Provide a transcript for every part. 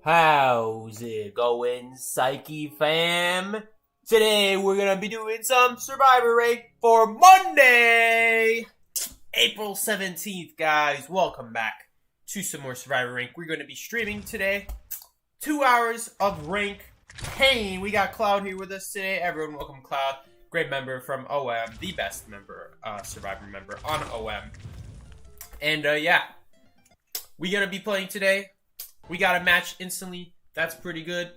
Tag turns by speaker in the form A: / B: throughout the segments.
A: How's it going, Psyche fam? Today we're gonna be doing some Survivor rank for Monday, April 17th, guys. Welcome back to some more Survivor rank. We're gonna be streaming today. 2 hours of rank pain. We got Cloud here with us today. Everyone, welcome Cloud. Great member from OM, the best member, Survivor member on OM. And yeah, we're gonna be playing today. We got a match instantly. That's pretty good.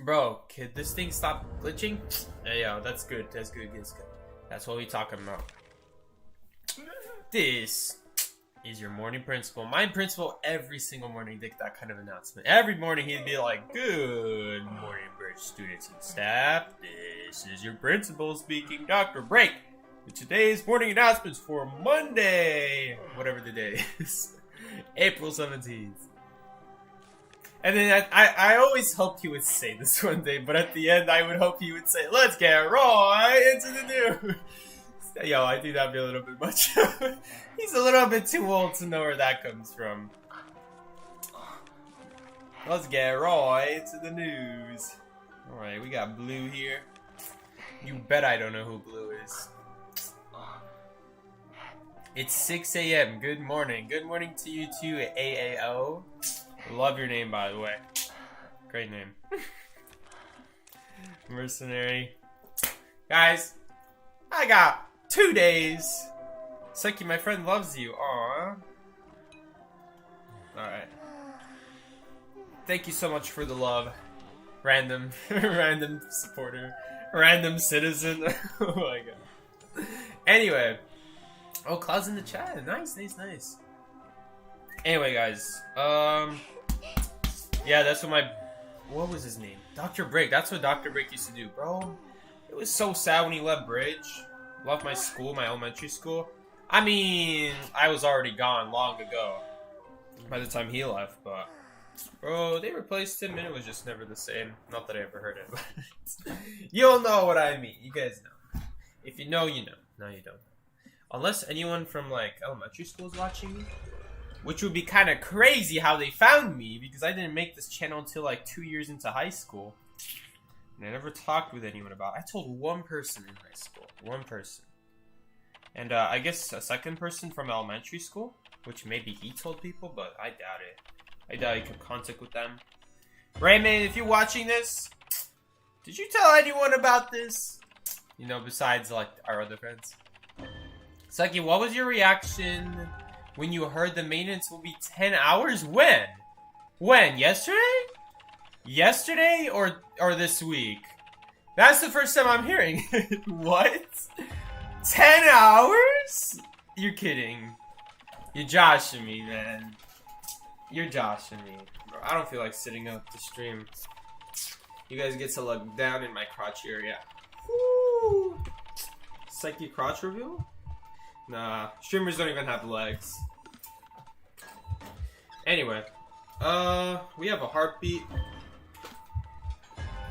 A: Bro, could this thing stop glitching? Hey, yo, that's good. That's good. That's good. That's what we talking about. This is your morning principal. My principal every single morning did that kind of announcement. Every morning he'd be like, "Good morning, Bridge students and staff. This is your principal speaking, Dr. Break. With today's morning announcements for Monday," whatever the day is, April 17th. And then I always hoped he would say this one day, but at the end I would hope he would say, "Let's get right into the news." Yo, I think that'd be a little bit much. He's a little bit too old to know where that comes from. Let's get right into the news. Alright, we got Blue here. You bet I don't know who Blue is. It's 6 a.m. Good morning. Good morning to you too, AAO. Love your name, by the way. Great name. Mercenary. Guys, I got 2 days. Sucky, my friend loves you. Aww. Alright. Thank you so much for the love. Random. Random supporter. Random citizen. Oh my god. Anyway. Oh, Cloud's in the chat. Nice, nice, nice. Anyway, guys. Yeah, that's what was his name? Dr. Break. That's what Dr. Break used to do, bro. It was so sad when he left Bridge. Left my school, my elementary school. I mean, I was already gone long ago by the time he left, but bro, they replaced him and it was just never the same. Not that I ever heard it, but you'll know what I mean. You guys know. If you know, you know. No, you don't. Unless anyone from like elementary school is watching me. Which would be kind of crazy how they found me, because I didn't make this channel until like 2 years into high school. And I never talked with anyone about it. I told one person in high school. One person. And I guess a second person from elementary school, which maybe he told people, but I doubt it. I doubt he could contact with them. Raymond, if you're watching this, did you tell anyone about this? You know, besides like our other friends. Saki, what was your reaction when you heard the maintenance will be 10 hours? When? When? Yesterday? Yesterday or this week? That's the first time I'm hearing it. What? 10 hours? You're kidding. You're joshing me, man. You're joshing me. Bro, I don't feel like sitting up to stream. You guys get to look down in my crotch area. Woo! Psyche crotch reveal? Nah, streamers don't even have legs. Anyway, we have a heartbeat.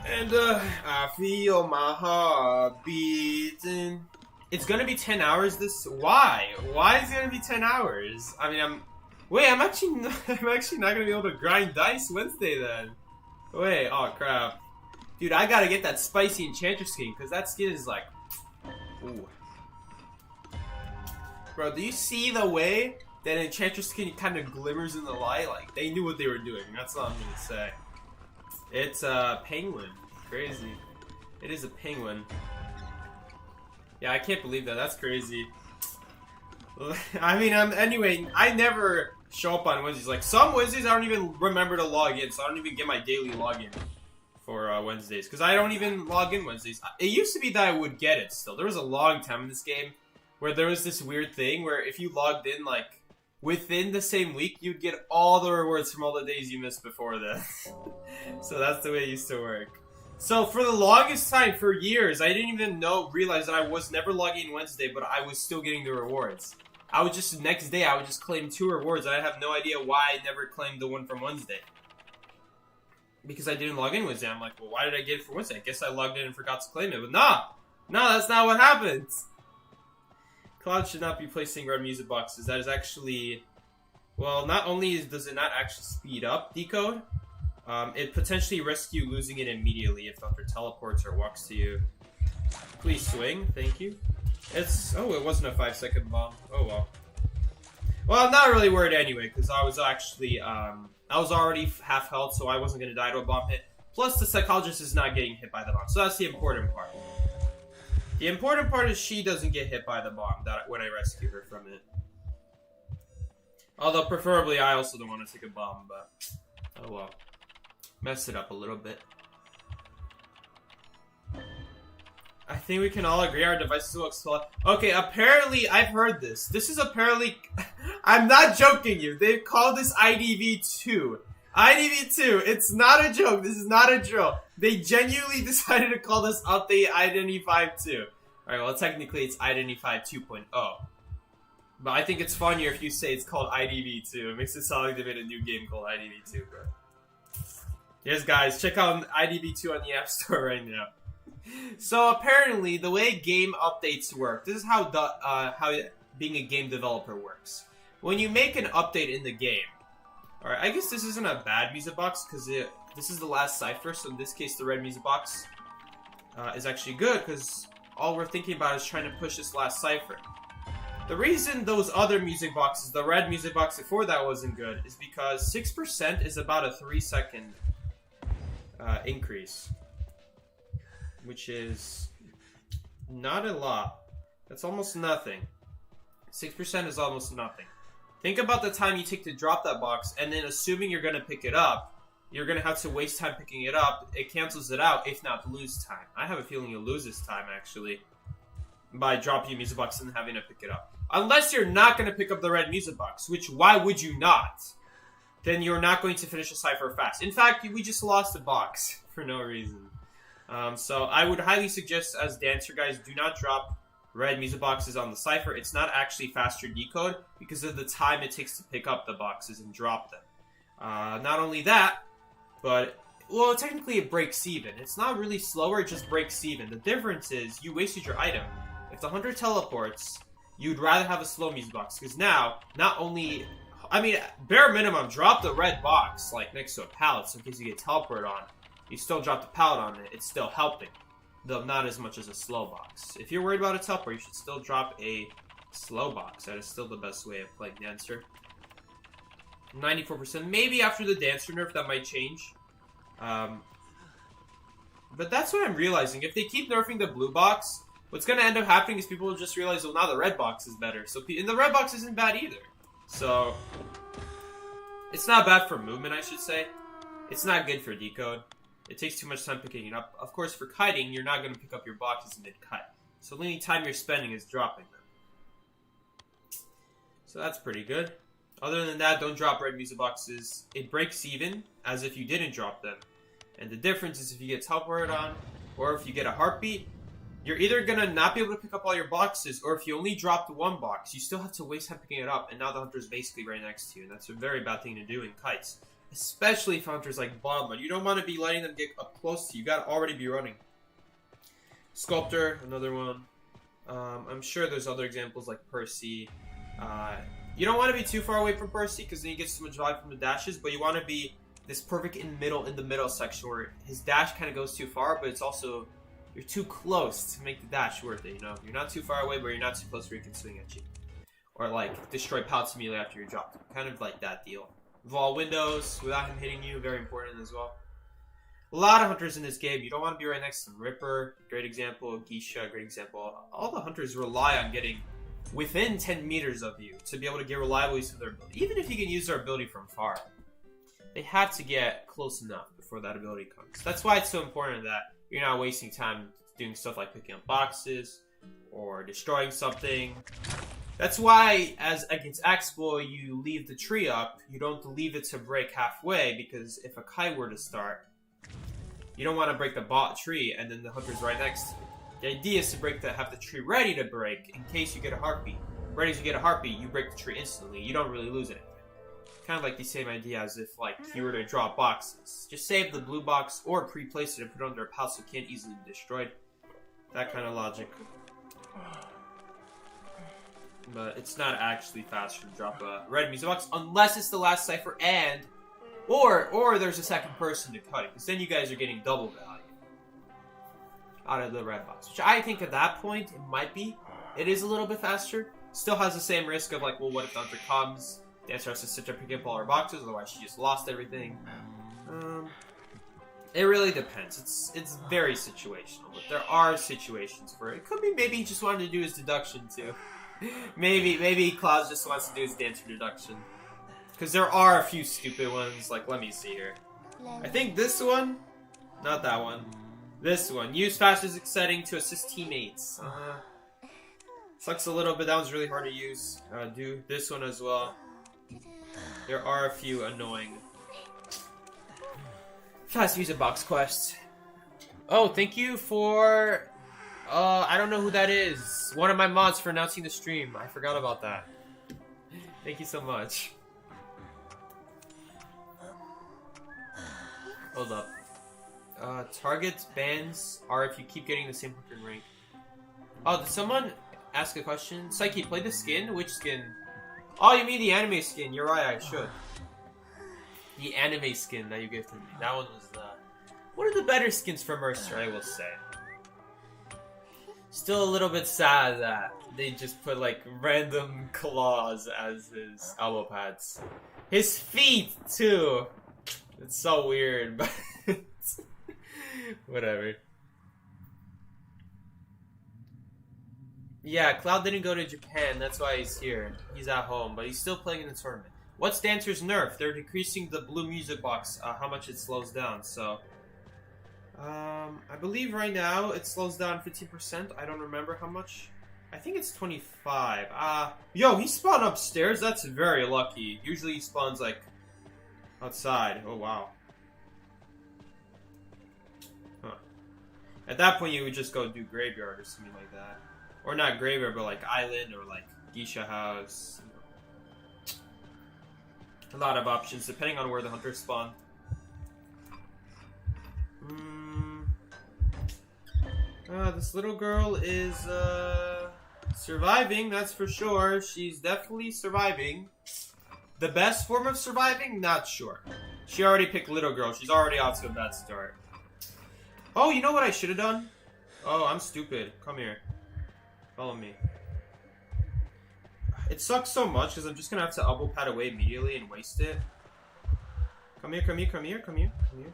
A: And, I feel my heart beating. It's gonna be 10 hours this... Why? Why is it gonna be 10 hours? I mean, I'm actually not gonna be able to grind dice Wednesday then. Wait, oh crap. Dude, I gotta get that spicy enchantress skin, because that skin is like... Ooh. Bro, do you see the way that Enchantress skin kind of glimmers in the light? Like, they knew what they were doing. That's all I'm gonna say. It's a penguin. Crazy. It is a penguin. Yeah, I can't believe that. That's crazy. I mean, anyway, I never show up on Wednesdays. Like, some Wednesdays I don't even remember to log in, so I don't even get my daily login for Wednesdays. Because I don't even log in Wednesdays. It used to be that I would get it still. There was a long time in this game where there was this weird thing where if you logged in, like, within the same week, you'd get all the rewards from all the days you missed before that. So that's the way it used to work. So for the longest time, for years, I didn't even realize that I was never logging in Wednesday, but I was still getting the rewards. I would just, next day, I would just claim 2 rewards. I have no idea why I never claimed the one from Wednesday. Because I didn't log in Wednesday. I'm like, well, why did I get it for Wednesday? I guess I logged in and forgot to claim it. But nah! No, that's not what happens! Cloud should not be placing red music boxes. That is actually... Well, not only does it not actually speed up decode, it potentially risks you losing it immediately if Thunder teleports or walks to you. Please swing, thank you. It's... Oh, it wasn't a 5-second bomb. Oh, well. Well, I'm not really worried anyway, because I was actually, I was already half health, so I wasn't going to die to a bomb hit. Plus, the psychologist is not getting hit by the bomb, so that's the important part. The important part is she doesn't get hit by the bomb when I rescue her from it. Although, preferably, I also don't want to take a bomb, but... Oh, well. Messed it up a little bit. I think we can all agree our devices will explode. Okay, apparently, I've heard this. This is apparently... I'm not joking you. They've called this IDV2. IDV2. It's not a joke. This is not a drill. They genuinely decided to call this update Identify 2. Alright, well, technically, it's Identify 2.0. But I think it's funnier if you say it's called IDV2. It makes it sound like they made a new game called IDV2, bro. Yes, guys, check out IDV2 on the App Store right now. So apparently, the way game updates work, this is how being a game developer works. When you make an update in the game, alright, I guess this isn't a bad music box because this is the last cipher. So in this case, the red music box is actually good because all we're thinking about is trying to push this last cipher. The reason those other music boxes, the red music box before that wasn't good, is because 6% is about a 3-second increase. Which is not a lot. That's almost nothing. 6% is almost nothing. Think about the time you take to drop that box, and then assuming you're going to pick it up, you're going to have to waste time picking it up. It cancels it out, if not lose time. I have a feeling you'll lose this time, actually, by dropping a music box and having to pick it up. Unless you're not going to pick up the red music box, which, why would you not? Then you're not going to finish a cipher fast. In fact, we just lost a box for no reason. So I would highly suggest, as dancer guys, do not drop red music boxes on the cipher. It's not actually faster decode because of the time it takes to pick up the boxes and drop them. Not only that, but, well, technically it breaks even. It's not really slower, it just breaks even. The difference is you wasted your item. If the hunter teleports, you'd rather have a slow music box because now, not only... I mean, bare minimum, drop the red box, like, next to a pallet, so in case you get teleported on. You still drop the pallet on it, it's still helping. Though not as much as a slow box. If you're worried about a teleport, you should still drop a slow box. That is still the best way of playing Dancer. 94%. Maybe after the Dancer nerf, that might change. But that's what I'm realizing. If they keep nerfing the blue box, what's going to end up happening is people will just realize, well, now the red box is better. And the red box isn't bad either. So, it's not bad for movement, I should say. It's not good for decode. It takes too much time picking it up. Of course, for kiting, you're not going to pick up your boxes mid-cut. So the only time you're spending is dropping them. So that's pretty good. Other than that, don't drop red music boxes. It breaks even, as if you didn't drop them. And the difference is if you get teleported on, or if you get a heartbeat, you're either going to not be able to pick up all your boxes, or if you only dropped one box, you still have to waste time picking it up, and now the hunter's basically right next to you. And that's a very bad thing to do in kites. Especially if hunters like Bomba. You don't want to be letting them get up close to you. You gotta already be running. Sculptor, another one. I'm sure there's other examples like Percy. You don't want to be too far away from Percy because then you get so much value from the dashes, but you want to be this perfect in the middle section where his dash kind of goes too far, but it's also, you're too close to make the dash worth it, you know? You're not too far away, but you're not too close where he can swing at you. Or like, destroy pallets immediately after you drop them. Kind of like that deal. Wall windows without him hitting you, very important as well. A lot of hunters in this game, you don't want to be right next to them. Ripper, great example. Geisha, great example. All the hunters rely on getting within 10 meters of you to be able to get reliable use of their ability. Even if you can use their ability from far, they have to get close enough before that ability comes. That's why it's so important that you're not wasting time doing stuff like picking up boxes or destroying something. That's why, as against Axbull, you leave the tree up. You don't leave it to break halfway, because if a kite were to start, you don't want to break the tree, and then the hunter's right next to you. The idea is to have the tree ready to break, in case you get a heartbeat. Right as you get a heartbeat, you break the tree instantly. You don't really lose anything. Kind of like the same idea as if, like, you were to drop boxes. Just save the blue box or pre-place it and put it under a pile so it can't easily be destroyed. That kind of logic. But it's not actually faster to drop a red music box unless it's the last cipher and or there's a second person to cut it, because then you guys are getting double value out of the red box. Which I think at that point it might be. It is a little bit faster. Still has the same risk of like, well, what if the hunter comes? The answer has to sit there pick up all her boxes, otherwise she just lost everything. It really depends. It's very situational, but there are situations for it. It could be maybe he just wanted to do his deduction too. maybe Klaus just wants to do his dancer deduction. Because there are a few stupid ones, like, let me see here. I think this one, not that one. This one, use fastest setting to assist teammates. Sucks a little bit, that one's really hard to use. Do this one as well. There are a few annoying fast music box quests. Oh, thank you for, I don't know who that is. One of my mods for announcing the stream. I forgot about that. Thank you so much. Hold up. Targets, bans are if you keep getting the same hunter rank. Oh, did someone ask a question? Psyche, play the skin? Which skin? Oh, you mean the anime skin. You're right, I should. The anime skin that you gifted me. That one was, one of the better skins for Mercer, I will say. Still a little bit sad that they just put, like, random claws as his elbow pads. His feet, too! It's so weird, but whatever. Yeah, Cloud didn't go to Japan, that's why he's here. He's at home, but he's still playing in the tournament. What's Dancer's nerf? They're decreasing the blue music box, how much it slows down, so... I believe right now it slows down 15%. I don't remember how much. I think it's 25. Yo, he spawned upstairs? That's very lucky. Usually he spawns, like, outside. Oh, wow. Huh. At that point, you would just go do graveyard or something like that. Or not graveyard, but like island or like geisha house. A lot of options, depending on where the hunters spawn. This little girl is, surviving, that's for sure. She's definitely surviving. The best form of surviving? Not sure. She already picked little girl. She's already off to a bad start. Oh, you know what I should have done? Oh, I'm stupid. Come here. Follow me. It sucks so much because I'm just going to have to elbow pad away immediately and waste it. Come here, come here, come here, come here, come here.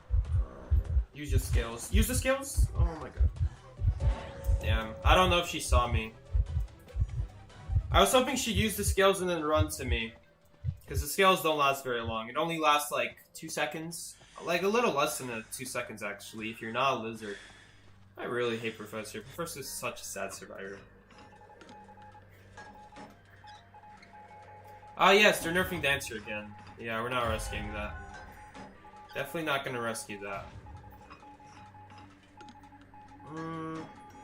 A: Use your skills. Use the skills? Oh my god. Damn. I don't know if she saw me. I was hoping she'd use the skills and then run to me. Because the skills don't last very long. It only lasts like 2 seconds. Like a little less than 2 seconds actually, if you're not a lizard. I really hate Professor. Professor's such a sad survivor. Ah yes, they're nerfing Dancer again. Yeah, we're not rescuing that. Definitely not gonna rescue that.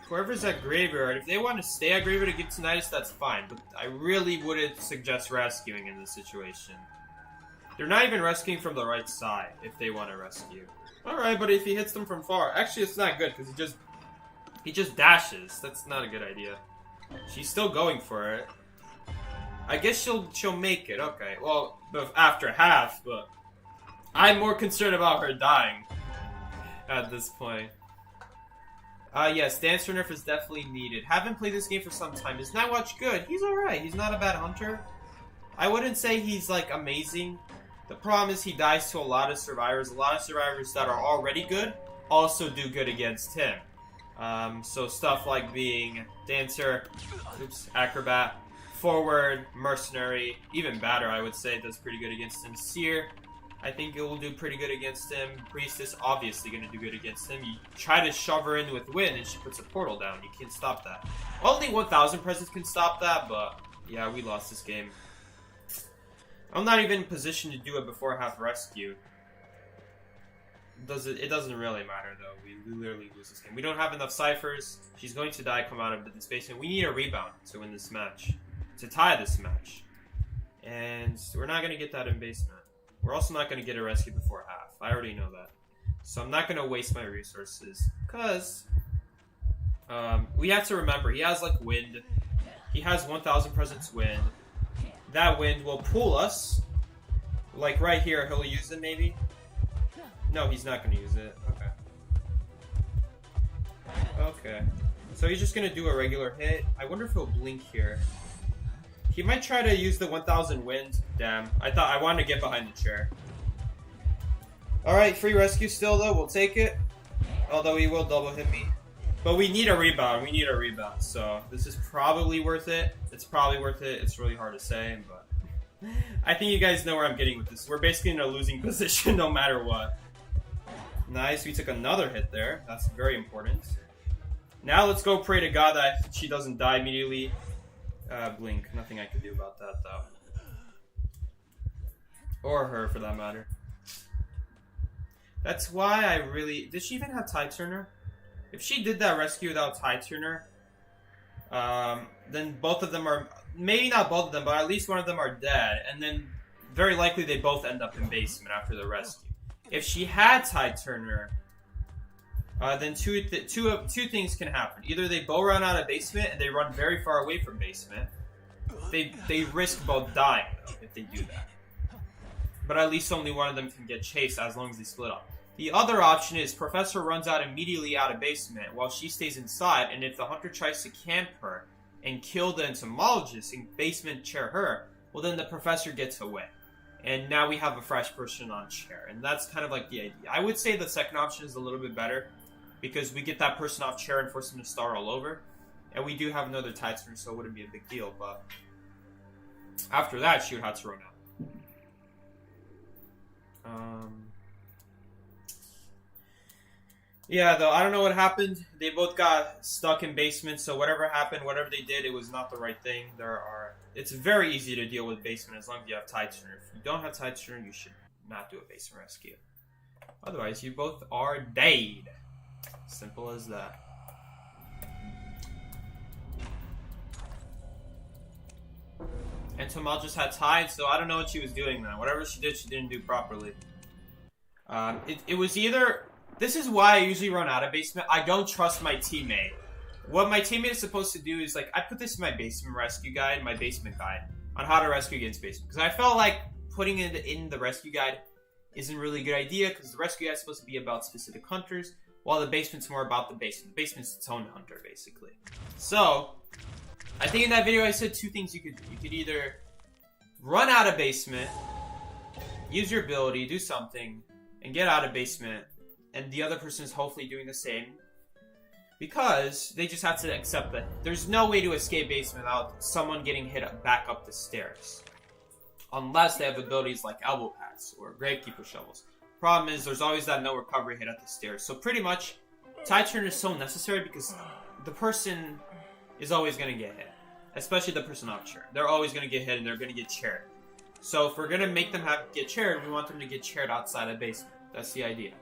A: Whoever's at Graveyard, if they want to stay at Graveyard to give tinnitus, that's fine. But I really wouldn't suggest rescuing in this situation. They're not even rescuing from the right side if they want to rescue. Alright, but if he hits them from far... Actually, it's not good, because he just dashes. That's not a good idea. She's still going for it. I guess she'll make it. Okay, well, after half, but... I'm more concerned about her dying at this point. Yes, Dancer nerf is definitely needed. Haven't played this game for some time. Is Nightwatch good? He's alright. He's not a bad hunter. I wouldn't say he's, like, amazing. The problem is he dies to a lot of survivors. A lot of survivors that are already good also do good against him. So stuff like being Dancer, Acrobat, Forward, Mercenary, even Batter, I would say, does pretty good against him. Seer, I think it will do pretty good against him. Priestess, obviously going to do good against him. You try to shove her in with Wind and she puts a portal down. You can't stop that. Only 1,000 presents can stop that, but yeah, we lost this game. I'm not even in position to do it before half rescue. It doesn't really matter, though. We literally lose this game. We don't have enough ciphers. She's going to die, come out of this basement. We need a rebound to win this match. to tie this match. And we're not going to get that in basement. We're also not going to get a rescue before half. I already know that. So I'm not going to waste my resources. Because we have to remember, he has like wind. He has 1,000 presence wind. That wind will pull us. Like right here, he'll use it maybe. No, he's not going to use it. Okay. So he's just going to do a regular hit. I wonder if he'll blink here. He might try to use the 1,000 wind. Damn. I wanted to get behind the chair. Alright, free rescue still though. We'll take it. Although he will double hit me. But we need a rebound. We need a rebound. So this is probably worth it. It's probably worth it. It's really hard to say, but I think you guys know where I'm getting with this. We're basically in a losing position no matter what. Nice. We took another hit there. That's very important. Now let's go pray to God that she doesn't die immediately. Blink. Nothing I can do about that, though. Or her, for that matter. That's why I really... Did she even have Tide Turner? If she did that rescue without Tide Turner, then both of them are... Maybe not both of them, but at least one of them are dead. And then very likely they both end up in basement after the rescue. If she had Tide Turner... then two things can happen. Either they bow run out of basement and they run very far away from basement. They risk both dying though, if they do that. But at least only one of them can get chased as long as they split up. The other option is Professor runs out immediately out of basement while she stays inside, and if the hunter tries to camp her and kill the entomologist and basement chair her, well then the professor gets away. And now we have a fresh person on chair. And that's kind of like the idea. I would say the second option is a little bit better, because we get that person off chair and force them to start all over. And we do have another Tide Turner, so it wouldn't be a big deal. But after that, she would have to run out. Yeah, though, I don't know what happened. They both got stuck in basement, so whatever happened, whatever they did, it was not the right thing. It's very easy to deal with basement as long as you have Tide Turner. If you don't have Tide Turner, you should not do a basement rescue. Otherwise, you both are dead. Simple as that. Entomologist had Tide, so I don't know what she was doing then. Whatever she did, she didn't do properly. It was either... This is why I usually run out of basement. I don't trust my teammate. What my teammate is supposed to do is, like, I put this in my basement rescue guide, my basement guide, on how to rescue against basement. Because I felt like putting it in the rescue guide isn't really a good idea, because the rescue guide is supposed to be about specific hunters, while the basement's more about the basement. The basement's its own hunter, basically. So, I think in that video I said two things you could do. You could either run out of basement, use your ability, do something, and get out of basement, and the other person is hopefully doing the same, because they just have to accept that there's no way to escape basement without someone getting hit back up the stairs. Unless they have abilities like elbow pads or gravekeeper shovels. Problem is, there's always that no recovery hit at the stairs. So pretty much, Tide Turner is so necessary because the person is always going to get hit. Especially the person off chair. They're always going to get hit and they're going to get chaired. So if we're going to make them get chaired, we want them to get chaired outside of basement. That's the idea.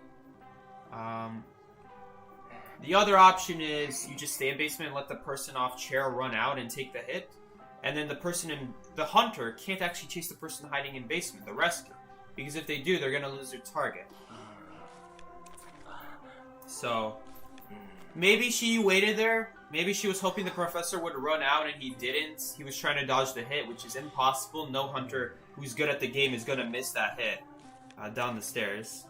A: The other option is you just stay in basement and let the person off chair run out and take the hit. And then the hunter can't actually chase the person hiding in basement, the rescue. Because if they do, they're going to lose their target. So, maybe she waited there. Maybe she was hoping the professor would run out and he didn't. He was trying to dodge the hit, which is impossible. No hunter who's good at the game is going to miss that hit down the stairs.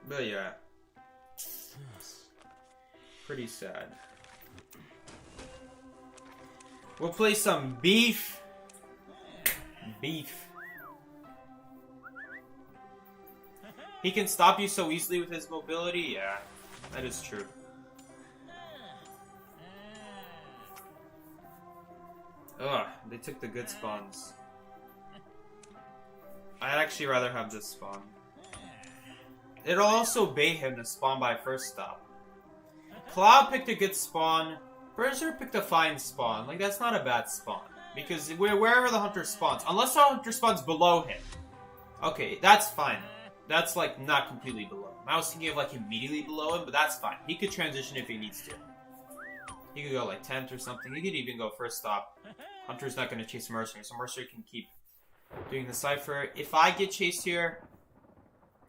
A: But yeah. Pretty sad. We'll play some beef. Beef. He can stop you so easily with his mobility? Yeah, that is true. Ugh, they took the good spawns. I'd actually rather have this spawn. It'll also bait him to spawn by first stop. Cloud picked a good spawn. Berser picked a fine spawn. Like, that's not a bad spawn. Because wherever the hunter spawns, unless the hunter spawns below him. Okay, that's fine. That's, like, not completely below him. I was thinking of, like, immediately below him, but that's fine. He could transition if he needs to. He could go like 10th or something. He could even go first stop. Hunter's not going to chase Mercenary, so Mercenary can keep doing the Cypher. If I get chased here,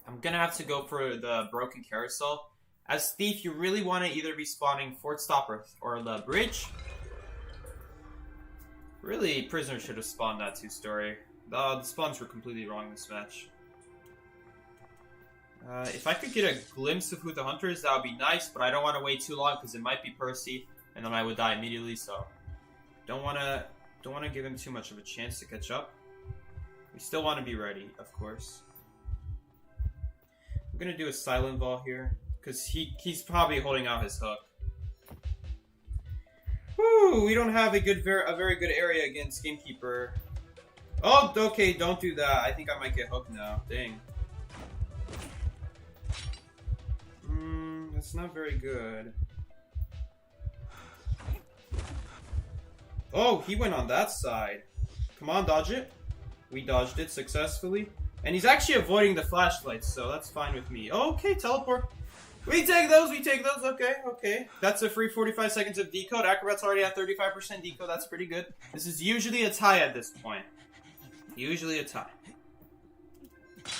A: I'm going to have to go for the Broken Carousel. As Thief, you really want to either be spawning Fort Stop or the Bridge. Really, Prisoner should have spawned that 2-story. The spawns were completely wrong this match. If I could get a glimpse of who the Hunter is, that would be nice, but I don't want to wait too long because it might be Percy, and then I would die immediately, so don't want to give him too much of a chance to catch up. We still want to be ready, of course. I'm going to do a Silent Ball here, because he's probably holding out his hook. Woo! We don't have a very good area against Gamekeeper. Oh, okay, don't do that. I think I might get hooked now. Dang. That's not very good. Oh, he went on that side. Come on, dodge it. We dodged it successfully. And he's actually avoiding the flashlights, so that's fine with me. Okay, teleport. We take those, okay, okay. That's a free 45 seconds of decode. Acrobat's already at 35% decode, that's pretty good. This is usually a tie at this point. Usually a tie.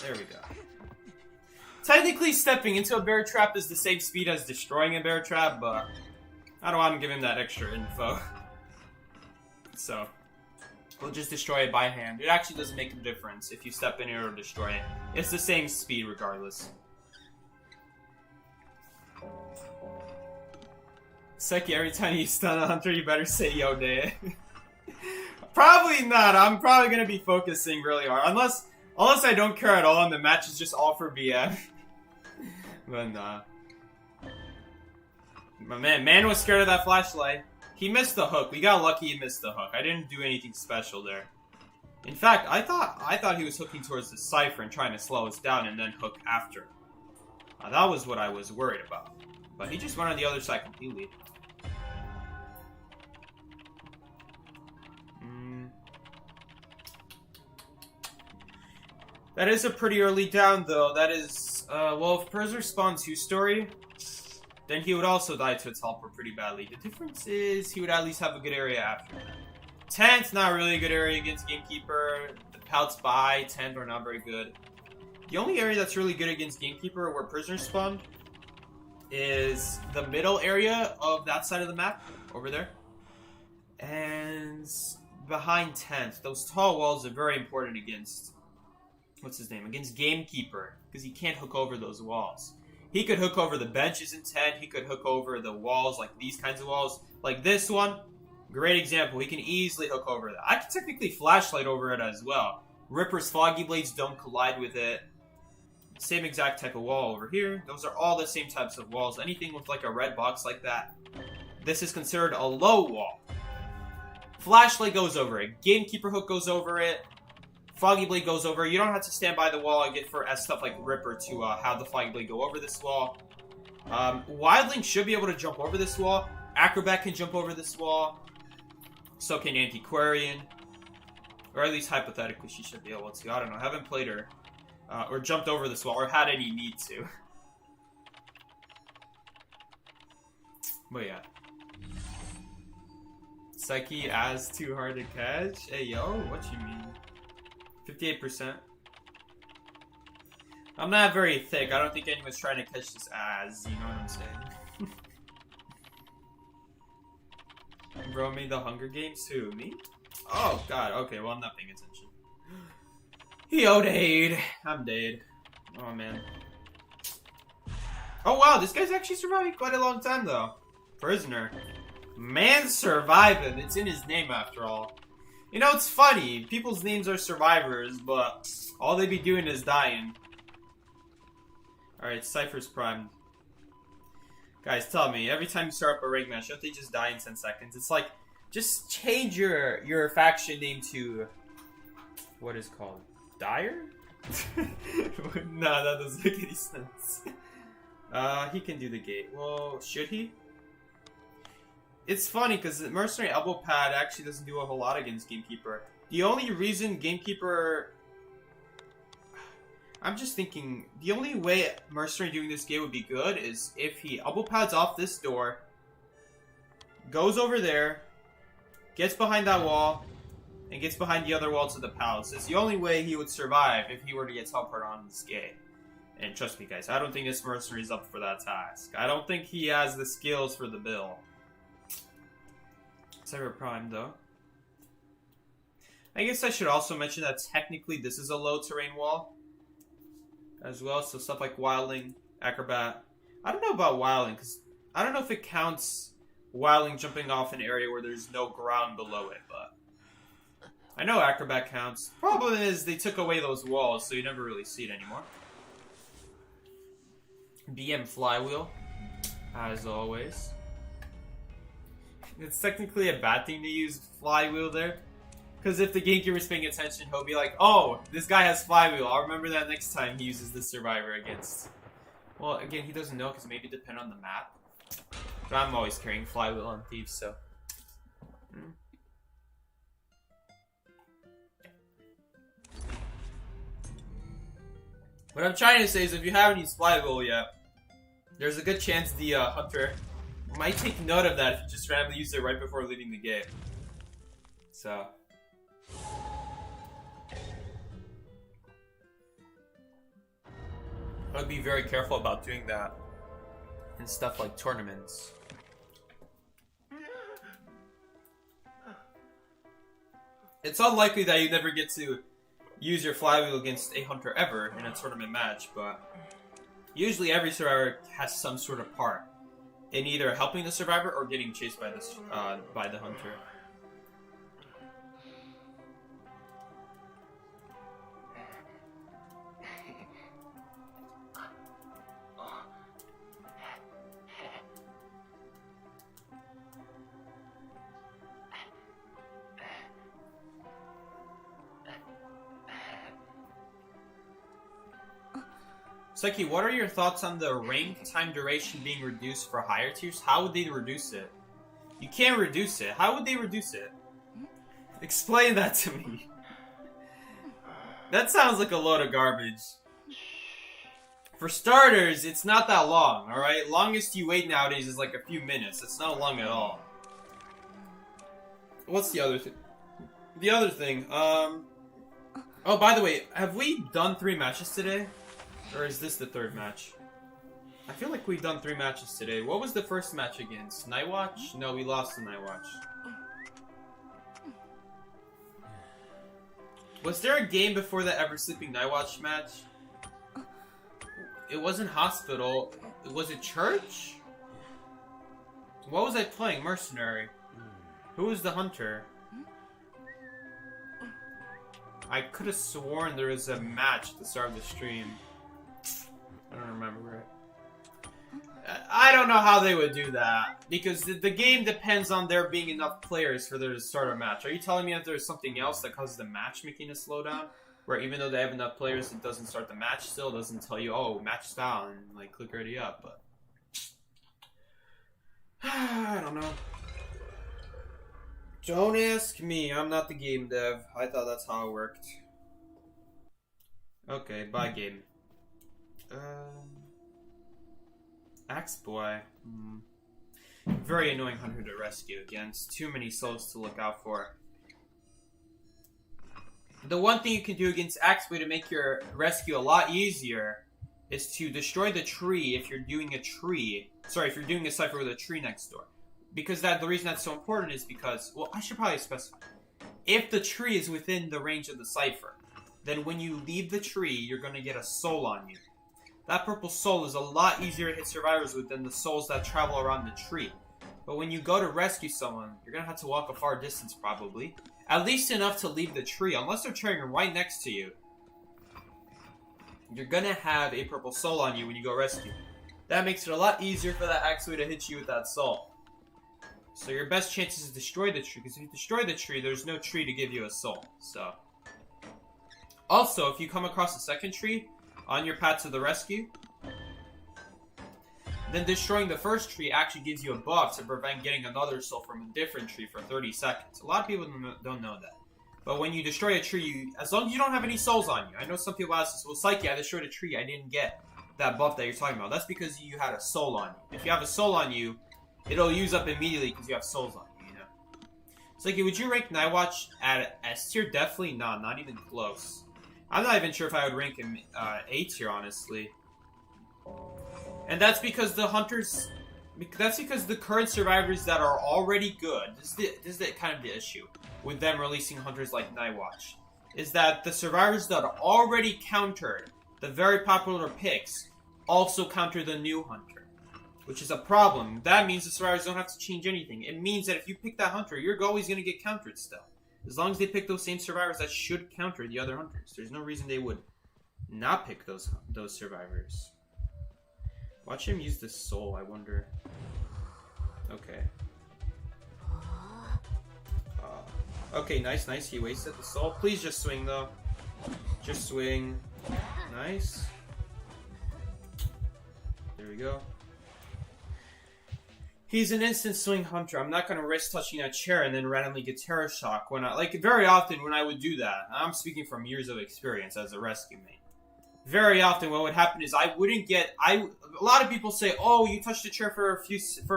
A: There we go. Technically, stepping into a bear trap is the same speed as destroying a bear trap, but I don't want to give him that extra info. So, we'll just destroy it by hand. It actually doesn't make a difference if you step in here or destroy it. It's the same speed regardless. Seki, every time you stun a hunter, you better say yo day. Probably not. I'm probably gonna be focusing really hard. Unless I don't care at all and the match is just all for BF. But nah. My man was scared of that flashlight. He missed the hook. We got lucky he missed the hook. I didn't do anything special there. In fact, I thought he was hooking towards the Cypher and trying to slow us down and then hook after. That was what I was worried about. But he just went on the other side completely. That is a pretty early down, though. That is, well, if Percy spawns 2-story, then he would also die to a teleport pretty badly. The difference is he would at least have a good area after. 10th, not really a good area against Gamekeeper. The Pouts by 10th are not very good. The only area that's really good against Gamekeeper where prisoners spawned is the middle area of that side of the map, over there. And behind 10th, those tall walls are very important against, what's his name, against Gamekeeper, because he can't hook over those walls. He could hook over the benches in 10, he could hook over the walls, like these kinds of walls, like this one. Great example, he can easily hook over that. I can technically flashlight over it as well. Ripper's Foggy Blades don't collide with it. Same exact type of wall over here. Those are all the same types of walls. Anything with like a red box like that, this is considered a low wall. Flashlight goes over it. Gamekeeper hook goes over it. Foggy Blade goes over. You don't have to stand by the wall and get for stuff like Ripper to have the Foggy Blade go over this wall. Wildling should be able to jump over this wall. Acrobat can jump over this wall. So can Antiquarian. Or at least hypothetically she should be able to. I don't know. I haven't played her. Or jumped over this wall. Or had any need to. But yeah. Psyche as too hard to catch? Hey yo, what you mean? 58%. I'm not very thick. I don't think anyone's trying to catch this as. You know what I'm saying? Bro made the Hunger Games? Who? Me? Oh, God. Okay, well, I'm not paying attention. Yo, Dade. I'm Dade. Oh, man. Oh, wow. This guy's actually surviving quite a long time, though. Prisoner. Man surviving. It's in his name, after all. You know, it's funny. People's names are survivors, but all they be doing is dying. Alright, Cypher's primed. Guys, tell me, every time you start up a ring match, don't they just die in 10 seconds? It's like, just change your faction name to, what is it called? Dire? No, that doesn't make any sense. He can do the gate. Well, should he? It's funny, because the Mercenary Elbow Pad actually doesn't do a whole lot against Gamekeeper. The only reason Gamekeeper... I'm just thinking, the only way Mercenary doing this game would be good is if he elbow pads off this door, goes over there, gets behind that wall, and gets behind the other wall to the palace. It's the only way he would survive if he were to get teleported on this game. And trust me, guys, I don't think this mercenary is up for that task. I don't think he has the skills for the bill. Cyber Prime, though. I guess I should also mention that technically this is a low terrain wall as well. So stuff like Wildling, Acrobat. I don't know about Wildling, because I don't know if it counts Wildling jumping off an area where there's no ground below it, but I know Acrobat counts. Problem is they took away those walls, so you never really see it anymore. BM Flywheel, as always. It's technically a bad thing to use Flywheel there, because if the gamekeeper is paying attention, he'll be like, oh, this guy has Flywheel. I'll remember that next time he uses this survivor against. Well, again, he doesn't know, because maybe depend on the map. But I'm always carrying Flywheel on Thieves, so. What I'm trying to say is, if you haven't used Flywheel yet, there's a good chance the Hunter might take note of that if you just randomly use it right before leaving the game. So. I would be very careful about doing that in stuff like tournaments. It's unlikely that you never get to use your Flywheel against a Hunter ever in a tournament match, but usually every survivor has some sort of part in either helping the survivor or getting chased by the Hunter. Psyche, what are your thoughts on the rank time duration being reduced for higher tiers? How would they reduce it? You can't reduce it. How would they reduce it? Explain that to me. That sounds like a load of garbage. For starters, it's not that long, alright? Longest you wait nowadays is like a few minutes. It's not long at all. What's the other thing? The other thing, oh, by the way, have we done 3 matches today? Or is this the 3rd match? I feel like we've done 3 matches today. What was the first match against? Nightwatch? No, we lost to Nightwatch. Was there a game before the Ever Sleeping Nightwatch match? It wasn't Hospital. Was it Church? What was I playing? Mercenary. Who was the Hunter? I could have sworn there was a match at the start of the stream. I don't remember it. I don't know how they would do that, because the game depends on there being enough players for there to start a match. Are you telling me that there's something else that causes the matchmaking to slow down? Where even though they have enough players, it doesn't start the match still? It doesn't tell you, oh, match style, and like click ready up, but... I don't know. Don't ask me, I'm not the game dev. I thought that's how it worked. Okay, bye game. Axe Boy. Very annoying Hunter to rescue against. Too many souls to look out for. The one thing you can do against Axe Boy to make your rescue a lot easier is to destroy the tree if you're doing a tree. Sorry, if you're doing a cipher with a tree next door. Because the reason that's so important is because, well, I should probably specify. If the tree is within the range of the cipher, then when you leave the tree, you're going to get a soul on you. That purple soul is a lot easier to hit survivors with than the souls that travel around the tree. But when you go to rescue someone, you're going to have to walk a far distance probably. At least enough to leave the tree, unless they're cheering right next to you. You're going to have a purple soul on you when you go rescue. That makes it a lot easier for that Axeway to hit you with that soul. So your best chance is to destroy the tree, because if you destroy the tree, there's no tree to give you a soul. So, also, if you come across a second tree on your path to the rescue, then destroying the first tree actually gives you a buff to prevent getting another soul from a different tree for 30 seconds. A lot of people don't know that. But when you destroy a tree, as long as you don't have any souls on you, I know some people ask this, well, Psyche, I destroyed a tree, I didn't get that buff that you're talking about. That's because you had a soul on you. If you have a soul on you, it'll use up immediately because you have souls on you, you know? It's like, would you rank Nightwatch at S tier? Definitely not even close. I'm not even sure if I would rank him A tier, honestly. And that's because the hunters... That's because the current survivors that are already good... This is the kind of the issue with them releasing hunters like Nightwatch. Is that the survivors that are already countered the very popular picks also counter the new hunter. Which is a problem. That means the survivors don't have to change anything. It means that if you pick that hunter, you're always going to get countered still. As long as they pick those same survivors that should counter the other hunters. There's no reason they would not pick those survivors. Watch him use the soul, I wonder. Okay. Okay, nice. He wasted the soul. Please just swing, though. Just swing. Nice. There we go. He's an instant swing hunter. I'm not going to risk touching that chair and then randomly get terror shock. When very often when I would do that, I'm speaking from years of experience as a rescue mate. Very often what would happen is I wouldn't get... A lot of people say, oh, you touch the chair for a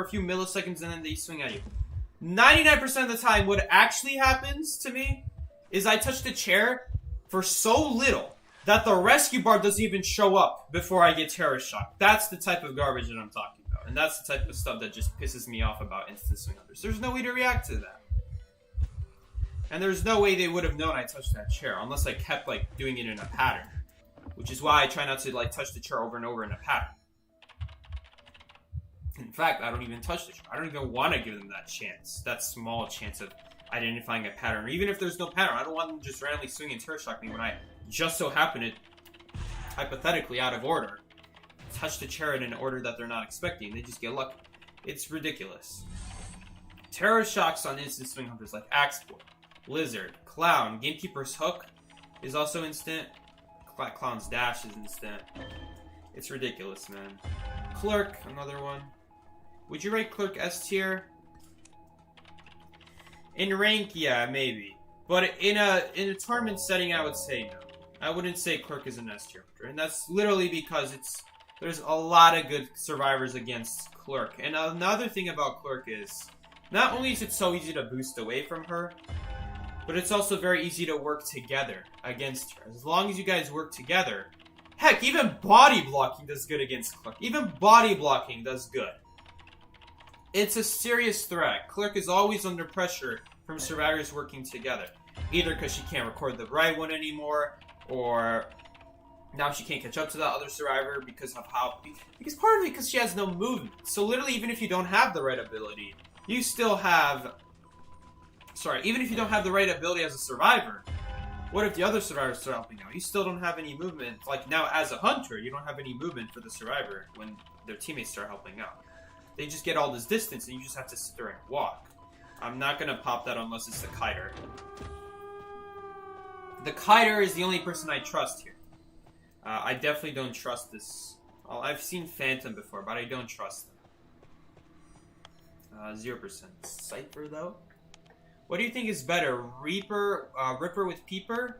A: few milliseconds and then they swing at you. 99% of the time, what actually happens to me is I touch the chair for so little that the rescue bar doesn't even show up before I get terror shock. That's the type of garbage that I'm talking about. And that's the type of stuff that just pisses me off about instant swing hunters. There's no way to react to that. And there's no way they would have known I touched that chair unless I kept doing it in a pattern. Which is why I try not to touch the chair over and over in a pattern. In fact, I don't even touch the chair. I don't even want to give them that chance. That small chance of identifying a pattern. Or even if there's no pattern, I don't want them just randomly swinging and terror shock me when I just so happen to, hypothetically out of order, touch the chair in an order that they're not expecting. They just get lucky. It's ridiculous. Terror shocks on instant swing hunters like Axeport, Lizard, Clown, Gamekeeper's Hook is also instant. Clown's Dash is instant. It's ridiculous, man. Clerk, another one. Would you rate Clerk S tier? In rank, yeah, maybe. But in a tournament setting, I would say no. I wouldn't say Clerk is an S tier hunter, and that's literally because there's a lot of good survivors against Clerk. And another thing about Clerk is, not only is it so easy to boost away from her, but it's also very easy to work together against her. As long as you guys work together. Heck, even body blocking does good against Clerk. Even body blocking does good. It's a serious threat. Clerk is always under pressure from survivors working together. Either because she can't record the right one anymore, or now she can't catch up to that other survivor because of how... Because part of it because she has no movement. So literally, even if you don't have the right ability, you still have... Sorry, even if you don't have the right ability as a survivor, what if the other survivors start helping out? You still don't have any movement. Like now, as a hunter, you don't have any movement for the survivor when their teammates start helping out. They just get all this distance, and you just have to sit there and walk. I'm not going to pop that unless it's the kiter. The kiter is the only person I trust here. I definitely don't trust this. Well, I've seen Phantom before, but I don't trust them. 0%. Cypher, though? What do you think is better? Ripper with Peeper?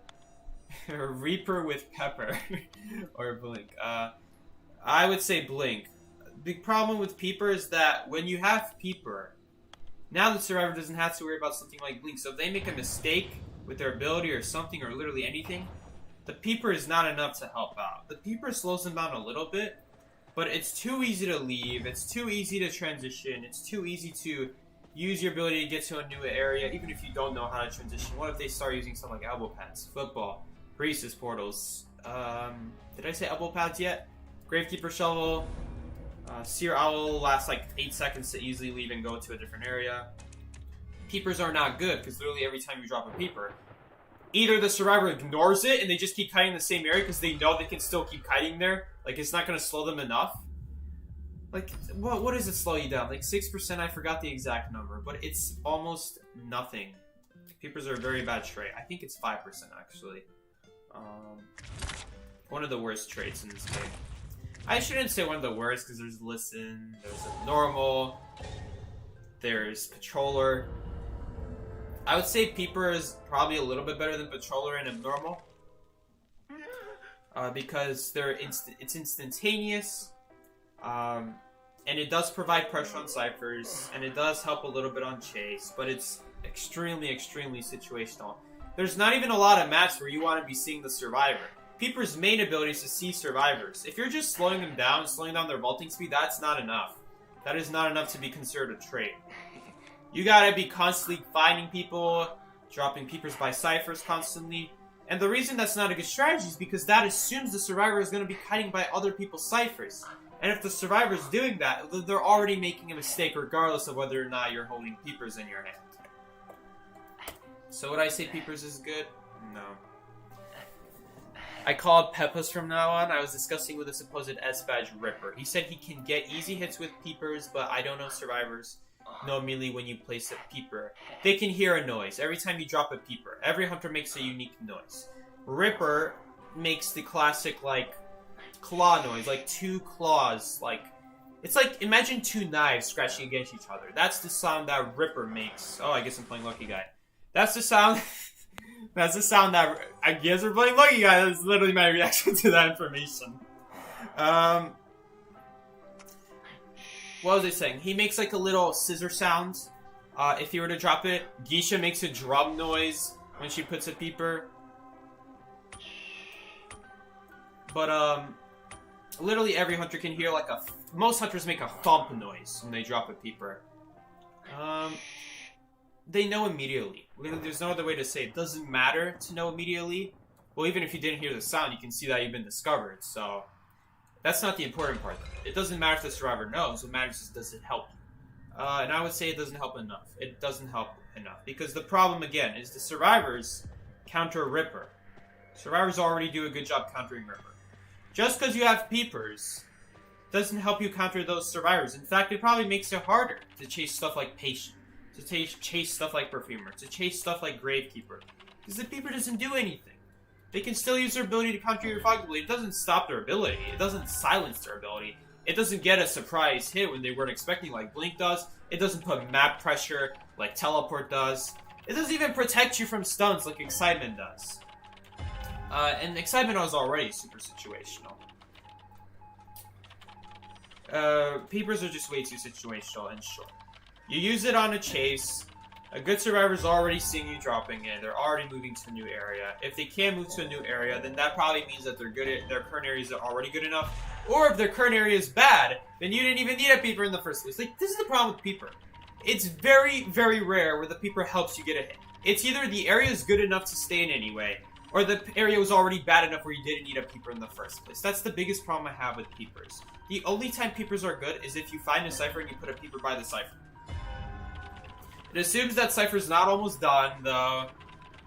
A: Or Reaper with Pepper? Or Blink? I would say Blink. Big problem with Peeper is that when you have Peeper, now the survivor doesn't have to worry about something like Blink. So if they make a mistake with their ability or something or literally anything, the Peeper is not enough to help out. The Peeper slows them down a little bit, but it's too easy to leave. It's too easy to transition. It's too easy to use your ability to get to a new area, even if you don't know how to transition. What if they start using something like elbow pads, football, Priestess portals? Did I say elbow pads yet? Gravekeeper shovel. Seer Owl lasts like 8 seconds to easily leave and go to a different area. Peepers are not good, because literally every time you drop a peeper, either the survivor ignores it and they just keep kiting in the same area because they know they can still keep kiting there. Like, it's not going to slow them enough. Like, what does it slow you down? Like 6%, I forgot the exact number, but it's almost nothing. Peepers are a very bad trait. I think it's 5%, actually. One of the worst traits in this game. I shouldn't say one of the worst, because there's Listen, there's Abnormal, there's Patroller. I would say Peeper is probably a little bit better than Patroller and Abnormal. Because it's instantaneous. and it does provide pressure on ciphers, and it does help a little bit on chase, but it's extremely, extremely situational. There's not even a lot of maps where you want to be seeing the survivor. Peeper's main ability is to see survivors. If you're just slowing them down, slowing down their vaulting speed, that's not enough. That is not enough to be considered a trait. You gotta be constantly finding people, dropping peepers by ciphers constantly. And the reason that's not a good strategy is because that assumes the survivor is going to be kiting by other people's ciphers. And if the survivor is doing that, they're already making a mistake regardless of whether or not you're holding peepers in your hand. So would I say peepers is good? No. I called Peppus from now on. I was discussing with a supposed S-Badge Ripper. He said he can get easy hits with peepers, but I don't know survivors know immediately when you place a peeper. They can hear a noise every time you drop a peeper. Every hunter makes a unique noise. Ripper makes the classic, like, claw noise, like two claws, like, it's like, imagine two knives scratching against each other. That's the sound that Ripper makes. Oh, I guess I'm playing Lucky Guy. That's the sound, that's the sound that, I guess we're playing Lucky Guy. That's literally my reaction to that information. What was I saying? He makes like a little scissor sound if he were to drop it. Geisha makes a drum noise when she puts a peeper. But literally every hunter can hear like most hunters make a thump noise when they drop a peeper. They know immediately. Literally, there's no other way to say it. It doesn't matter to know immediately. Well, even if you didn't hear the sound, you can see that you've been discovered, so that's not the important part. It doesn't matter if the survivor knows. What matters is, does it help? And I would say it doesn't help enough. It doesn't help enough. Because the problem, again, is the survivors counter Ripper. Survivors already do a good job countering Ripper. Just because you have peepers doesn't help you counter those survivors. In fact, it probably makes it harder to chase stuff like Patient, to chase stuff like Perfumer, to chase stuff like Gravekeeper. Because the peeper doesn't do anything. They can still use their ability to counter your fog blade. It doesn't stop their ability. It doesn't silence their ability. It doesn't get a surprise hit when they weren't expecting like Blink does. It doesn't put map pressure like Teleport does. It doesn't even protect you from stuns like Excitement does. And Excitement was already super situational. Peepers are just way too situational and short. You use it on a chase. A good survivor's already seeing you dropping it. They're already moving to a new area. If they can move to a new area, then that probably means that they're good at their current areas are already good enough. Or if their current area is bad, then you didn't even need a peeper in the first place. Like, this is the problem with peeper. It's very, very rare where the peeper helps you get a hit. It's either the area is good enough to stay in anyway, or the area was already bad enough where you didn't need a peeper in the first place. That's the biggest problem I have with peepers. The only time peepers are good is if you find a cipher and you put a peeper by the cipher. It assumes that cipher's not almost done, though.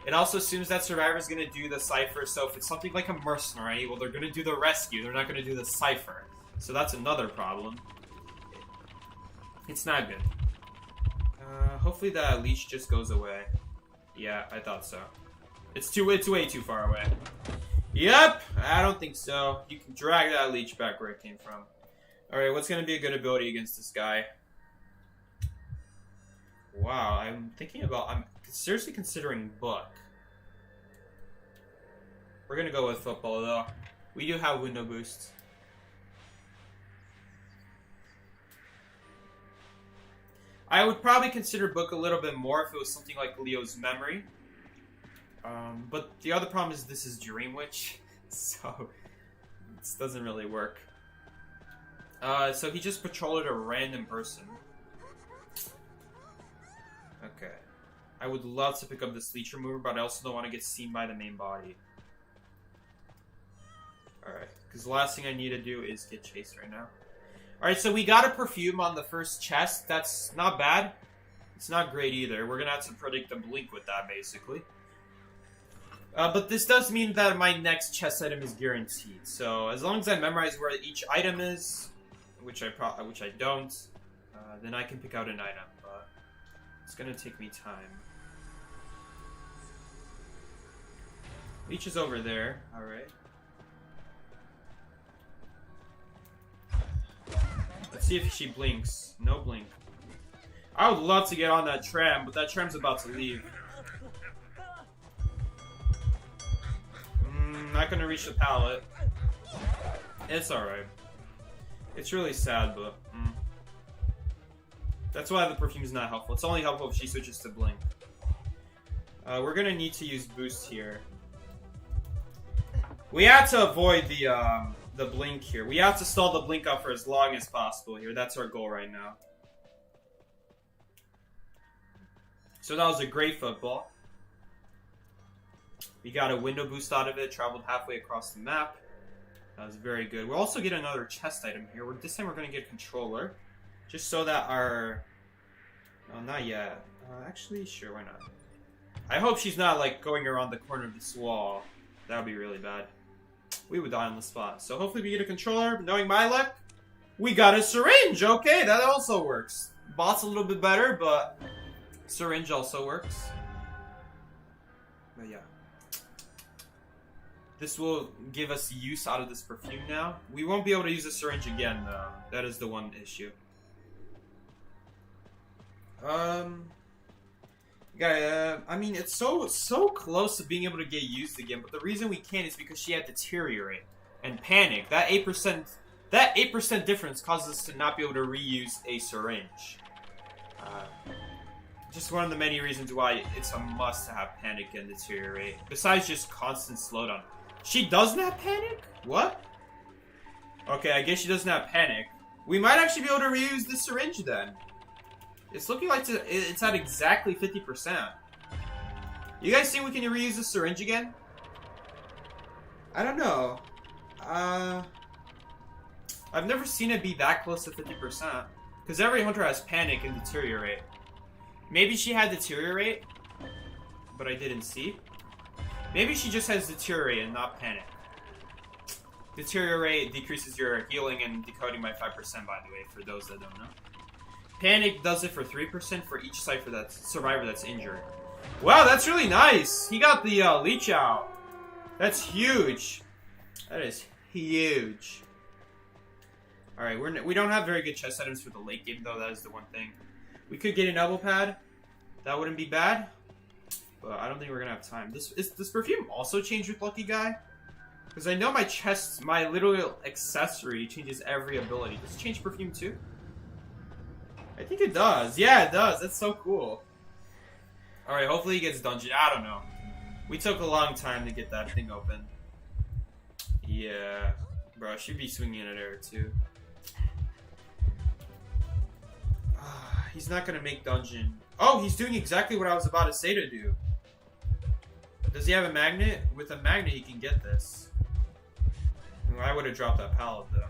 A: It also assumes that survivor's going to do the cipher, so if it's something like a mercenary, well, they're going to do the rescue. They're not going to do the cipher. So that's another problem. It's not good. Hopefully that leech just goes away. Yeah, I thought so. It's way too far away. Yep, I don't think so. You can drag that leech back where it came from. Alright, what's going to be a good ability against this guy? Wow, I'm seriously considering book. We're gonna go with football though. We do have window boosts. I would probably consider book a little bit more if it was something like Leo's memory. But the other problem is this is Dream Witch, so this doesn't really work. So he just patrolled a random person. Okay. I would love to pick up this leech remover, but I also don't want to get seen by the main body. Alright, because the last thing I need to do is get chased right now. Alright, so we got a perfume on the first chest. That's not bad. It's not great either. We're going to have to predict a blink with that, basically. But this does mean that my next chest item is guaranteed. So, as long as I memorize where each item is, which I don't, then I can pick out an item. It's gonna take me time. Leech is over there. Alright. Let's see if she blinks. No blink. I would love to get on that tram, but that tram's about to leave. Not gonna reach the pallet. It's alright. It's really sad, but... That's why the perfume is not helpful. It's only helpful if she switches to blink. We're gonna need to use boost here. We have to avoid the blink here. We have to stall the blink out for as long as possible here. That's our goal right now. So that was a great football. We got a window boost out of it, traveled halfway across the map. That was very good. We'll also get another chest item here. This time we're going to get a controller. Just so that our... No, not yet. Actually, sure, why not? I hope she's not, like, going around the corner of this wall. That would be really bad. We would die on the spot. So hopefully we get a controller. Knowing my luck, we got a syringe. Okay, that also works. Bot's a little bit better, but syringe also works. But yeah. This will give us use out of this perfume now. We won't be able to use the syringe again, though. That is the one issue. I mean, it's so close to being able to get used again, but the reason we can't is because she had deteriorate and panic. That 8% difference causes us to not be able to reuse a syringe. Just one of the many reasons why it's a must to have panic and deteriorate. Besides just constant slowdown. She doesn't have panic? What? Okay, I guess she doesn't have panic. We might actually be able to reuse this syringe then. It's looking like it's at exactly 50%. You guys think we can reuse the syringe again? I don't know. I've never seen it be that close to 50%. Because every hunter has panic and deteriorate. Maybe she had deteriorate, but I didn't see. Maybe she just has deteriorate and not panic. Deteriorate decreases your healing and decoding by 5%, by the way, for those that don't know. Panic does it for 3% for each survivor that's injured. Wow, that's really nice. He got the leech out. That's huge. That is huge. All right, we don't have very good chest items for the late game though. That is the one thing. We could get an elbow pad. That wouldn't be bad. But I don't think we're gonna have time. This perfume also change with Lucky Guy? Because I know my little accessory changes every ability. Does it change perfume too? I think it does. Yeah, it does. That's so cool. Alright, hopefully he gets dungeon. I don't know. We took a long time to get that thing open. Yeah. Bro, she'd be swinging at air too. He's not gonna make dungeon. Oh, he's doing exactly what I was about to say to do. Does he have a magnet? With a magnet, he can get this. Well, I would have dropped that pallet though.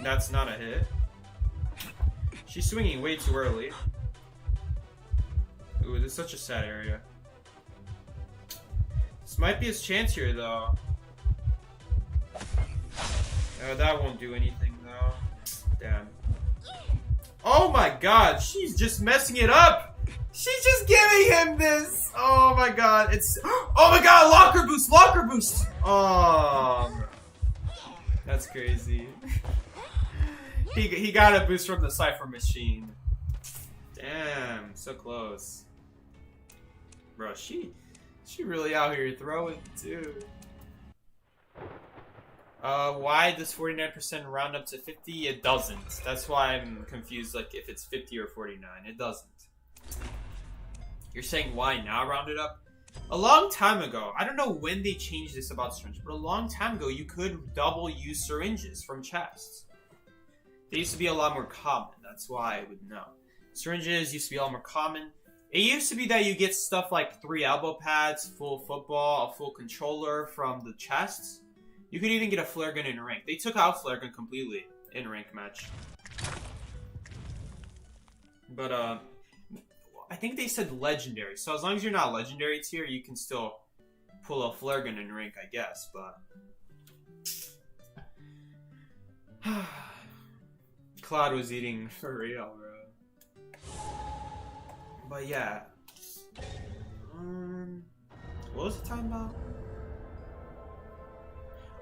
A: That's not a hit. She's swinging way too early. Ooh, this is such a sad area. This might be his chance here, though. That won't do anything, though. Damn. Oh my god, she's just messing it up! She's just giving him this! Oh my god, it's... Oh my god, locker boost! Locker boost! Oh... That's crazy. He got a boost from the Cypher machine. Damn, so close. Bro, she really out here throwing too. Why does 49% round up to 50? It doesn't. That's why I'm confused, like, if it's 50 or 49. It doesn't. You're saying why now round it up? A long time ago, I don't know when they changed this about syringes, but a long time ago, you could double use syringes from chests. They used to be a lot more common. That's why I would know. Syringes used to be a lot more common. It used to be that you get stuff like 3 elbow pads, full football, a full controller from the chests. You could even get a flare gun in rank. They took out flare gun completely in rank match. But I think they said legendary. So as long as you're not legendary tier, you can still pull a flare gun in rank, I guess. But Cloud was eating for real, bro. But yeah. What was the time about?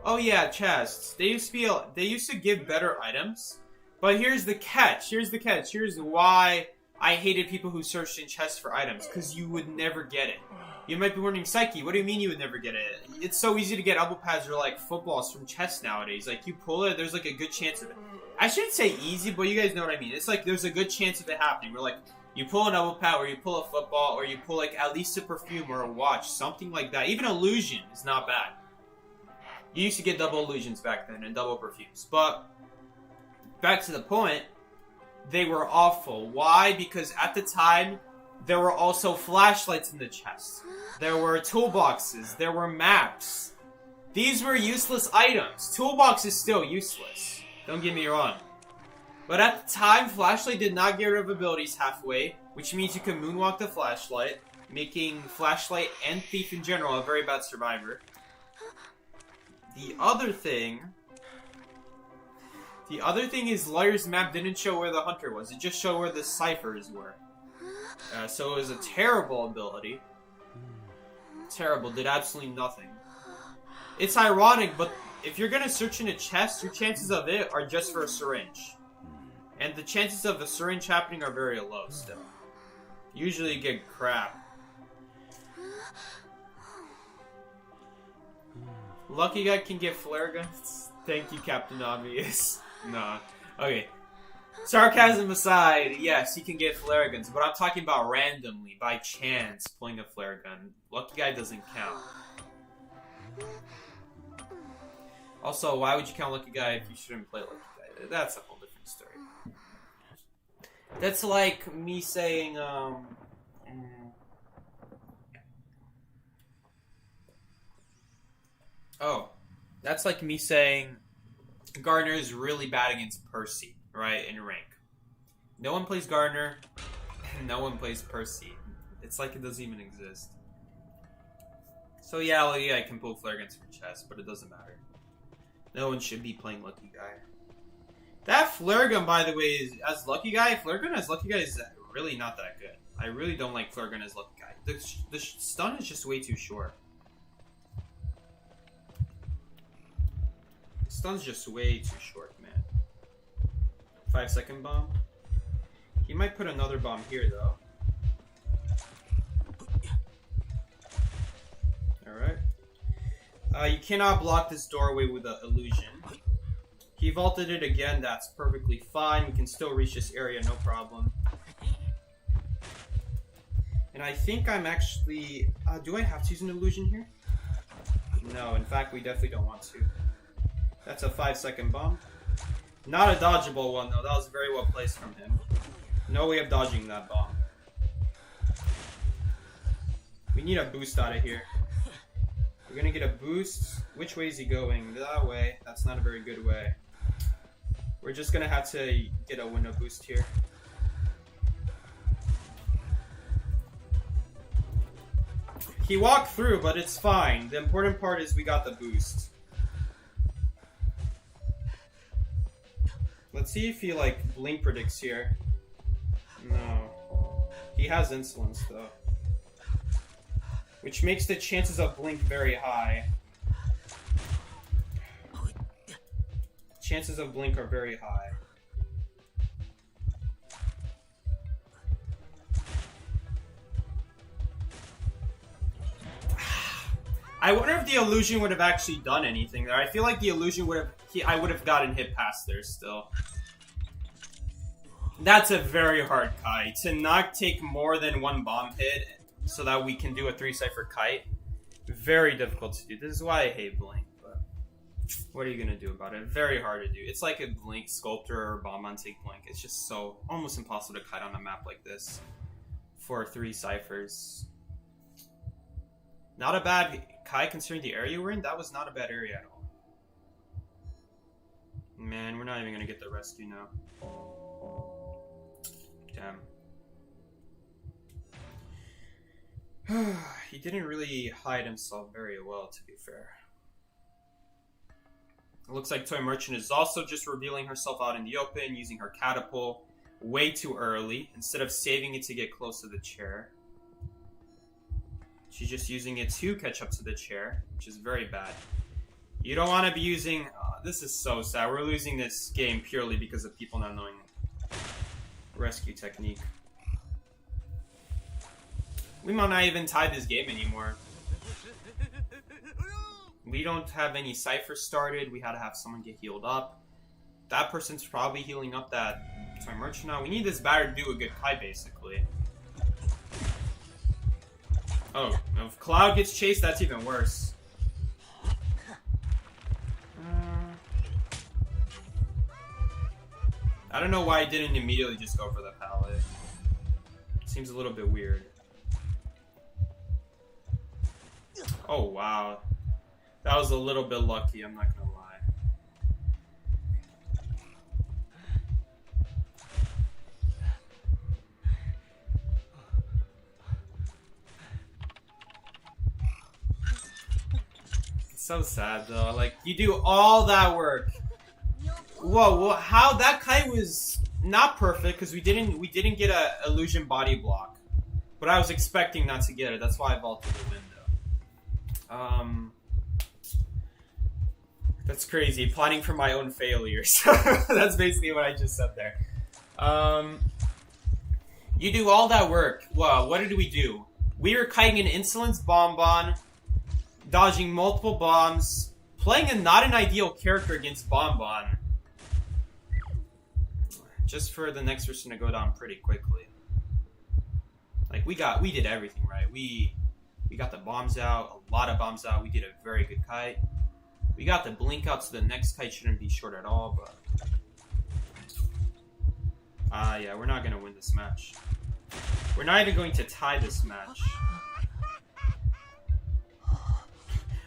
A: Oh yeah, chests. They used to give better items. But here's the catch. Here's the catch. Here's why I hated people who searched in chests for items. Because you would never get it. You might be wondering, Psyche, what do you mean you would never get it? It's so easy to get elbow pads or like footballs from chess nowadays. Like you pull it, there's like a good chance of it. I shouldn't say easy, but you guys know what I mean. It's like there's a good chance of it happening. Where like you pull an elbow pad, or you pull a football, or you pull like at least a perfume or a watch, something like that. Even illusion is not bad. You used to get double illusions back then and double perfumes. But back to the point, they were awful. Why? Because at the time, there were also flashlights in the chest. There were toolboxes. There were maps. These were useless items. Toolbox is still useless. Don't get me wrong. But at the time, flashlight did not get rid of abilities halfway, which means you can moonwalk the flashlight, making flashlight and thief in general a very bad survivor. The other thing is Lawyer's map didn't show where the hunter was. It just showed where the ciphers were. So it was a terrible ability. Terrible, did absolutely nothing. It's ironic, but if you're gonna search in a chest, your chances of it are just for a syringe. And the chances of a syringe happening are very low still. Usually you get crap. Lucky guy can get flare guns. Thank you, Captain Obvious. Nah. Okay. Sarcasm aside, yes, he can get flare guns, but I'm talking about randomly, by chance, pulling a flare gun. Lucky guy doesn't count. Also, why would you count Lucky Guy if you shouldn't play Lucky Guy? That's a whole different story. That's like me saying, Oh. That's like me saying Gardner is really bad against Percy, right, in rank. No one plays Gardner, and no one plays Percy. It's like it doesn't even exist. So yeah, Lucky Guy can pull flare guns for chest, but it doesn't matter. No one should be playing Lucky Guy. That flare gun, by the way, is as Lucky Guy. Flare gun as Lucky Guy is really not that good. I really don't like flare gun as Lucky Guy. The stun is just way too short. The stun's just way too short, man. 5-second bomb. He might put another bomb here, though. Alright. You cannot block this doorway with an illusion. He vaulted it again, that's perfectly fine. We can still reach this area, no problem. And I think I'm actually... do I have to use an illusion here? No, in fact, we definitely don't want to. That's a 5-second bomb. Not a dodgeable one, though. That was very well placed from him. No way of dodging that bomb. We need a boost out of here. We're gonna get a boost. Which way is he going? That way. That's not a very good way. We're just gonna have to get a window boost here. He walked through, but it's fine. The important part is we got the boost. Let's see if he, like, blink predicts here. No. He has insolence, though. Which makes the chances of blink very high. Chances of blink are very high. I wonder if the illusion would have actually done anything there. I feel like the illusion would have... I would have gotten hit past there still. That's a very hard kite. To not take more than one bomb hit so that we can do a 3-cipher kite. Very difficult to do. This is why I hate blink. But what are you going to do about it? Very hard to do. It's like a blink sculptor or bomb on take blink. It's just so almost impossible to kite on a map like this. For 3 ciphers. Not a bad kite considering the area we're in. That was not a bad area at all. Man, we're not even gonna get the rescue now. Damn. He didn't really hide himself very well, to be fair. It looks like Toy Merchant is also just revealing herself out in the open, using her catapult way too early, instead of saving it to get close to the chair. She's just using it to catch up to the chair, which is very bad. You don't want to be using... this is so sad. We're losing this game purely because of people not knowing rescue technique. We might not even tie this game anymore. We don't have any ciphers started. We had to have someone get healed up. That person's probably healing up that toy merchant now. We need this batter to do a good kite, basically. Oh, if Cloud gets chased, that's even worse. I don't know why I didn't immediately just go for the pallet. Seems a little bit weird. Oh, wow. That was a little bit lucky, I'm not gonna lie. It's so sad, though. Like, you do all that work. Whoa, how that kite was not perfect because we didn't get a illusion body block, but I was expecting not to get it. That's why I vaulted the window. That's crazy. Plotting for my own failures. That's basically what I just said there. You do all that work. Wow, what did we do? We were kiting an insolence bonbon, dodging multiple bombs, playing a not an ideal character against bonbon. Just for the next person to go down pretty quickly. Like, we did everything right. We got the bombs out, a lot of bombs out. We did a very good kite. We got the blink out, so the next kite shouldn't be short at all, but... yeah, we're not gonna win this match. We're not even going to tie this match.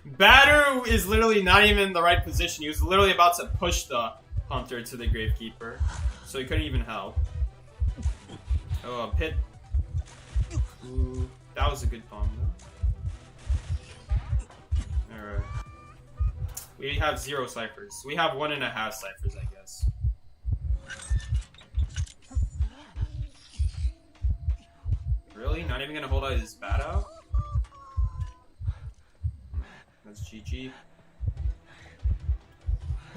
A: Batter is literally not even in the right position. He was literally about to push the hunter to the gravekeeper. So he couldn't even help. Oh, pit. Ooh, that was a good bomb, though. Alright. We have 0 ciphers. We have 1.5 ciphers, I guess. Really? Not even gonna hold out his bat out? That's GG.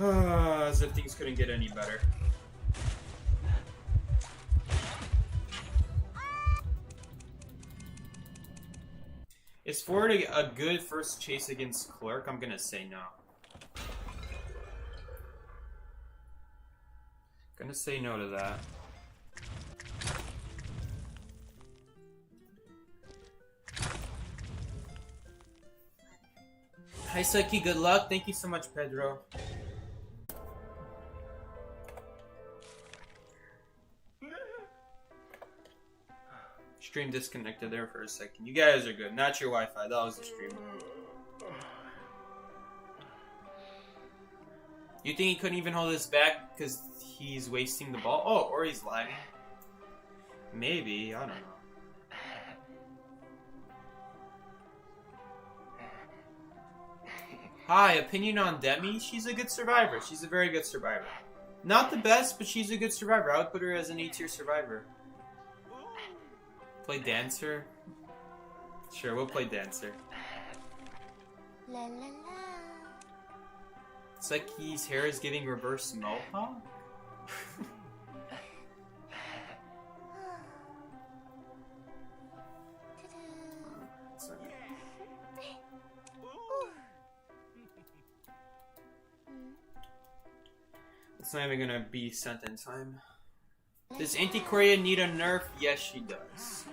A: As if things couldn't get any better. Is Ford a good first chase against Clerk? I'm gonna say no. Gonna say no to that. Hi Saki, good luck. Thank you so much, Pedro. Stream disconnected there for a second. You guys are good. Not your Wi-Fi. That was the stream. You think he couldn't even hold this back because he's wasting the ball? Oh, or he's lagging. Maybe. I don't know. Hi, opinion on Demi? She's a good survivor. She's a very good survivor. Not the best, but she's a good survivor. I would put her as an A-tier survivor. Play Dancer? Sure, we'll play Dancer.
B: La la la.
A: It's like his hair is giving reverse mohawk? It's not even gonna be sent in time. Does Antiquarian need a nerf? Yes, she does.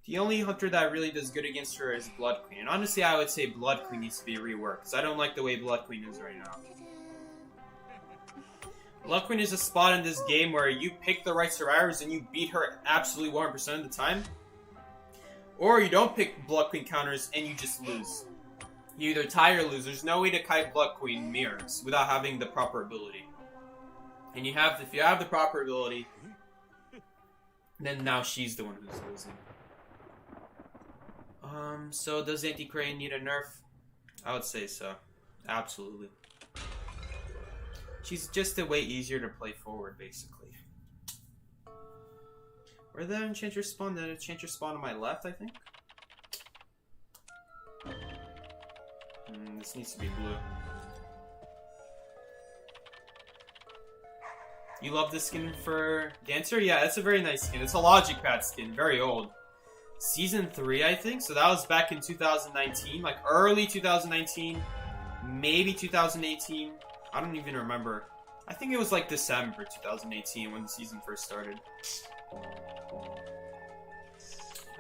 A: The only hunter that really does good against her is Blood Queen. And honestly, I would say Blood Queen needs to be reworked, because I don't like the way Blood Queen is right now. Blood Queen is a spot in this game where you pick the right survivors and you beat her absolutely 100% of the time. Or you don't pick Blood Queen counters and you just lose. You either tie or lose. There's no way to kite Blood Queen mirrors without having the proper ability. And you have, if you have the proper ability, then now she's the one who's losing. So does Antiquarian need a nerf? I would say so. Absolutely. She's just a way easier to play forward, basically. Where did that enchanter spawn? Did that enchanter spawn on my left, I think? This needs to be blue. You love this skin for Dancer? Yeah, it's a very nice skin. It's a Logic Pad skin, very old. Season 3, I think. So that was back in 2019, like early 2019, maybe 2018. I don't even remember. I think it was like December 2018 when the season first started.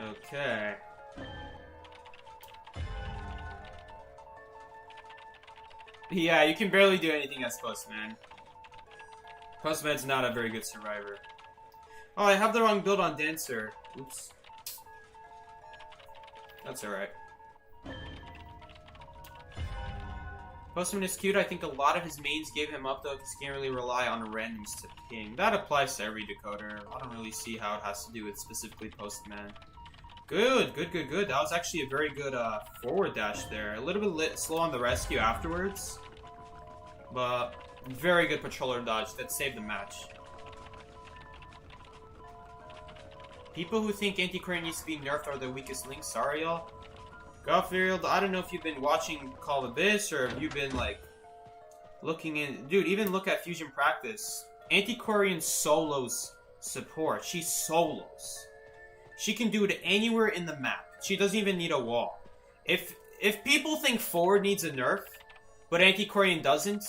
A: Okay. Yeah, you can barely do anything as Postman. Postman's not a very good survivor. Oh, I have the wrong build on Dancer. Oops. That's alright. Postman is cute. I think a lot of his mains gave him up though, because he can't really rely on randoms to ping. That applies to every decoder. I don't really see how it has to do with specifically Postman. Good, good, good, good. That was actually a very good forward dash there. A little bit slow on the rescue afterwards, but very good patroller dodge that saved the match. People who think Antiquarian needs to be nerfed are the weakest link. Sorry, y'all. Garfield, I don't know if you've been watching Call of Abyss or if you've been, like, looking in... Dude, even look at Fusion Practice. Antiquarian solos support. She solos. She can do it anywhere in the map. She doesn't even need a wall. If people think forward needs a nerf, but Antiquarian doesn't,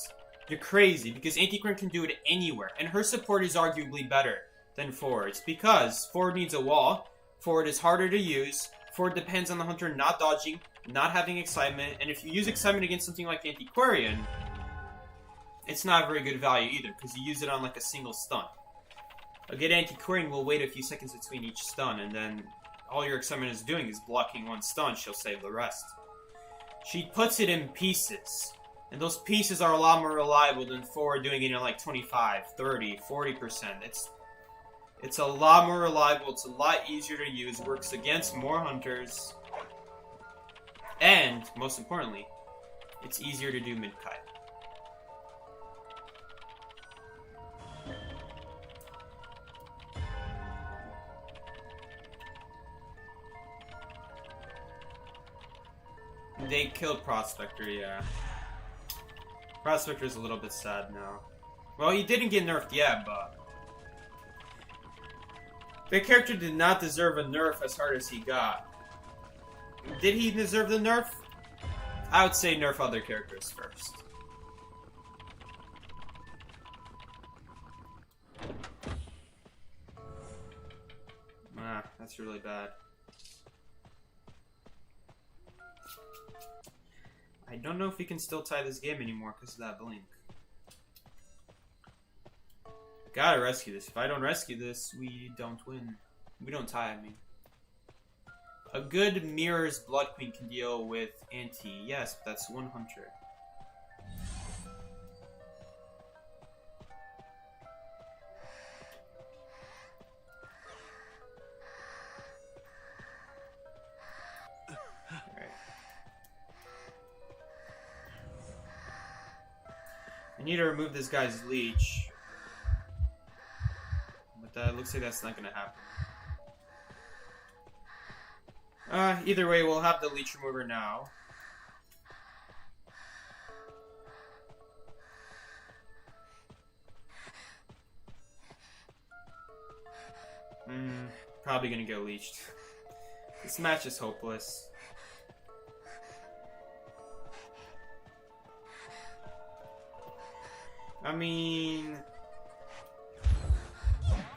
A: you're crazy, because Antiquarian can do it anywhere, and her support is arguably better than forward. It's because forward needs a wall, forward is harder to use, forward depends on the hunter not dodging, not having excitement, and if you use excitement against something like Antiquarian, it's not very good value either, because you use it on like a single stun. A good Antiquarian will wait a few seconds between each stun, and then all your excitement is doing is blocking one stun, she'll save the rest. She puts it in pieces, and those pieces are a lot more reliable than forward doing it in like 25, 30, 40%. It's a lot more reliable, it's a lot easier to use, works against more hunters, and, most importantly, it's easier to do mid-kite. They killed Prospector, yeah. Prospector's a little bit sad now. Well, he didn't get nerfed yet, but... the character did not deserve a nerf as hard as he got. Did he deserve the nerf? I would say nerf other characters first. Ah, that's really bad. I don't know if we can still tie this game anymore because of that blink. Gotta rescue this. If I don't rescue this, we don't win. We don't tie, I mean. A good Mirror's Blood Queen can deal with Anti. Yes, but that's one hunter. Alright. I need to remove this guy's leech. But looks like that's not gonna happen. Either way, we'll have the leech remover now. Probably gonna get leeched. This match is hopeless. I mean...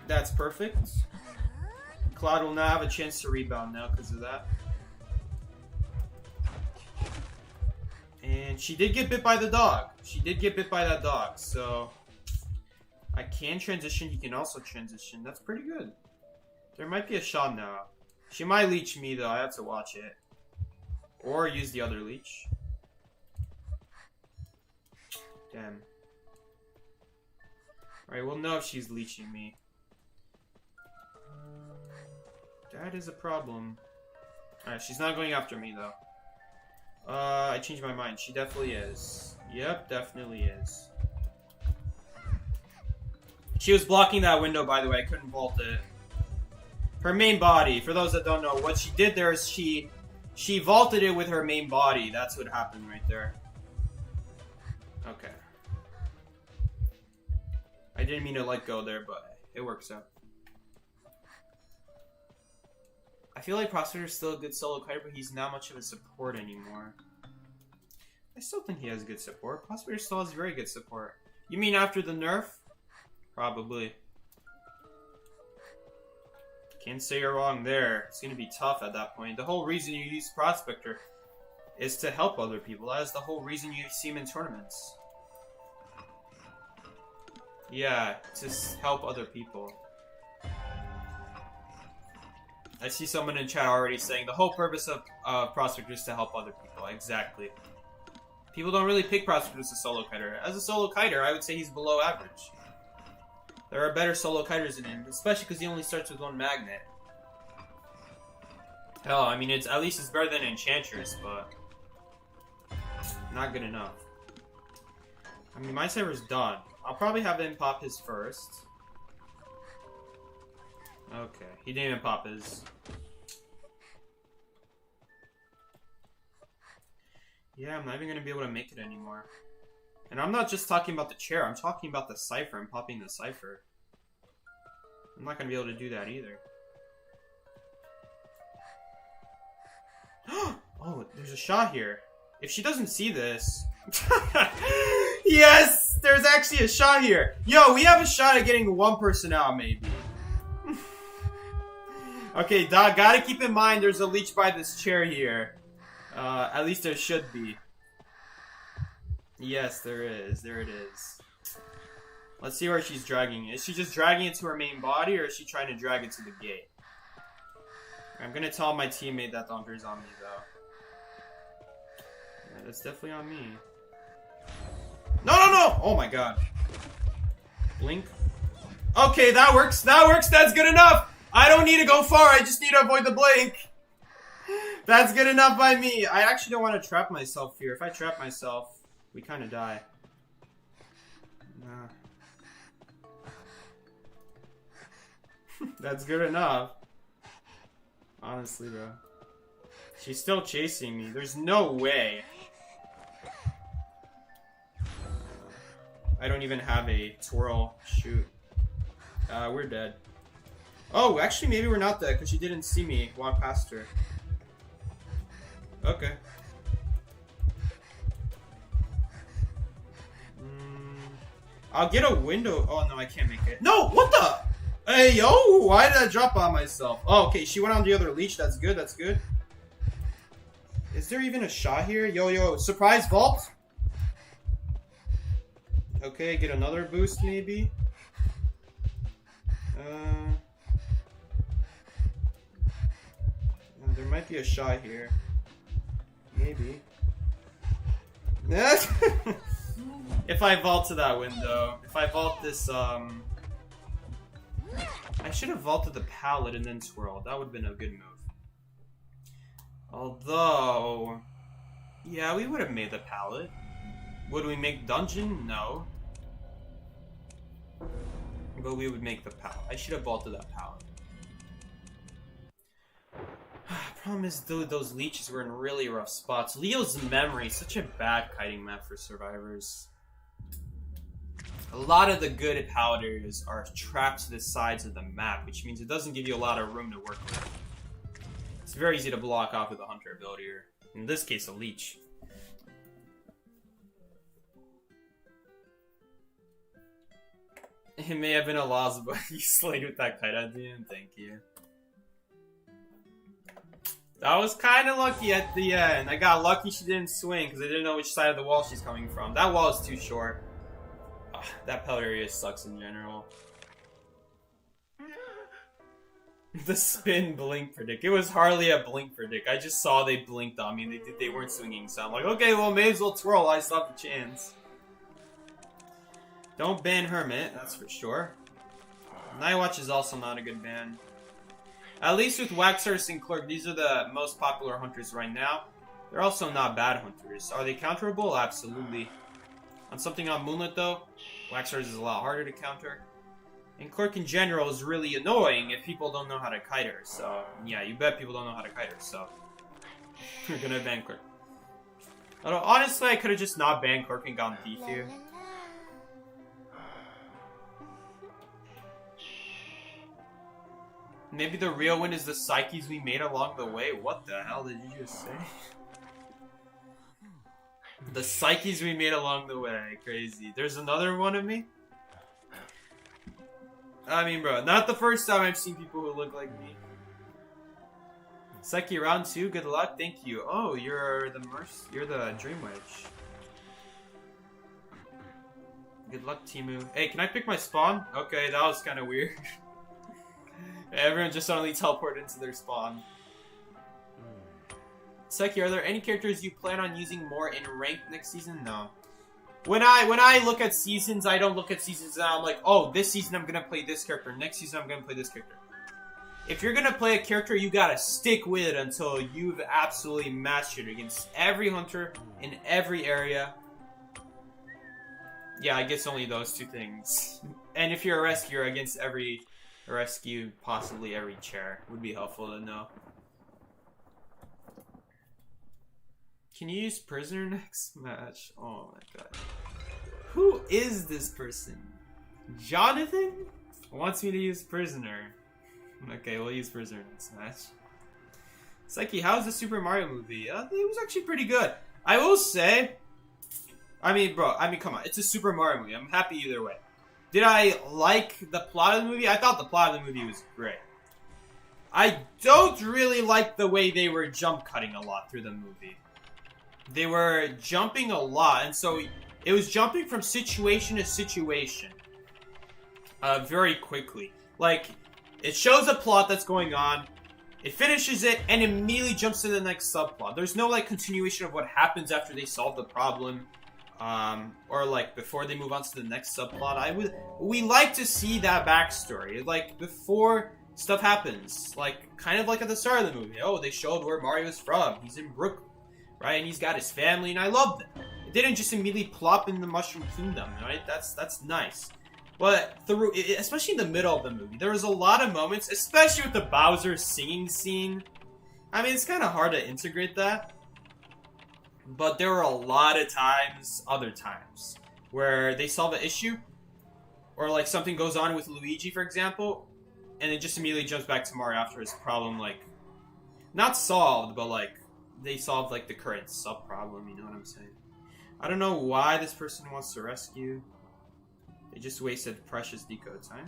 A: that's perfect. Cloud will now have a chance to rebound now because of that. And she did get bit by the dog. She did get bit by that dog, so... I can transition, he can also transition. That's pretty good. There might be a shot now. She might leech me though, I have to watch it. Or use the other leech. Damn. Alright, we'll know if she's leeching me. That is a problem. Alright, she's not going after me though. I changed my mind. She definitely is. Yep, definitely is. She was blocking that window, by the way. I couldn't vault it. Her main body. For those that don't know, what she did there is she vaulted it with her main body. That's what happened right there. Okay. I didn't mean to let go there, but it works out. I feel like Prospector's still a good solo kiter, but he's not much of a support anymore. I still think he has good support. Prospector still has very good support. You mean after the nerf? Probably. Can't say you're wrong there. It's gonna be tough at that point. The whole reason you use Prospector is to help other people. That is the whole reason you see him in tournaments. Yeah, to help other people. I see someone in chat already saying the whole purpose of Prospector is to help other people. Exactly. People don't really pick Prospector as a solo kiter. As a solo kiter, I would say he's below average. There are better solo kiters than him, especially because he only starts with one magnet. Hell, I mean, at least it's better than Enchantress, but not good enough. I mean, my server's done. I'll probably have him pop his first. Okay, he didn't even pop his. Yeah, I'm not even gonna be able to make it anymore. And I'm not just talking about the chair, I'm talking about the cipher and popping the cipher. I'm not gonna be able to do that either. Oh, there's a shot here. If she doesn't see this... Yes! There's actually a shot here! Yo, we have a shot at getting one person out, maybe. Okay, gotta keep in mind there's a leech by this chair here. At least there should be. Yes, there is. There it is. Let's see where she's dragging it. Is she just dragging it to her main body, or is she trying to drag it to the gate? I'm gonna tell my teammate that the hunter's on me, though. Yeah, that's definitely on me. No, no, no! Oh my god. Blink. Okay, that works. That works. That's good enough. I don't need to go far. I just need to avoid the blink. That's good enough by me. I actually don't want to trap myself here. If I trap myself, we kind of die. Nah. That's good enough. Honestly, bro. She's still chasing me. There's no way. I don't even have a twirl. Shoot. We're dead. Oh, actually, maybe we're not dead because she didn't see me walk past her. Okay. I'll get a window. Oh, no, I can't make it. No, what the? Hey, yo, why did I drop on myself? Oh, okay, she went on the other leech. That's good, that's good. Is there even a shot here? Yo, yo, surprise vault? Okay, get another boost, maybe. There might be a shot here. Maybe. If I vault to that window, if I vault this, I should have vaulted the pallet and then swirled. That would have been a good move. Although, yeah, we would have made the pallet. Would we make dungeon? No. But we would make the pallet. I should have vaulted that pallet. Problem is, dude, those leeches were in really rough spots. Leo's memory, such a bad kiting map for survivors. A lot of the good pallet areas are trapped to the sides of the map, which means it doesn't give you a lot of room to work with. It's very easy to block off with a hunter ability, or in this case, a leech. It may have been a loss, but you slayed with that kite at the end. Thank you. That was kind of lucky at the end. I got lucky she didn't swing because I didn't know which side of the wall she's coming from. That wall is too short. Ugh, that pellet area sucks in general. The spin blink predict. It was hardly a blink predict. I just saw they blinked on me and they weren't swinging. So I'm like, okay, well, may as well twirl. I still have the chance. Don't ban Hermit, that's for sure. Nightwatch is also not a good ban. At least with Waxers and Clerk, these are the most popular hunters right now. They're also not bad hunters. Are they counterable? Absolutely. On something on Moonlit though, Waxers is a lot harder to counter. And Clerk in general is really annoying if people don't know how to kite her. So, yeah, you bet people don't know how to kite her, so you're gonna ban Clerk. Although, honestly, I could have just not banned Clerk and gone Thief here. Maybe the real win is the psyches we made along the way. What the hell did you just say? The psyches we made along the way. Crazy. There's another one of me? I mean, bro, not the first time I've seen people who look like me. Psyche round 2, good luck, thank you. Oh, you're the Dream Witch. Good luck, Timu. Hey, can I pick my spawn? Okay, that was kind of weird. Everyone just suddenly teleported into their spawn. Psyche, are there any characters you plan on using more in ranked next season? No. When I look at seasons, I don't look at seasons and I'm like, oh, this season I'm gonna play this character. Next season I'm gonna play this character. If you're gonna play a character, you gotta stick with it until you've absolutely mastered it against every hunter in every area. Yeah, I guess only those two things. And if you're a rescuer, against every rescue, possibly every chair would be helpful to know. Can you use prisoner next match? Oh my god. Who is this person? Jonathan wants me to use prisoner. Okay, we'll use prisoner next match. Psyche, how's the Super Mario movie? It was actually pretty good. I will say, I mean, come on. It's a Super Mario movie. I'm happy either way. Did I like the plot of the movie? I thought the plot of the movie was great. I don't really like the way they were jump cutting a lot through the movie. They were jumping a lot, and so it was jumping from situation to situation very quickly. Like, it shows a plot that's going on, it finishes it, and immediately jumps to the next subplot. There's no, like, continuation of what happens after they solve the problem, or, like, before they move on to the next subplot. We like to see that backstory, like, before stuff happens. Like, kind of like at the start of the movie. Oh, they showed where Mario's from. He's in Brooklyn. Right, and he's got his family, and I love that. It didn't just immediately plop in the Mushroom Kingdom, right? That's nice. But especially in the middle of the movie, there was a lot of moments, especially with the Bowser singing scene. I mean, it's kind of hard to integrate that. But there were a lot of other times, where they solve an issue, or like something goes on with Luigi, for example, and it just immediately jumps back to Mario after his problem, like, not solved, but like, they solved, like, the current sub-problem, you know what I'm saying? I don't know why this person wants to rescue. They just wasted precious decode time.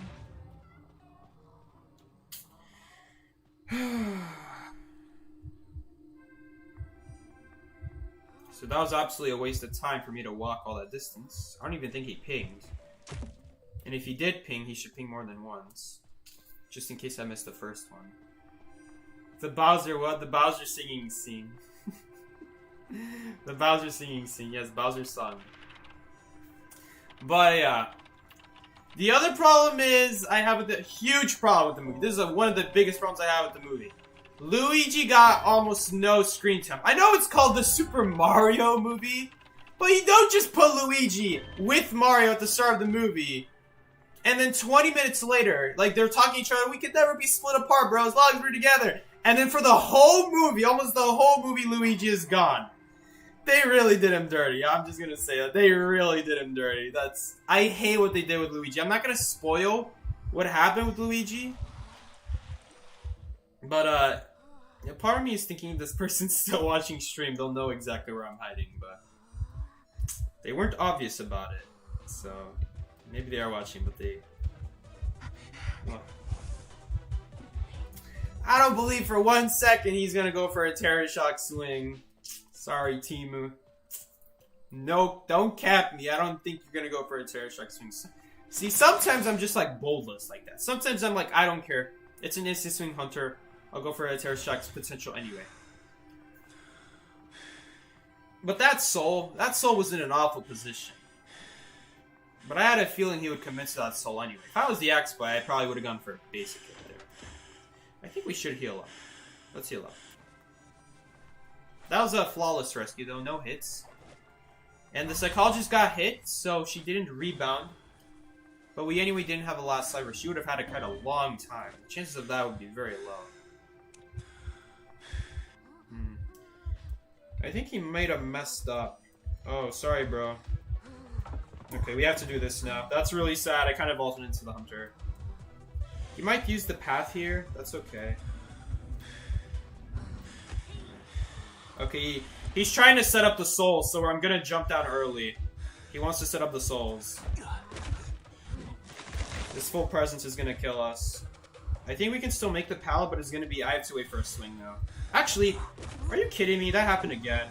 A: So that was absolutely a waste of time for me to walk all that distance. I don't even think he pinged. And if he did ping, he should ping more than once. Just in case I missed the first one. The Bowser, what? The Bowser singing scene. The Bowser singing scene. Yes, Bowser's song. But yeah. The other problem is, I have a huge problem with the movie. This is one of the biggest problems I have with the movie. Luigi got almost no screen time. I know it's called the Super Mario movie, but you don't just put Luigi with Mario at the start of the movie, and then 20 minutes later, like, they're talking to each other, we could never be split apart, bro, as long as we're together. And then for the whole movie, almost the whole movie, Luigi is gone. They really did him dirty. I'm just gonna say that. They really did him dirty. I hate what they did with Luigi. I'm not gonna spoil what happened with Luigi. But, part of me is thinking this person's still watching stream. They'll know exactly where I'm hiding, but they weren't obvious about it. So, maybe they are watching, but they... Well, I don't believe for 1 second he's gonna go for a Terror Shock swing. Sorry, Timu. No, don't cap me. I don't think you're gonna go for a Terror Shock swing. See, sometimes I'm just like boldless like that. Sometimes I'm like, I don't care. It's an instant swing hunter. I'll go for a Terror Shock's potential anyway. But that soul was in an awful position. But I had a feeling he would commit to that soul anyway. If I was the Axe Boy, I probably would have gone for a basic hit there. I think we should heal up. Let's heal up. That was a flawless rescue though, no hits. And the psychologist got hit, so she didn't rebound. But we anyway didn't have a last sliver. She would have had to cut a long time. The chances of that would be very low. I think he might have messed up. Oh, sorry, bro. Okay, we have to do this now. That's really sad. I kind of vaulted into the hunter. He might use the path here. That's okay. Okay, he's trying to set up the souls, so I'm gonna jump down early. He wants to set up the souls. This full presence is gonna kill us. I think we can still make the pallet, but it's gonna be... I have to wait for a swing now. Actually, are you kidding me? That happened again.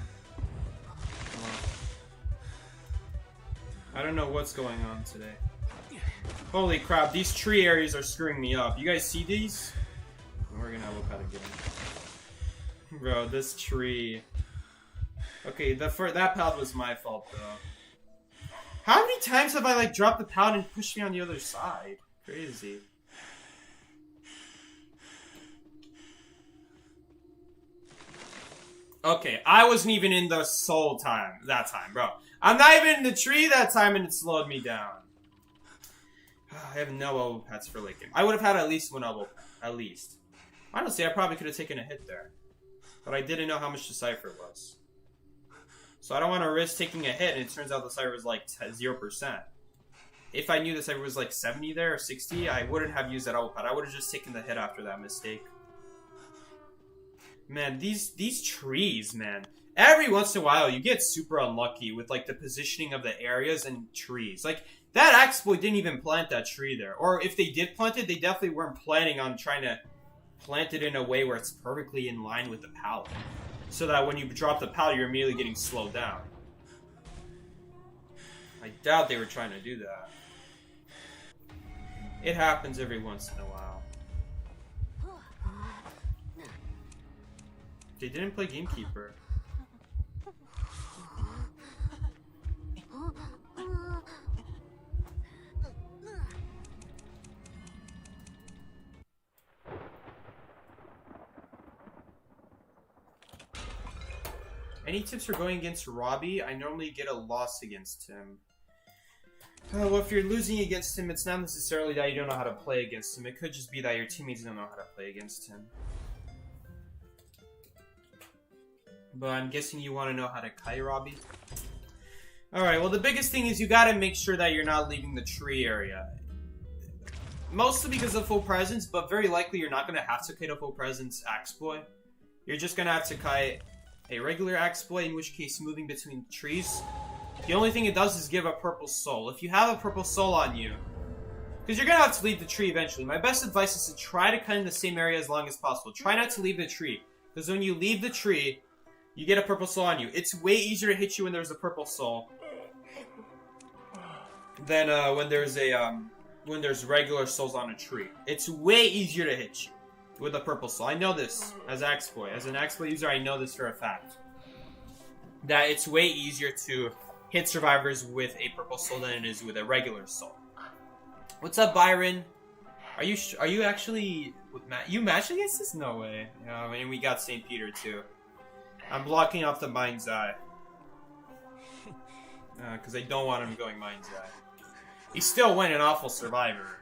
A: I don't know what's going on today. Holy crap, these tree areas are screwing me up. You guys see these? We're gonna look at it again. Bro, this tree. Okay, that pallet was my fault, though. How many times have I, like, dropped the pallet and pushed me on the other side? Crazy. Okay, I wasn't even in the soul that time, bro. I'm not even in the tree that time and it slowed me down. I have no elbow pads for Lakin. I would have had at least one elbow pad. At least. Honestly, I probably could have taken a hit there. But I didn't know how much the cipher was. So I don't want to risk taking a hit and it turns out the cipher was like 0%. If I knew the cipher was like 70 there or 60, I wouldn't have used that elbow pad. I would have just taken the hit after that mistake. Man, these trees, man. Every once in a while, you get super unlucky with, like, the positioning of the areas and trees. Like, that exploit didn't even plant that tree there. Or if they did plant it, they definitely weren't planning on trying to plant it in a way where it's perfectly in line with the pallet. So that when you drop the pallet, you're immediately getting slowed down. I doubt they were trying to do that. It happens every once in a while. They didn't play Gamekeeper. Any tips for going against Robbie? I normally get a loss against him. Well, if you're losing against him, it's not necessarily that you don't know how to play against him. It could just be that your teammates don't know how to play against him. But I'm guessing you want to know how to kite Robbie? Alright, well the biggest thing is you gotta make sure that you're not leaving the tree area. Mostly because of full presence, but very likely you're not gonna have to kite a full presence exploit. You're just gonna have to kite a regular exploit, in which case moving between trees. The only thing it does is give a purple soul. If you have a purple soul on you, because you're gonna have to leave the tree eventually, my best advice is to try to kite in the same area as long as possible. Try not to leave the tree, because when you leave the tree, you get a purple soul on you. It's way easier to hit you when there's a purple soul than when there's regular souls on a tree. It's way easier to hit you with a purple soul. I know this as an exploit. As an exploit user, I know this for a fact. That it's way easier to hit survivors with a purple soul than it is with a regular soul. What's up, Byron? Are you actually with you matched against this? No way. And we got St. Peter too. I'm blocking off the Mind's Eye. Because I don't want him going Mind's Eye. He still went an awful survivor.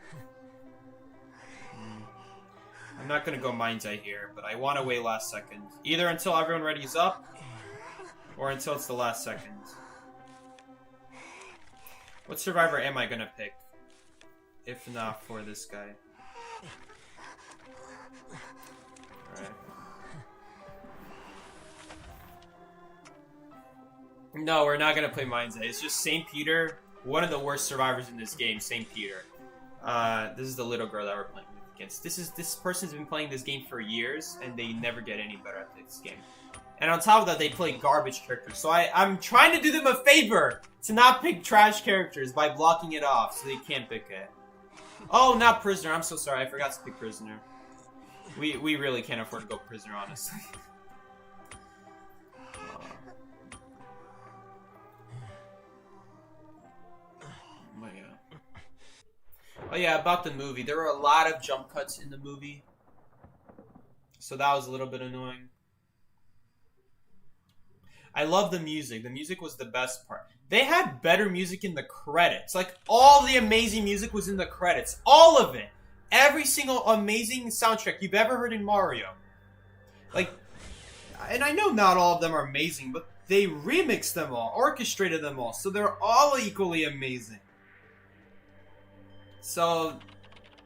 A: I'm not going to go Mind's Eye here, but I want to wait last second. Either until everyone ready's up, or until it's the last second. What survivor am I going to pick? If not for this guy. Alright. No, we're not gonna play Mind's Eye. It's just St. Peter, one of the worst survivors in this game, St. Peter. This is the little girl that we're playing against. This person's been playing this game for years, and they never get any better at this game. And on top of that, they play garbage characters. So I'm trying to do them a favor to not pick trash characters by blocking it off, so they can't pick it. Oh, not Prisoner. I'm so sorry. I forgot to pick Prisoner. We really can't afford to go Prisoner, honestly. Oh yeah, about the movie. There were a lot of jump cuts in the movie. So that was a little bit annoying. I love the music. The music was the best part. They had better music in the credits. Like, all the amazing music was in the credits. All of it. Every single amazing soundtrack you've ever heard in Mario. Like, and I know not all of them are amazing, but they remixed them all, orchestrated them all, so they're all equally amazing. So,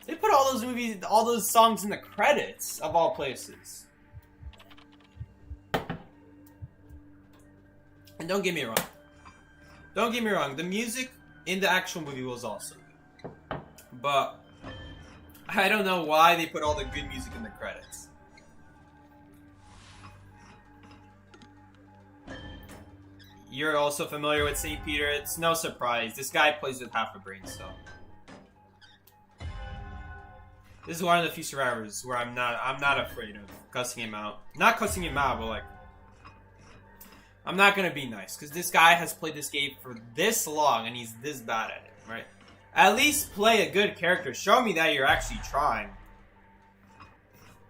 A: They put all those movies, all those songs in the credits, of all places. And don't get me wrong. Don't get me wrong, the music in the actual movie was also good. But I don't know why they put all the good music in the credits. You're also familiar with St. Peter. It's no surprise. This guy plays with half a brain cell. This is one of the few survivors where I'm not afraid of cussing him out. Not cussing him out, but like, I'm not gonna be nice, because this guy has played this game for this long and he's this bad at it, right? At least play a good character. Show me that you're actually trying.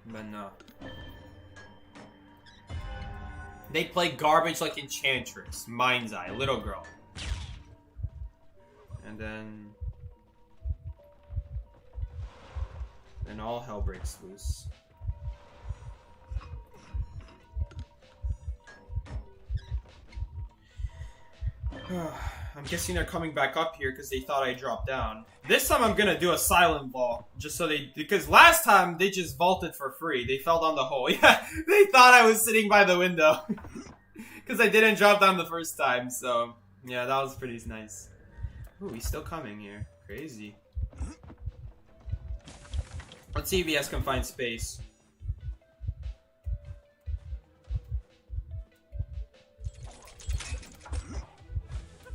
A: But no. They play garbage like Enchantress, Mind's Eye, Little Girl. And then all hell breaks loose. I'm guessing they're coming back up here because they thought I dropped down. This time I'm gonna do a silent vault, just so because last time they just vaulted for free. They fell down the hole. Yeah, they thought I was sitting by the window. Because I didn't drop down the first time, so yeah, that was pretty nice. Ooh, he's still coming here. Crazy. Let's see if he has confined space.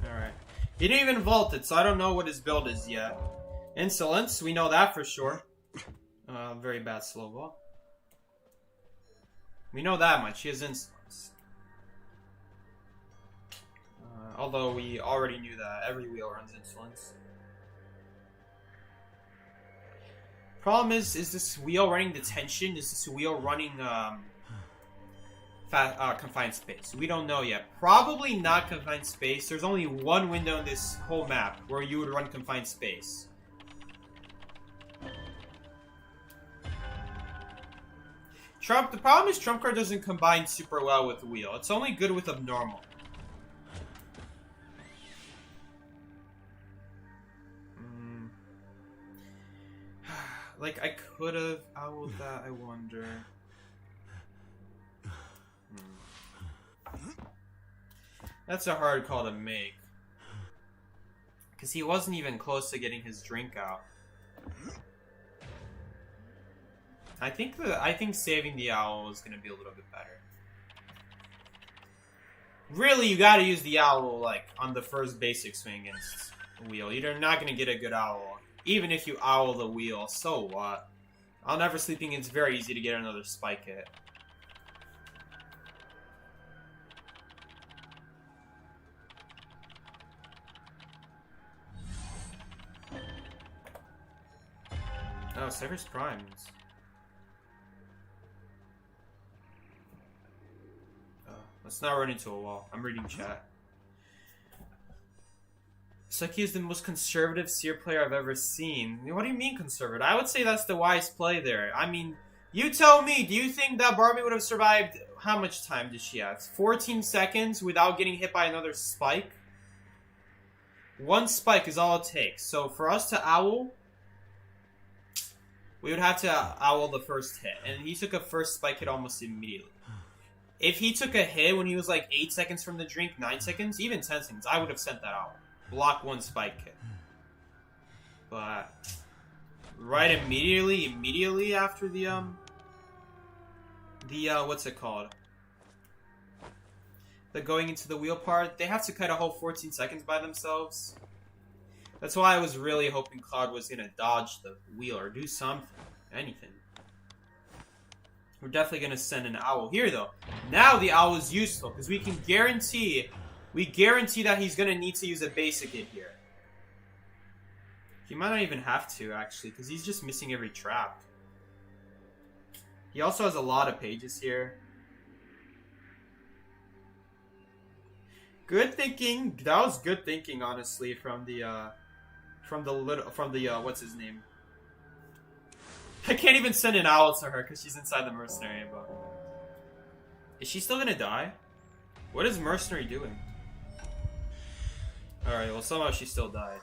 A: Alright. He didn't even vault it, so I don't know what his build is yet. Insolence, we know that for sure. Very bad slow ball. We know that much, he has insolence. Although we already knew that every wheel runs insolence. Problem is this wheel running detention? Is this wheel running confined space? We don't know yet. Probably not confined space. There's only one window in this whole map where you would run confined space. The problem is Trump card doesn't combine super well with wheel. It's only good with abnormal. Like, I could have owled that, I wonder. That's a hard call to make. Because he wasn't even close to getting his drink out. I think saving the owl is going to be a little bit better. Really, you gotta use the owl, like, on the first basic swing against wheel. You're not going to get a good owl. Even if you owl the wheel, so what? On Never Sleeping, it's very easy to get another spike hit. Oh, Severus Primes. Oh, let's not run into a wall. I'm reading chat. Suki is the most conservative Seer player I've ever seen. What do you mean conservative? I would say that's the wise play there. I mean, you tell me, do you think that Barbie would have survived? How much time did she have? 14 seconds without getting hit by another spike? One spike is all it takes. So for us to owl, we would have to owl the first hit. And he took a first spike hit almost immediately. If he took a hit when he was like 8 seconds from the drink, 9 seconds, even 10 seconds, I would have sent that owl. Block one spike hit. But right immediately after the what's it called? The going into the wheel part, they have to cut a whole 14 seconds by themselves. That's why I was really hoping Cloud was gonna dodge the wheel or do something. Anything. We're definitely gonna send an owl here though. Now the owl is useful because we guarantee that he's gonna need to use a basic hit here. He might not even have to, actually, because he's just missing every trap. He also has a lot of pages here. Good thinking. That was good thinking, honestly, from the what's his name? I can't even send an owl to her because she's inside the mercenary, but is she still gonna die? What is mercenary doing? Alright, well somehow she still died.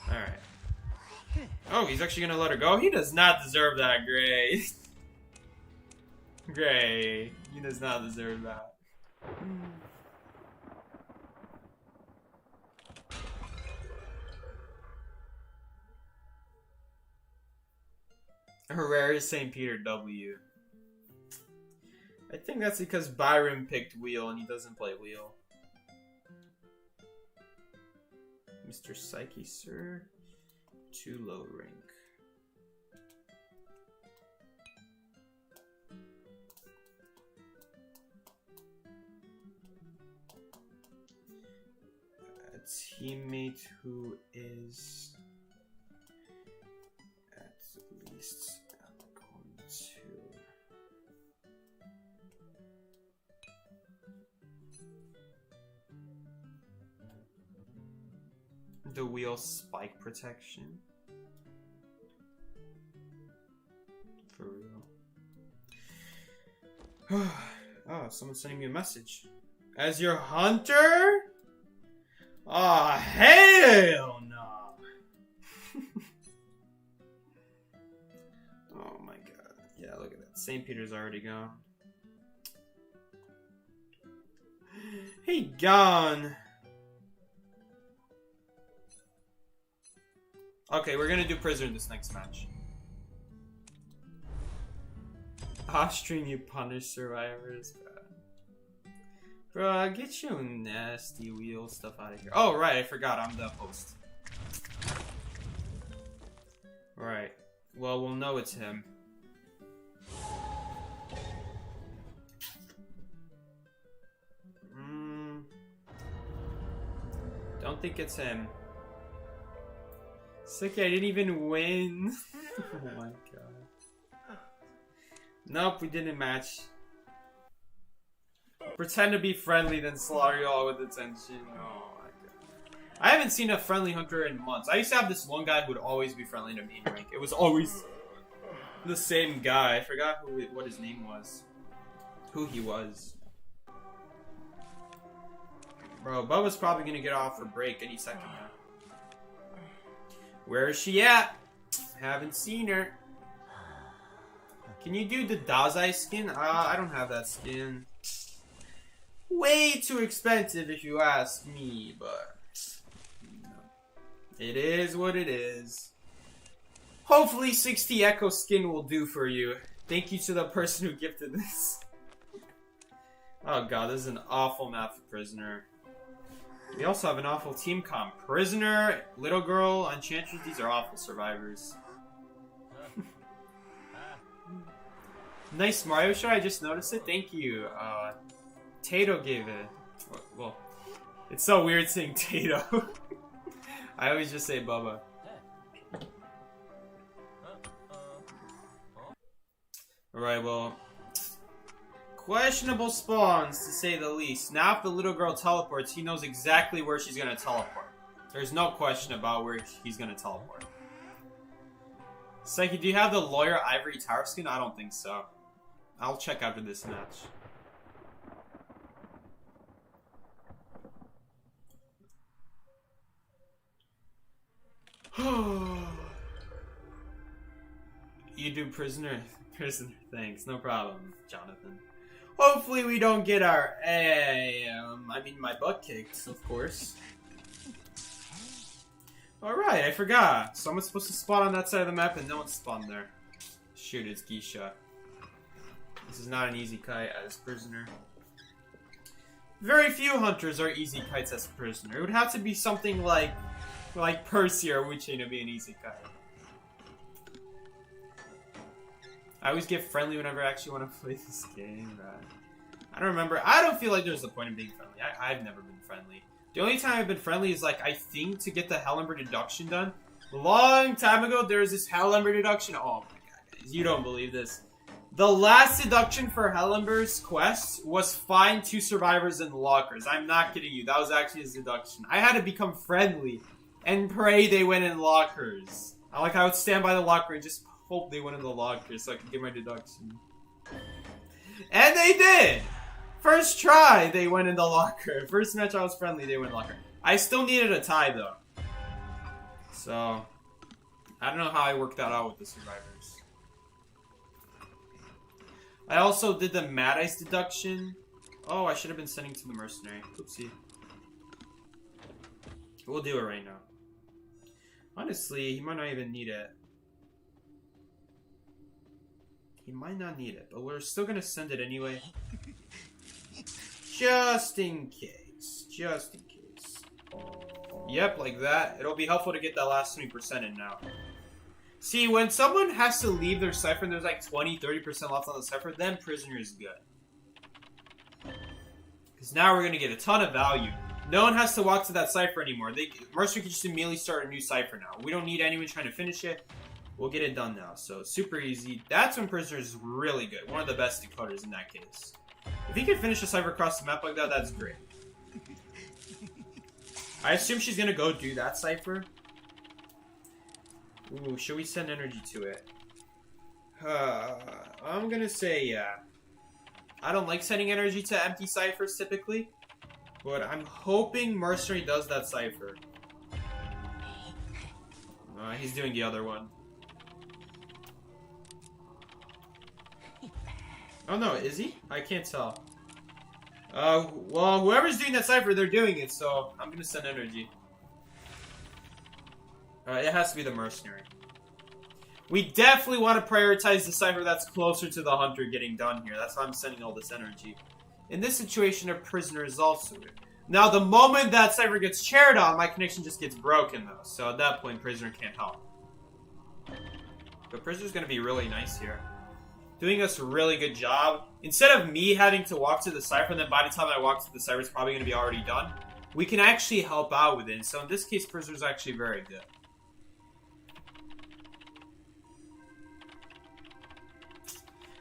A: Alright. Oh, he's actually gonna let her go? He does not deserve that, Gray. Gray. He does not deserve that. Herrera St. Peter W. I think that's because Byron picked wheel and he doesn't play wheel. Mr. Psyche, sir. Too low rank. A teammate who is at least going to the wheel spike protection. For real. Oh, someone's sending me a message. As your hunter? Oh, hell no. Oh my god. Yeah, look at that. St. Peter's already gone. He gone. Okay, we're gonna do prisoner in this next match. Austrian, you punish survivors. Bro, get your nasty wheel stuff out of here. Oh, right, I forgot. I'm the host. Right. Well, we'll know it's him. Don't think it's him. Sicky, I didn't even win. Oh my god. Nope, we didn't match. Pretend to be friendly, then slaughter you all with attention. Oh my god. I haven't seen a friendly hunter in months. I used to have this one guy who would always be friendly to me in rank. It was always the same guy. I forgot what his name was. Who he was. Bro, Bubba's probably gonna get off for break any second now. Where is she at? Haven't seen her. Can you do the Dazai skin? I don't have that skin. Way too expensive if you ask me, but no. It is what it is. Hopefully 60 Echo skin will do for you. Thank you to the person who gifted this. Oh god, this is an awful map for Prisoner. We also have an awful team comp. Prisoner, Little Girl, Enchantress, these are awful survivors. Nice Mario shot, I just noticed it. Thank you. Tato gave it. Well, it's so weird saying Tato. I always just say Bubba. Alright, well. Questionable spawns, to say the least. Now if the little girl teleports, he knows exactly where she's gonna teleport. There's no question about where he's gonna teleport. Psyche, do you have the Lawyer Ivory Tower skin? I don't think so. I'll check after this match. You do prisoner? Prisoner, thanks. No problem, Jonathan. Hopefully we don't get our, my butt kicked, of course. Alright, I forgot. Someone's supposed to spawn on that side of the map and no one spawned there. Shoot, it's Geisha. This is not an easy kite as prisoner. Very few hunters are easy kites as prisoner. It would have to be something like Percy or Witching to be an easy kite. I always get friendly whenever I actually want to play this game. I don't remember. I don't feel like there's a point in being friendly. I've never been friendly. The only time I've been friendly is, I think to get the Hellenberg deduction done. A long time ago, there was this Hellenberg deduction. Oh my god, guys. You don't believe this. The last deduction for Hellenberg's quest was find 2 survivors in lockers. I'm not kidding you. That was actually his deduction. I had to become friendly and pray they went in lockers. I would stand by the locker and just hope they went in the locker so I could get my deduction. And they did! First try, they went in the locker. First match I was friendly, they went in the locker. I still needed a tie, though. So, I don't know how I worked that out with the survivors. I also did the Mad Ice deduction. Oh, I should have been sending to the mercenary. Oopsie. We'll do it right now. Honestly, he might not even need it. He might not need it, but we're still gonna send it anyway. Just in case. Just in case. Yep, like that. It'll be helpful to get that last 20% in now. See, when someone has to leave their cipher and there's like 20-30% left on the cipher, then prisoner is good. Because now we're going to get a ton of value. No one has to walk to that cipher anymore. Mercer can just immediately start a new cipher now. We don't need anyone trying to finish it. We'll get it done now. So, super easy. That's when prisoner is really good. One of the best decoders in that case. If he can finish a cipher across the map like that, that's great. I assume she's going to go do that cipher. Ooh, should we send energy to it? I'm gonna say yeah. I don't like sending energy to empty ciphers typically, but I'm hoping Mercenary does that cipher. He's doing the other one. Oh no, is he? I can't tell. Well, whoever's doing that cipher, they're doing it, so I'm gonna send energy. It has to be the mercenary. We definitely want to prioritize the cipher that's closer to the hunter getting done here. That's why I'm sending all this energy. In this situation, a prisoner is also good. Now, the moment that cipher gets chaired on, my connection just gets broken, though. So at that point, prisoner can't help. But prisoner's going to be really nice here. Doing us a really good job. Instead of me having to walk to the cipher, and then by the time I walk to the cipher, it's probably going to be already done. We can actually help out with it. So in this case, prisoner's actually very good.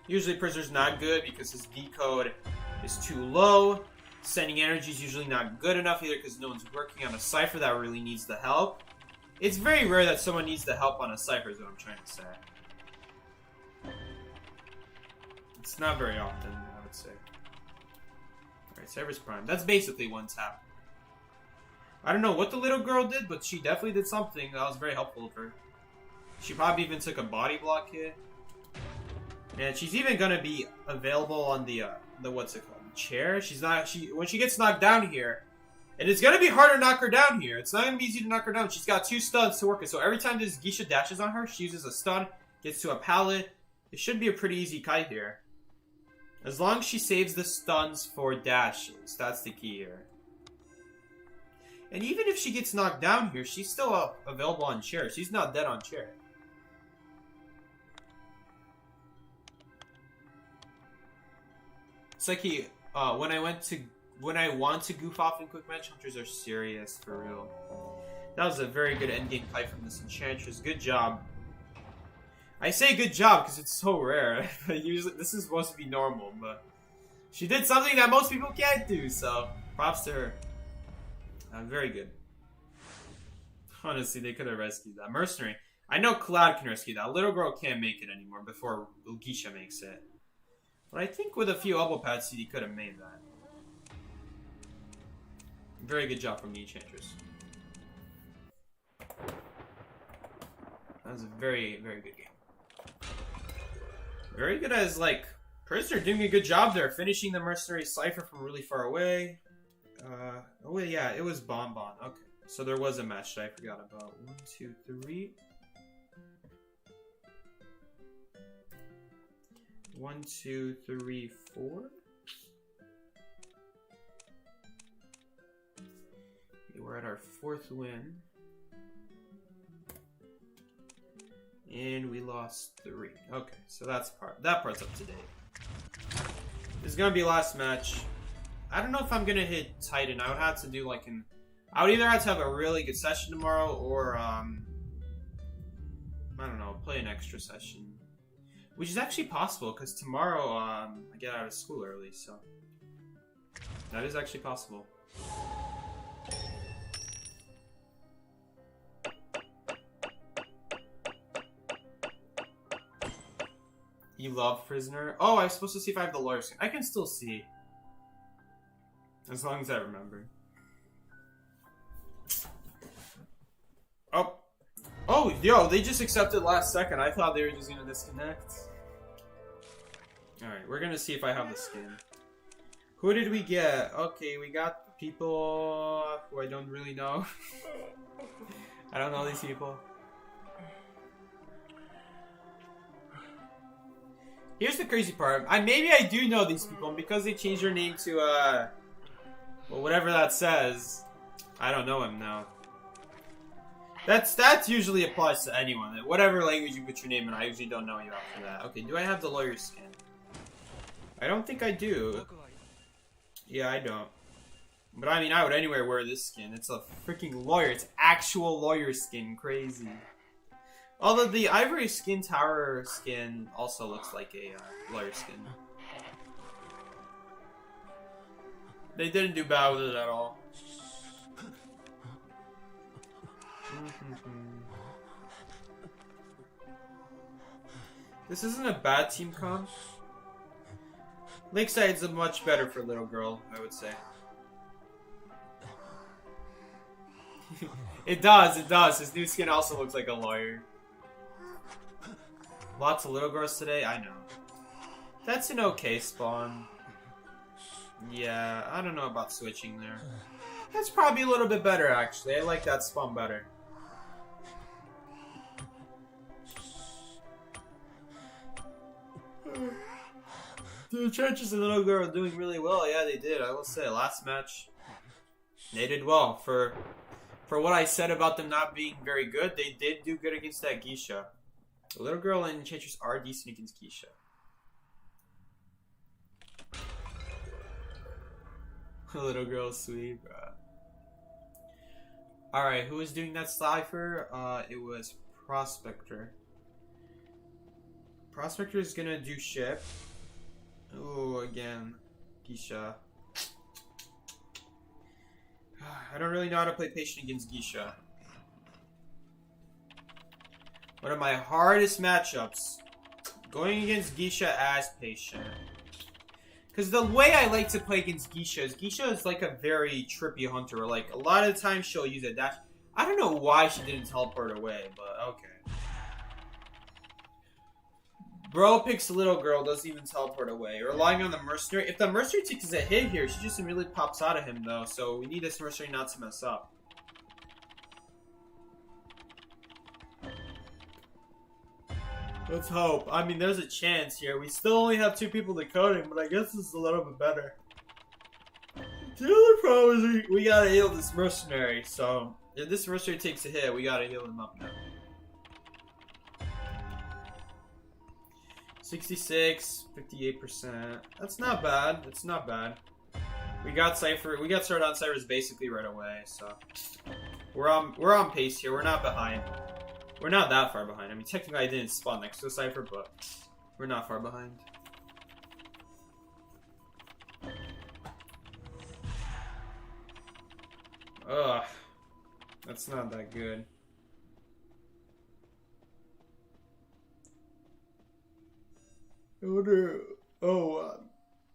A: Usually prisoner's not good because his decode is too low. Sending energy is usually not good enough either because no one's working on a cipher that really needs the help. It's very rare that someone needs the help on a cipher is what I'm trying to say. It's not very often, I would say. Alright, Cypher's Prime. That's basically one tap. I don't know what the little girl did, but she definitely did something that was very helpful for her. She probably even took a body block hit. And she's even gonna be available on the what's it called? Chair. When she gets knocked down here, and it's gonna be hard to knock her down here. It's not gonna be easy to knock her down. She's got 2 stuns to work with. So every time this Geisha dashes on her, she uses a stun, gets to a pallet. It should be a pretty easy kite here. As long as she saves the stuns for dashes, that's the key here. And even if she gets knocked down here, she's still available on chair. She's not dead on chair. It's like when I want to goof off in quick match, hunters are serious for real. That was a very good endgame fight from this enchantress. Good job. I say good job because it's so rare. Usually this is supposed to be normal, but she did something that most people can't do. So props to her. Very good. Honestly, they could have rescued that mercenary. I know Cloud can rescue that. Little girl can't make it anymore before Geisha makes it. But I think with a few elbow pads, he could have made that. Very good job from the Enchantress. That was a very, very good game. Very good as, like, Prisoner doing a good job there. Finishing the Mercenary Cypher from really far away. Oh, yeah, it was Bonbon. Okay. So there was a match that I forgot about. 1, 2, 3. 1, 2, 3, 4. We're at our 4th win. And we lost 3. Okay, so that part's up to date. This is gonna be last match. I don't know if I'm gonna hit Titan. I would have to do like I would either have to have a really good session tomorrow or I don't know, play an extra session. Which is actually possible, because tomorrow I get out of school early, so that is actually possible. You love Prisoner? Oh, I was supposed to see if I have the lawyer skin. I can still see. As long as I remember. Oh. Oh, yo, they just accepted last second. I thought they were just gonna disconnect. Alright, we're gonna see if I have the skin. Who did we get? Okay, we got people who I don't really know. I don't know these people. Here's the crazy part. Maybe I do know these people, and because they changed their name to, well, whatever that says, I don't know him now. That usually applies to anyone. Whatever language you put your name in, I usually don't know you after that. Okay, do I have the lawyer skin? I don't think I do. Yeah, I don't. But I mean, I would anywhere wear this skin. It's a freaking lawyer. It's actual lawyer skin. Crazy. Although the ivory skin tower skin also looks like a lawyer skin. They didn't do bad with it at all. This isn't a bad team comp. Lakeside's much better for little girl, I would say. It does, it does. His new skin also looks like a lawyer. Lots of little girls today, I know. That's an okay spawn. Yeah, I don't know about switching there. That's probably a little bit better, actually. I like that spawn better. Dude, Churches and Little Girl are doing really well. Yeah, they did. I will say, last match, they did well. For what I said about them not being very good, they did do good against that Geisha. The Little Girl and Enchantress are decent against Geisha. Little Girl sweet, bro. Alright, who was doing that cipher? It was Prospector. Prospector is gonna do ship. Oh, again. Geisha. I don't really know how to play patient against Geisha. One of my hardest matchups. Going against Geisha as patient. Because the way I like to play against Geisha is like a very trippy hunter. Like, a lot of the time she'll use a dash. I don't know why she didn't teleport away, but okay. Bro picks a little girl, doesn't even teleport away. Relying on the mercenary. If the mercenary takes a hit here, she just immediately pops out of him, though. So we need this mercenary not to mess up. Let's hope. I mean, there's a chance here. We still only have 2 people decoding, but I guess this is a little bit better. The other problem is we gotta heal this mercenary. So if this mercenary takes a hit, we gotta heal him up now. 66, 58%. That's not bad. It's not bad. We got Cypher. We got started on Cyphers basically right away, so we're on pace here. We're not behind. We're not that far behind. I mean, technically I didn't spawn next to a Cypher, but we're not far behind. Ugh, that's not that good. I wonder. Oh,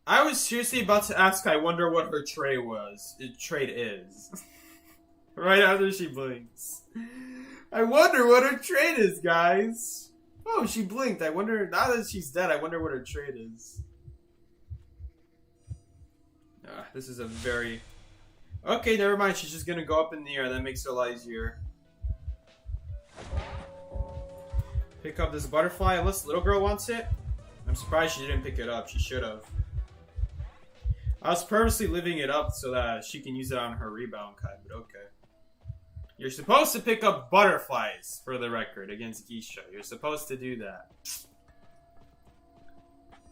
A: I was seriously about to ask. I wonder what her trade was. Trade is. Right after she blinks. I wonder what her trade is, guys. Oh, she blinked. I wonder. Now that she's dead, I wonder what her trade is. This is a very. Okay, never mind. She's just gonna go up in the air. That makes it a lot easier. Pick up this butterfly unless little girl wants it. I'm surprised she didn't pick it up. She should have. I was purposely living it up so that she can use it on her rebound cut, but okay. You're supposed to pick up butterflies, for the record, against Geisha. You're supposed to do that.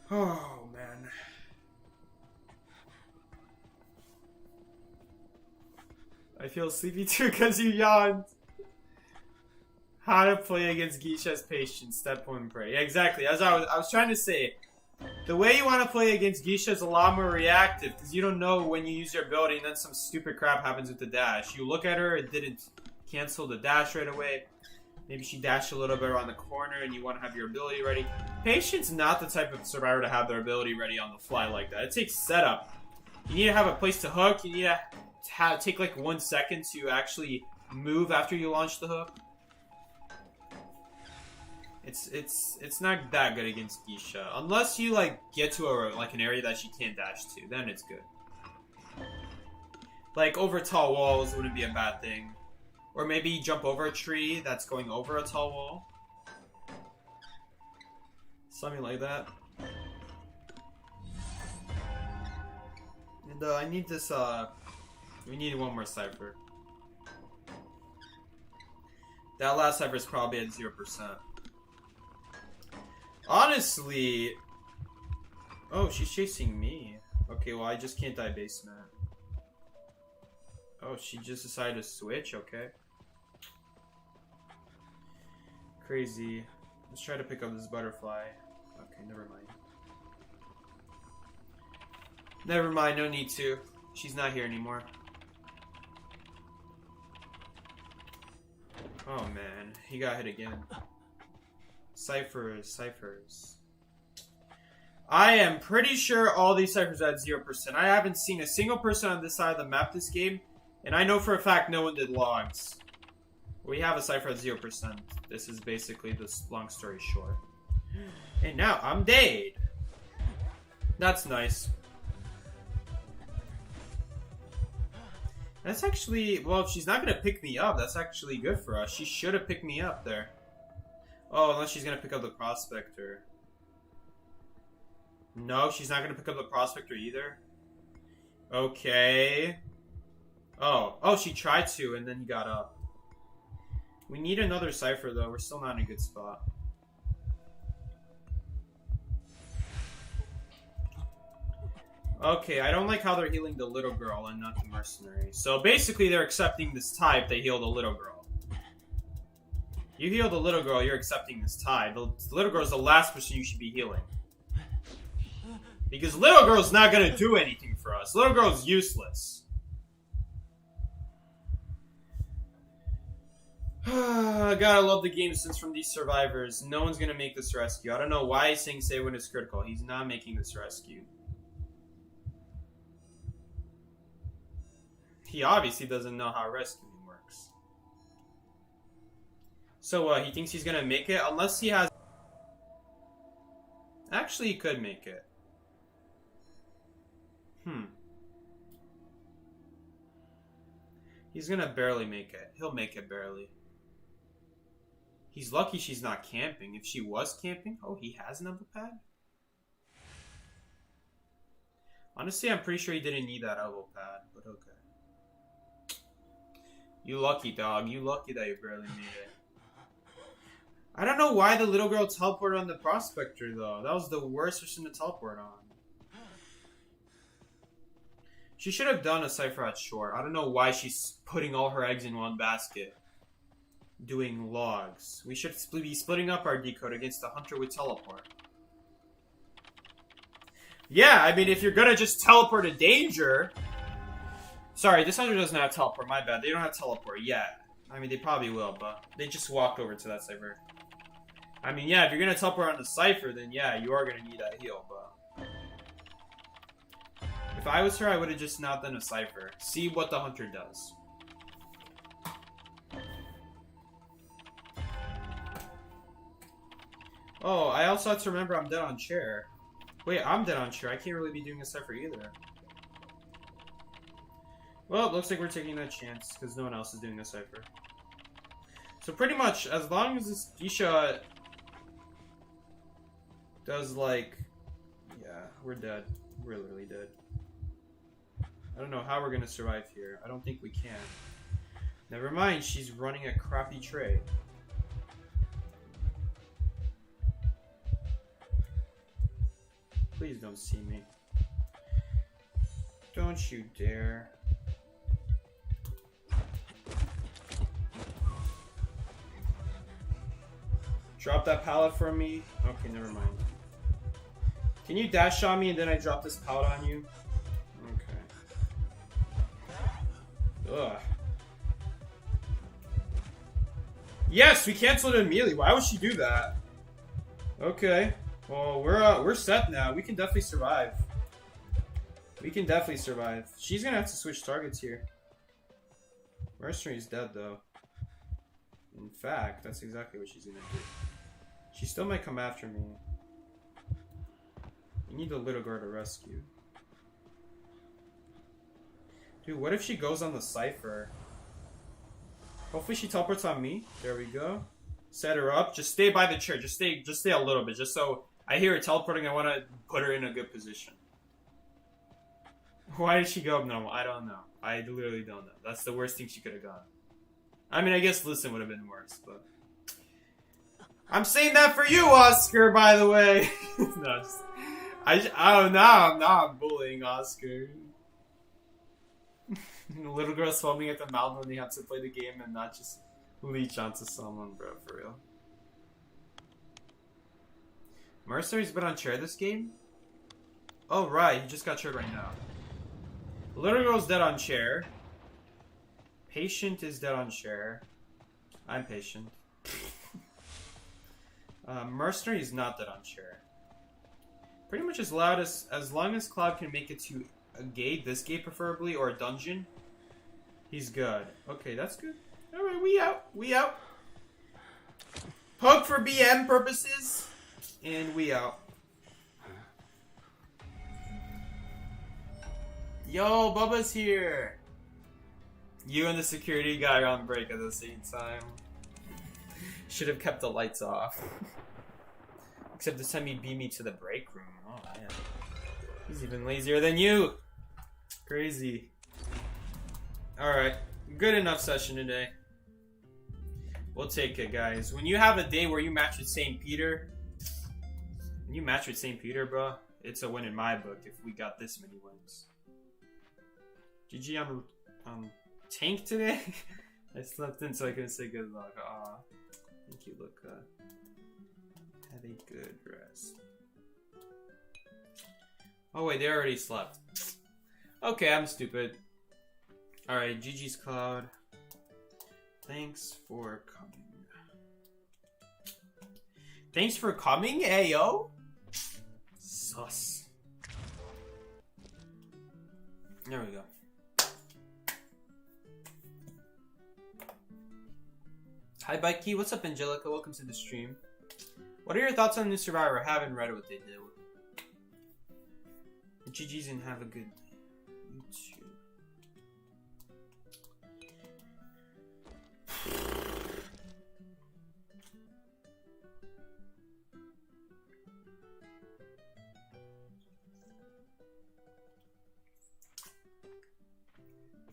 A: Oh, man. I feel sleepy too because you yawned. How to play against Geisha's patience, step 1 pray. Yeah, exactly. As I was trying to say, the way you want to play against Geisha is a lot more reactive because you don't know when you use your ability and then some stupid crap happens with the dash. You look at her, it didn't cancel the dash right away. Maybe she dashed a little bit around the corner and you want to have your ability ready. Patience not the type of survivor to have their ability ready on the fly like that. It takes setup. You need to have a place to hook. You need to take like 1 second to actually move after you launch the hook. It's not that good against Geisha. Unless you like get to an area that she can't dash to, then it's good. Like over tall walls wouldn't be a bad thing. Or maybe jump over a tree that's going over a tall wall. Something like that. And I need this we need one more cipher. That last cipher is probably at 0%. Honestly... Oh, she's chasing me. Okay, well, I just can't die basement. Oh, she just decided to switch? Okay. Crazy. Let's try to pick up this butterfly. Okay, never mind. Never mind, no need to. She's not here anymore. Oh man, he got hit again. Ciphers. I am pretty sure all these ciphers are at 0%. I haven't seen a single person on this side of the map this game, and I know for a fact no one did logs. We have a cipher at 0%. This is basically the long story short. And now I'm dead. That's nice. That's actually, well, if she's not going to pick me up, that's actually good for us. She should have picked me up there. Oh, unless she's going to pick up the prospector. No, she's not going to pick up the prospector either. Okay. Oh, she tried to, and then he got up. We need another cipher, though. We're still not in a good spot. Okay, I don't like how they're healing the little girl and not the mercenary. So basically, they're accepting this type. They heal the little girl. You heal the little girl, you're accepting this type. The little girl's the last person you should be healing. Because little girl's not gonna do anything for us. Little girl's useless. Gotta love the game since from these survivors. No one's gonna make this rescue. I don't know why he's saying save when it's critical. He's not making this rescue. He obviously doesn't know how rescuing works. So he thinks he's gonna make it unless he has... Actually, he could make it. He's gonna barely make it. He'll make it barely. He's lucky she's not camping. If she was camping... Oh, he has an elbow pad? Honestly, I'm pretty sure he didn't need that elbow pad, but okay. You lucky, dog. You lucky that you barely made it. I don't know why the little girl teleported on the prospector, though. That was the worst person to teleport on. She should have done a cipher at short. I don't know why she's putting all her eggs in one basket. Doing logs. We should be splitting up our decode against the hunter with teleport. Yeah, I mean, if you're gonna just teleport to danger... Sorry, this hunter doesn't have teleport, my bad. They don't have teleport yet. I mean, they probably will, but they just walked over to that cipher. I mean, yeah, if you're gonna teleport on the cipher, then yeah, you are gonna need that heal, but... If I was her, I would have just not done a cipher. See what the hunter does. Oh, I also have to remember I'm dead on chair. Wait, I'm dead on chair. I can't really be doing a cipher either. Well, it looks like we're taking that chance, because no one else is doing a cipher. So pretty much, as long as this Isha does, like... Yeah, we're dead. We're literally dead. I don't know how we're gonna survive here. I don't think we can. Never mind, she's running a crappy tray. Please don't see me. Don't you dare. Drop that pallet for me. Okay, never mind. Can you dash on me and then I drop this pallet on you? Okay. Ugh. Yes, we canceled it immediately. Why would she do that? Okay. Well, we're set now. We can definitely survive. We can definitely survive. She's gonna have to switch targets here. Mercenary's dead though. In fact, that's exactly what she's gonna do. She still might come after me. You need the little girl to rescue. Dude, what if she goes on the cipher? Hopefully she teleports on me. There we go. Set her up. Just stay by the chair. Just stay a little bit. Just so I hear her teleporting, I want to put her in a good position. Why did she go up normal? I don't know. I literally don't know. That's the worst thing she could have gone. I mean, I guess listen would have been worse, but... I'm saying that for you, Oscar, by the way. No, just... I'm bullying Oscar. The little girl foaming at the mouth when they have to play the game and not just leech onto someone, bro, for real. Mercenary's been on chair this game? Oh, right, he just got chaired right now. Little girl's dead on chair. Patient is dead on chair. I'm patient. Mercenary is not dead on chair. Pretty much as long as Cloud can make it to a gate, this gate preferably, or a dungeon, he's good. Okay, that's good. Alright, we out. Hook for BM purposes, and we out. Yo, Bubba's here! You and the security guy are on break at the same time. Should have kept the lights off. Except this time he beat me to the break room. Oh, man. He's even lazier than you! Crazy. Alright. Good enough session today. We'll take it, guys. When you have a day where you match with St. Peter... When you match with St. Peter, bro, it's a win in my book if we got this many wins. GG on tank today? I slept in so I couldn't say good luck. Aw. Thank you, Luca. Have a good rest. Oh wait, they already slept. Okay, I'm stupid. Alright, GG's Cloud. Thanks for coming. Thanks for coming, ayo? Sus. There we go. Hi, Bikey. What's up, Angelica? Welcome to the stream. What are your thoughts on New Survivor? I haven't read what they did. GG's and have a good day. You too.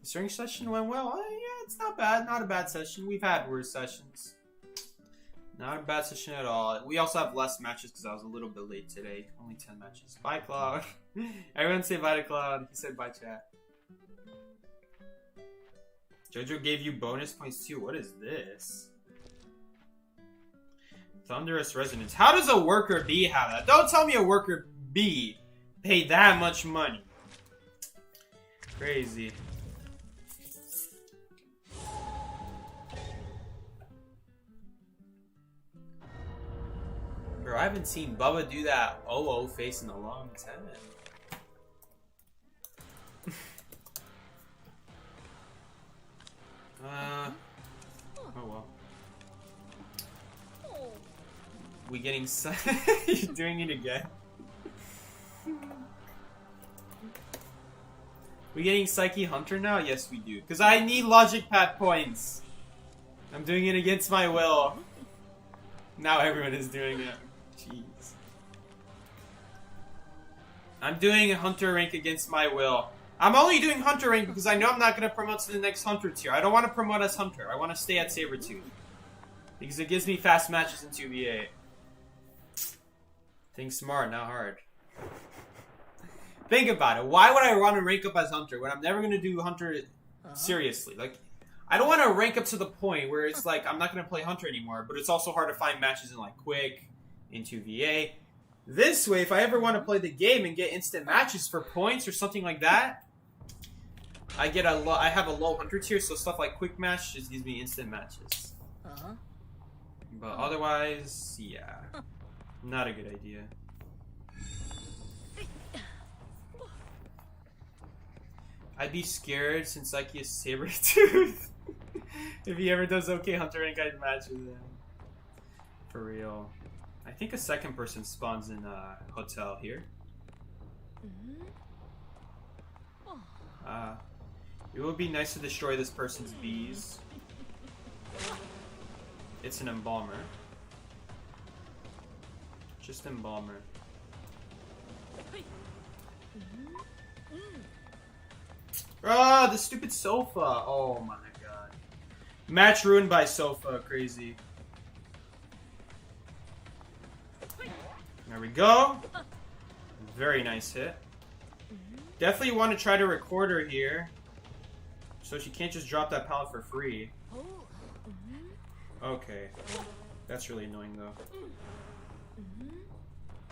A: The string session went well. Yeah, it's not bad. Not a bad session. We've had worse sessions. Not a bad session at all. We also have less matches because I was a little bit late today. Only 10 matches. Bye, Cloud. Everyone say bye to Cloud. He said bye, chat. Jojo gave you bonus points too. What is this? Thunderous Resonance. How does a worker B have that? Don't tell me a worker B paid that much money. Crazy. Bro, I haven't seen Bubba do that OO face in a long time. Oh well. We getting You're doing it again. We getting Psyche Hunter now? Yes, we do. Because I need Logic Pad points. I'm doing it against my will. Now everyone is doing it. Jeez. I'm doing a Hunter rank against my will. I'm only doing Hunter rank because I know I'm not going to promote to the next Hunter tier. I don't want to promote as Hunter. I want to stay at Sabretooth. Because it gives me fast matches in 2v8. Think smart, not hard. Think about it. Why would I want to rank up as Hunter when I'm never going to do Hunter seriously? Like, I don't want to rank up to the point where it's like I'm not going to play Hunter anymore, but it's also hard to find matches in like Quick, in 2v8. This way, if I ever want to play the game and get instant matches for points or something like that, I have a low Hunter tier, so stuff like Quick Match just gives me instant matches. But otherwise, yeah, not a good idea. I'd be scared since Psyche is Sabretooth. If he ever does okay Hunter rank, I'd match with him. For real. I think a second person spawns in a hotel here. It would be nice to destroy this person's bees. It's an embalmer. Just embalmer. Ah, the stupid sofa. Oh my god. Match ruined by sofa. Crazy. There we go. Very nice hit. Definitely want to try to record her here. So she can't just drop that pallet for free. Okay. That's really annoying though.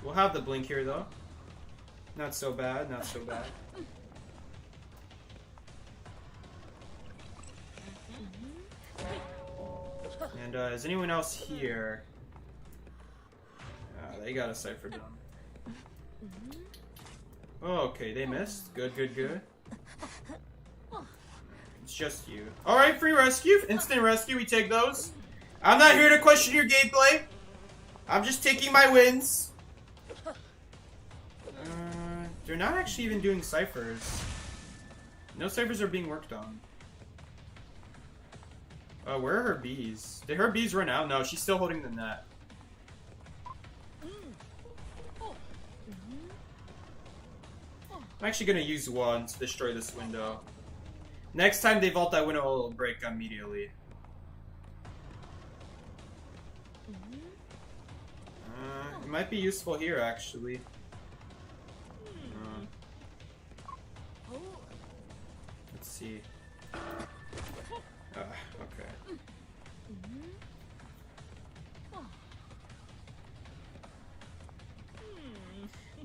A: We'll have the blink here though. Not so bad, not so bad. And is anyone else here? They got a cipher done. Oh, okay, they missed. Good, good, good. It's just you. Alright, free rescue. Instant rescue, we take those. I'm not here to question your gameplay. I'm just taking my wins. They're not actually even doing ciphers. No ciphers are being worked on. Where are her bees? Did her bees run out? No, she's still holding the net. I'm actually gonna use one to destroy this window. Next time they vault that window, it'll break immediately. It might be useful here, actually. Let's see. Okay.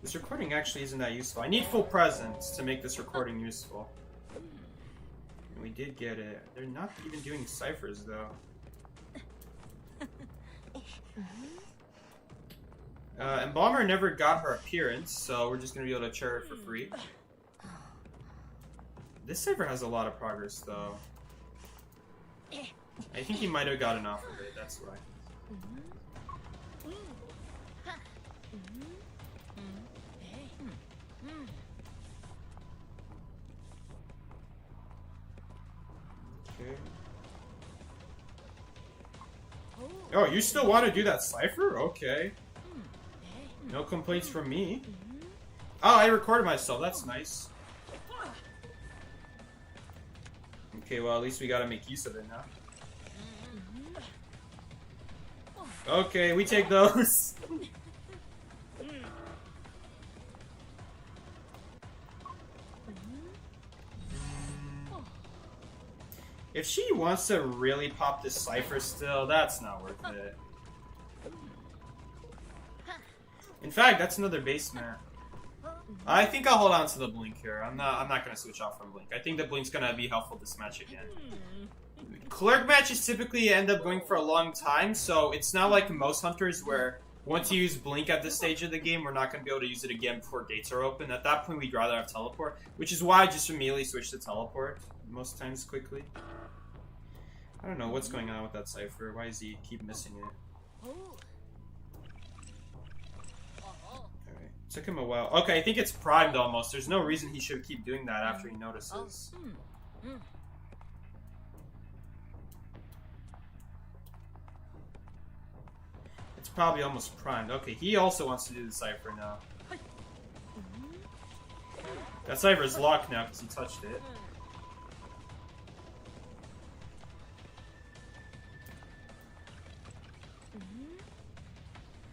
A: This recording actually isn't that useful. I need full presence to make this recording useful. And we did get it. They're not even doing ciphers, though. Embalmer never got her appearance, so we're just gonna be able to chair it for free. This cipher has a lot of progress, though. I think he might have gotten off of it, that's why. Okay. Oh, you still want to do that cipher? Okay. No complaints from me. Oh, I recorded myself, that's nice. Okay, well, at least we gotta make use of it now. Okay, we take those. If she wants to really pop this cipher still, that's not worth it. In fact, that's another basement. I think I'll hold on to the blink here. I'm not gonna switch off from blink. I think the blink's gonna be helpful this match again. Clerk matches typically end up going for a long time, so it's not like most hunters where once you use blink at this stage of the game, we're not gonna be able to use it again before gates are open. At that point, we'd rather have teleport, which is why I just immediately switch to teleport most times quickly. I don't know what's going on with that cipher. Why does he keep missing it? Took him a while. Okay, I think it's primed almost. There's no reason he should keep doing that after he notices. It's probably almost primed. Okay, he also wants to do the cipher now. That cipher is locked now because he touched it.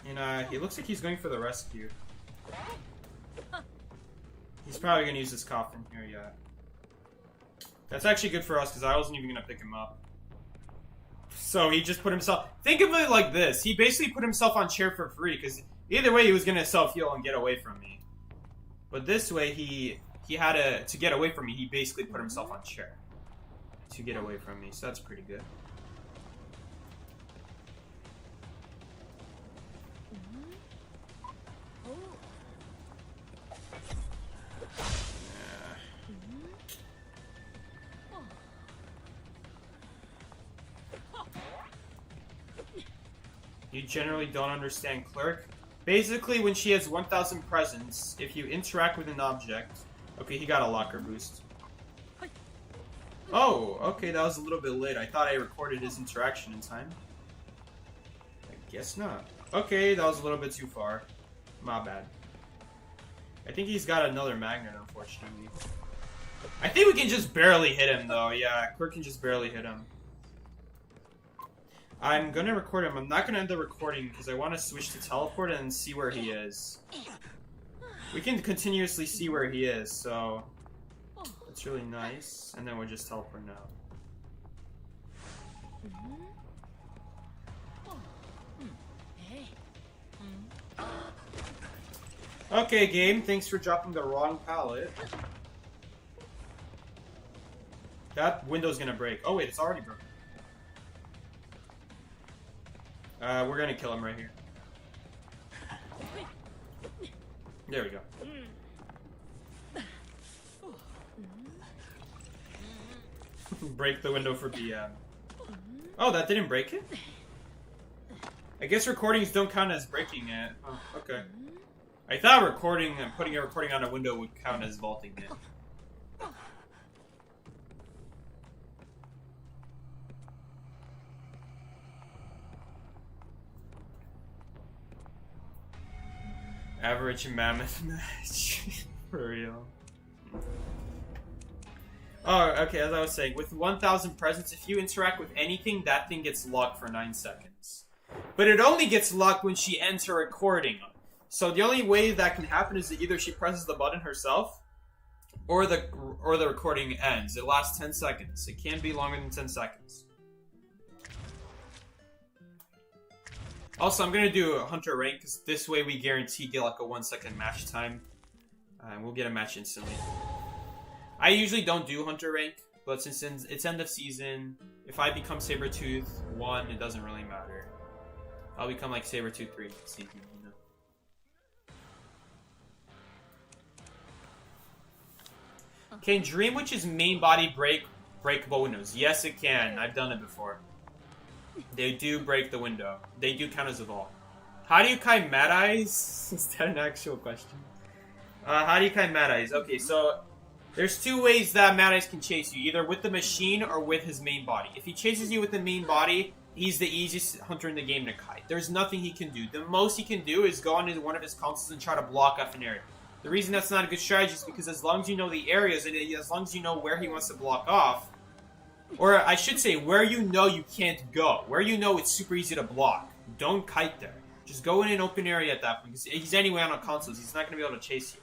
A: And he looks like he's going for the rescue. He's probably gonna use this coffin here, yeah. That's actually good for us because I wasn't even gonna pick him up. So he just put himself. Think of it like this: he basically put himself on chair for free because either way he was gonna self-heal and get away from me. But this way he had to get away from me. He basically put himself on chair to get away from me. So that's pretty good. You generally don't understand Clerk. Basically, when she has 1,000 presents, if you interact with an object... Okay, he got a locker boost. Oh, okay, that was a little bit late. I thought I recorded his interaction in time. I guess not. Okay, that was a little bit too far. My bad. I think he's got another magnet, unfortunately. I think we can just barely hit him, though. Yeah, Clerk can just barely hit him. I'm gonna record him. I'm not gonna end the recording because I want to switch to teleport and see where he is. We can continuously see where he is, so it's really nice. And then we'll just teleport now. Okay, game. Thanks for dropping the wrong pallet. That window's gonna break. Oh wait, it's already broken. We're gonna kill him right here. There we go. Break the window for BM. Oh, that didn't break it? I guess recordings don't count as breaking it. Oh, okay. I thought recording and putting a recording on a window would count as vaulting it. Average mammoth match. For real. Oh, okay, as I was saying, with 1,000 presents, if you interact with anything, that thing gets locked for 9 seconds. But it only gets locked when she ends her recording. So the only way that can happen is that either she presses the button herself, or the recording ends. It lasts 10 seconds. It can't be longer than 10 seconds. Also, I'm gonna do a Hunter rank, because this way we guarantee get like a 1-second match time. And we'll get a match instantly. I usually don't do Hunter rank, but since it's end of season, if I become Sabretooth 1, it doesn't really matter. I'll become like Sabretooth 3 season, you know. Can Dream Witch's main body break breakable windows? Yes, it can. I've done it before. They do break the window. They do count as a vault. How do you kite Mad Eyes? Is that an actual question? How do you kite Mad Eyes? Okay, so there's 2 ways that Mad Eyes can chase you. Either with the machine or with his main body. If he chases you with the main body, he's the easiest hunter in the game to kite. There's nothing he can do. The most he can do is go onto one of his consoles and try to block off an area. The reason that's not a good strategy is because as long as you know the areas, and as long as you know where he wants to block off, or I should say, where you know you can't go. Where you know it's super easy to block. Don't kite there. Just go in an open area at that point. Because he's anyway on a console. He's not going to be able to chase you.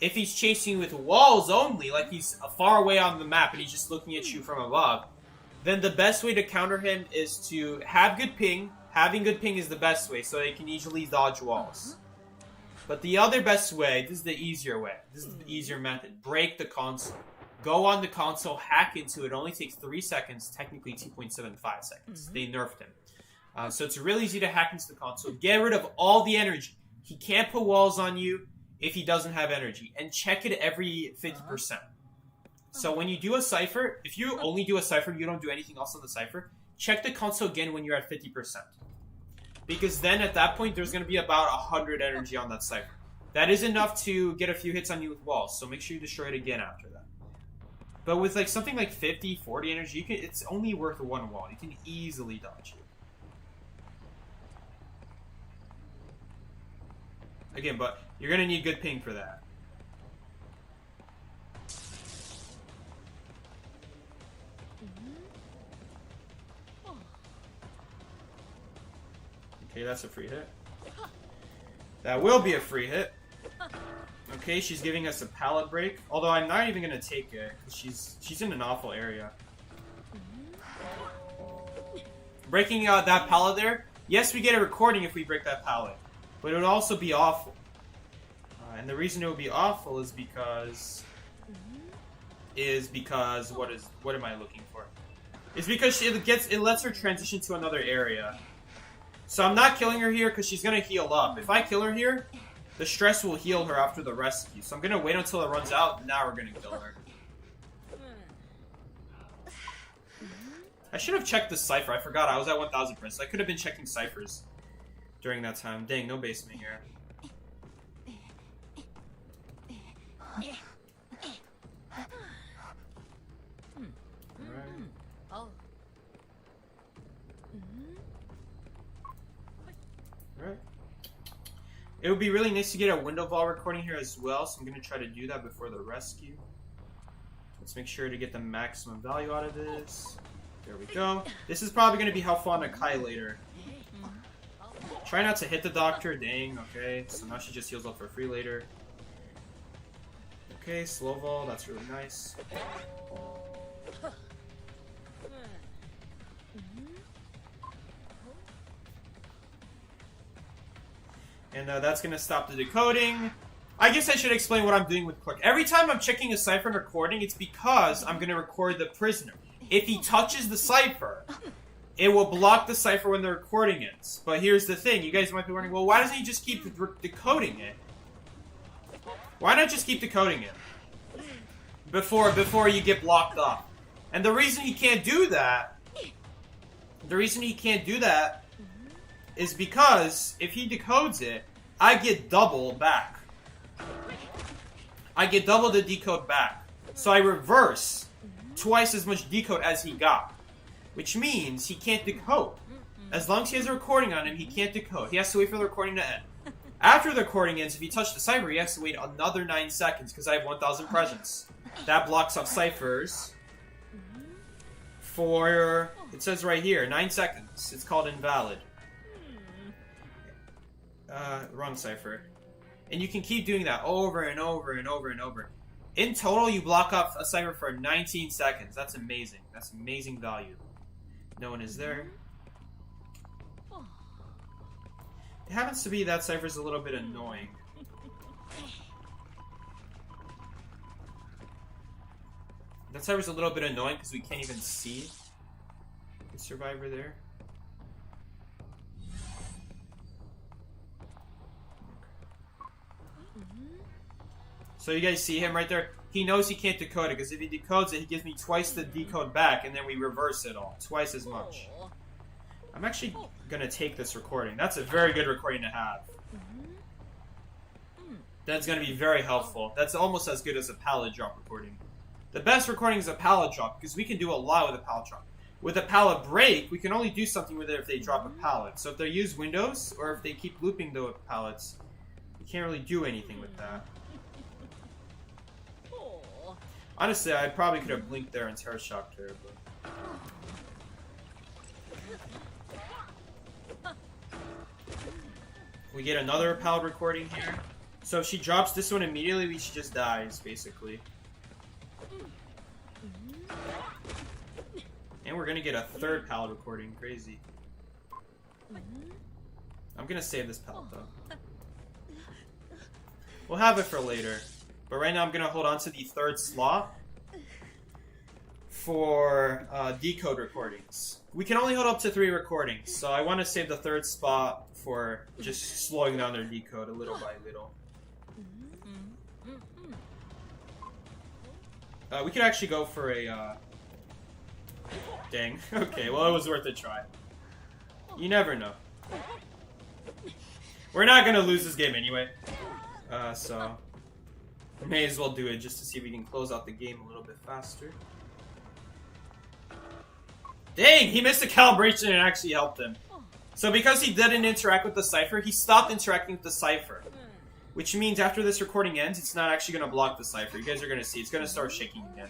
A: If he's chasing you with walls only, like he's far away on the map and he's just looking at you from above, then the best way to counter him is to have good ping. Having good ping is the best way, so he can easily dodge walls. But the other best way, this is the easier way. This is the easier method. Break the console. Go on the console, hack into it. It only takes 3 seconds, technically 2.75 seconds. They nerfed him. So it's really easy to hack into the console. Get rid of all the energy. He can't put walls on you if he doesn't have energy. And check it every 50%. So when you do a cipher, if you only do a cipher, you don't do anything else on the cipher, check the console again when you're at 50%. Because then at that point, there's going to be about 100 energy on that cipher. That is enough to get a few hits on you with walls. So make sure you destroy it again after that. But with like something like 50, 40 energy, it's only worth 1 wall. You can easily dodge it. Again, but you're going to need good ping for that. Okay, that's a free hit. That will be a free hit. Okay, she's giving us a pallet break. Although I'm not even going to take it. She's in an awful area. Breaking that pallet there. Yes, we get a recording if we break that pallet. But it would also be awful. And the reason it would be awful is because... What am I looking for? It's because it lets her transition to another area. So I'm not killing her here because she's going to heal up. If I kill her here, the stress will heal her after the rescue. So I'm going to wait until it runs out, and now we're going to kill her. I should have checked the cipher. I forgot I was at 1,000 prints. I could have been checking ciphers. during that time. Dang, no basement here. Alright. It would be really nice to get a window vault recording here as well, so I'm going to try to do that before the rescue. Let's make sure to get the maximum value out of this. There we go. This is probably going to be helpful on a Kai later. Try not to hit the doctor. Dang, okay. So now she just heals up for free later. Okay, slow vault. That's really nice. And that's going to stop the decoding. I guess I should explain what I'm doing with Clerk. Every time I'm checking a cipher and recording, it's because I'm going to record the prisoner. If he touches the cipher, it will block the cipher when the recording ends. But here's the thing. You guys might be wondering, well, why doesn't he just keep decoding it? Why not just keep decoding it? Before you get blocked off. And the reason he can't do that... is because if he decodes it, I get double back. I get double the decode back. So I reverse twice as much decode as he got. Which means he can't decode. As long as he has a recording on him, he can't decode. He has to wait for the recording to end. After the recording ends, if he touched the cipher, he has to wait another 9 seconds because I have 1,000 presents. That blocks off ciphers for, it says right here, 9 seconds. It's called invalid. Wrong cipher. And you can keep doing that over and over and over and over. In total, you block off a cipher for 19 seconds. That's amazing. That's amazing value. No one is there. It happens to be that cipher's a little bit annoying. That cipher's a little bit annoying because we can't even see the survivor there. So you guys see him right there? He knows he can't decode it, because if he decodes it, he gives me twice the decode back, and then we reverse it all. Twice as much. I'm actually gonna take this recording. That's a very good recording to have. That's gonna be very helpful. That's almost as good as a pallet drop recording. The best recording is a pallet drop, because we can do a lot with a pallet drop. With a pallet break, we can only do something with it if they drop a pallet. So if they use windows, or if they keep looping the pallets, you can't really do anything with that. Honestly, I probably could have blinked there and terror shocked her, but... We get another pallet recording here. So if she drops this one immediately, she just dies, basically. And we're gonna get a third pallet recording. Crazy. I'm gonna save this pallet, though. We'll have it for later. But right now I'm gonna hold on to the third slot for decode recordings. We can only hold up to 3 recordings, so I want to save the third spot for just slowing down their decode a little by little. We could actually go for a... Dang. Okay, well, it was worth a try. You never know. We're not gonna lose this game anyway. So... may as well do it just to see if we can close out the game a little bit faster. Dang! He missed the calibration and actually helped him. So because he didn't interact with the cipher, he stopped interacting with the cipher. Which means after this recording ends, it's not actually going to block the cipher. You guys are going to see. It's going to start shaking again.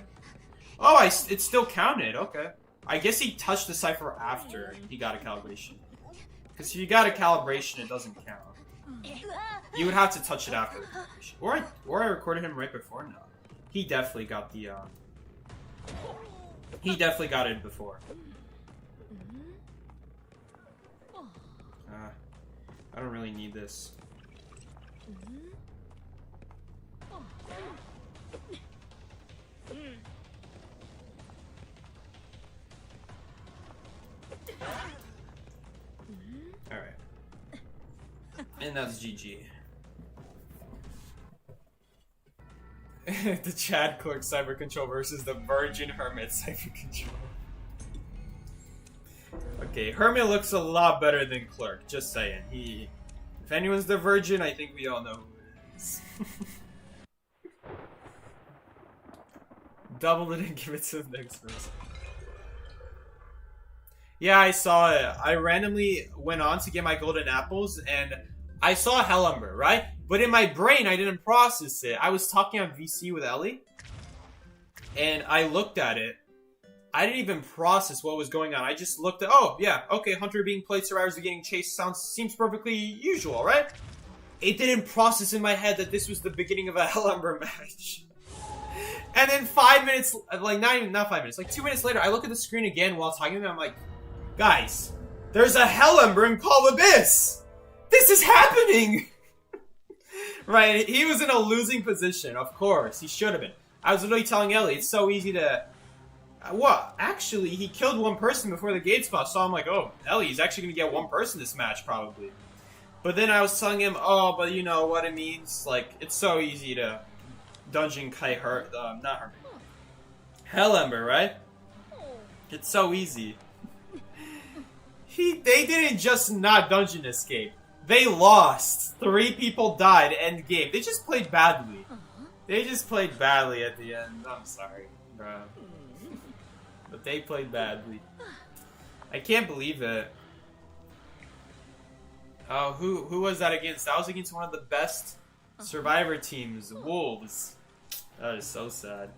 A: Oh, it still counted. Okay. I guess he touched the cipher after he got a calibration. Because if you got a calibration, it doesn't count. You would have to touch it after the calibration. Or I recorded him right before. No. He definitely got the... He definitely got it before. I don't really need this. Alright. And that's GG. The Chad Clerk Cyber Control versus the Virgin Hermit Cyber Control. Okay, Hermit looks a lot better than Clerk. Just saying. If anyone's the virgin, I think we all know who it is. Double it and give it to the next person. Yeah, I saw it. I randomly went on to get my golden apples, and I saw Hellumber, right? But in my brain, I didn't process it. I was talking on VC with Ellie, and I looked at it. I didn't even process what was going on. I just looked at, oh, yeah, okay, Hunter being played, survivors are getting chased, seems perfectly usual, right? It didn't process in my head that this was the beginning of a Hellumber match. And then 5 minutes, like, not 5 minutes, like 2 minutes later, I look at the screen again while talking to them, I'm like, guys, there's a Hellumber in Call Abyss! This is happening! Right, he was in a losing position, of course, he should have been. I was literally telling Ellie, it's so easy to... What? Actually, he killed one person before the gate spot, so I'm like, oh, Ellie, he's actually going to get one person this match, probably. But then I was telling him, oh, but you know what it means? Like, it's so easy to dungeon kite not Hermit. Hellumber, right? It's so easy. They didn't just not dungeon escape. They lost. 3 people died, end game. They just played badly. They just played badly at the end. I'm sorry, bro. But they played badly. I can't believe it. Oh, who was that against? That was against one of the best Survivor teams, Wolves. That is so sad.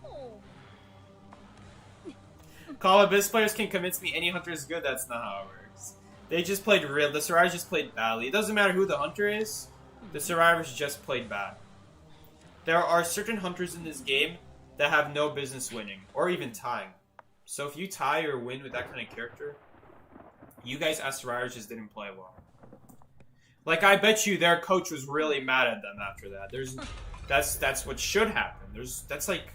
A: Call Abyss players can convince me any hunter is good. That's not how it works. They just played real. The Survivors just played badly. It doesn't matter who the hunter is. The Survivors just played bad. There are certain hunters in this game that have no business winning or even tying. So if you tie or win with that kind of character, you guys as Survivors just didn't play well. Like, I bet you their coach was really mad at them after that. That's what should happen. That's like,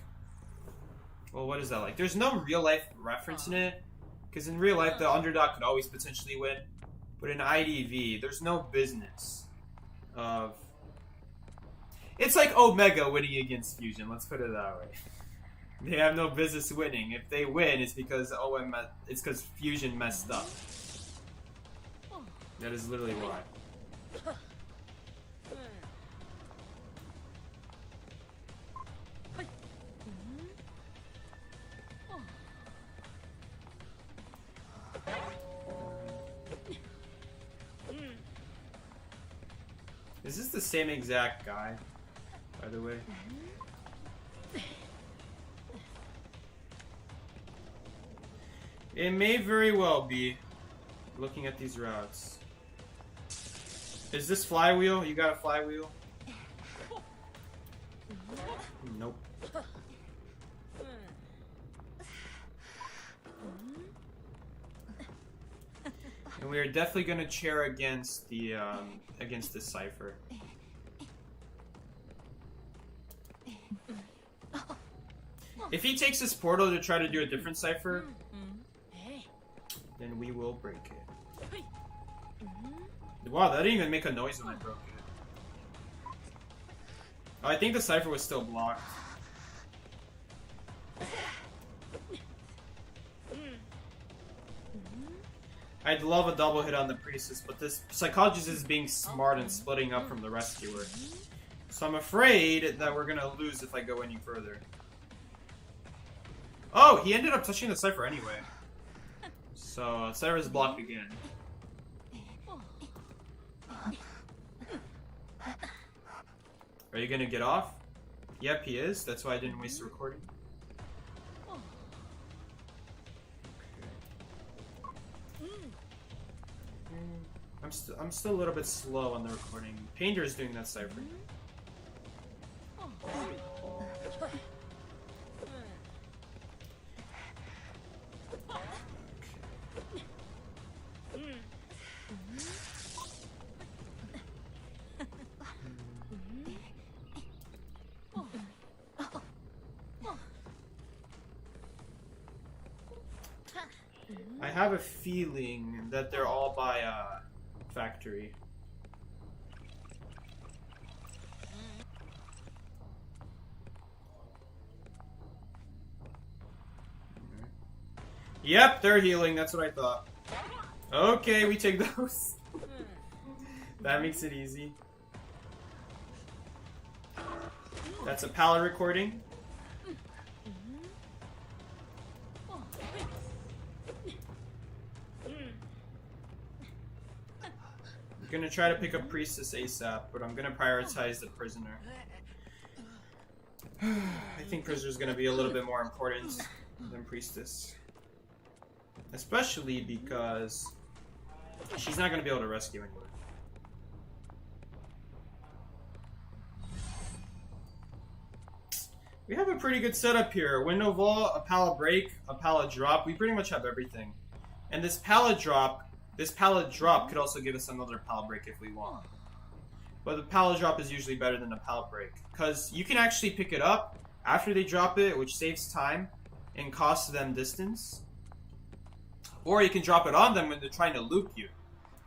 A: well, what is that like? There's no real life reference in it, because in real life the underdog could always potentially win, but in IDV there's no business of. It's like Omega winning against Fusion. Let's put it that way. They have no business winning. If they win, it's because it's because Fusion messed up. That is literally why. Is this the same exact guy, by the way? It may very well be, looking at these routes. Is this flywheel? You got a flywheel? Nope. And we are definitely gonna chair against the cipher. If he takes this portal to try to do a different cipher, then we will break it. Wow, that didn't even make a noise when I broke it. Oh, I think the cipher was still blocked. I'd love a double hit on the priestess, but this psychologist is being smart and splitting up from the rescuer. So I'm afraid that we're gonna lose if I go any further. Oh, he ended up touching the cipher anyway. So, cipher is blocked again. Are you gonna get off? Yep, he is. That's why I didn't waste the recording. I'm still a little bit slow on the recording. Painter is doing that cipher. I have a feeling that they're all by factory. Yep, they're healing. That's what I thought. Okay, we take those. That makes it easy. That's a palette recording. I'm gonna try to pick up Priestess ASAP, but I'm gonna prioritize the prisoner. I think prisoner's gonna be a little bit more important than Priestess. Especially because she's not gonna be able to rescue anyone. We have a pretty good setup here. Window vault, a pallet break, a pallet drop. We pretty much have everything. And this pallet drop could also give us another pallet break if we want. But the pallet drop is usually better than a pallet break, because you can actually pick it up after they drop it, which saves time and costs them distance. Or you can drop it on them when they're trying to loop you,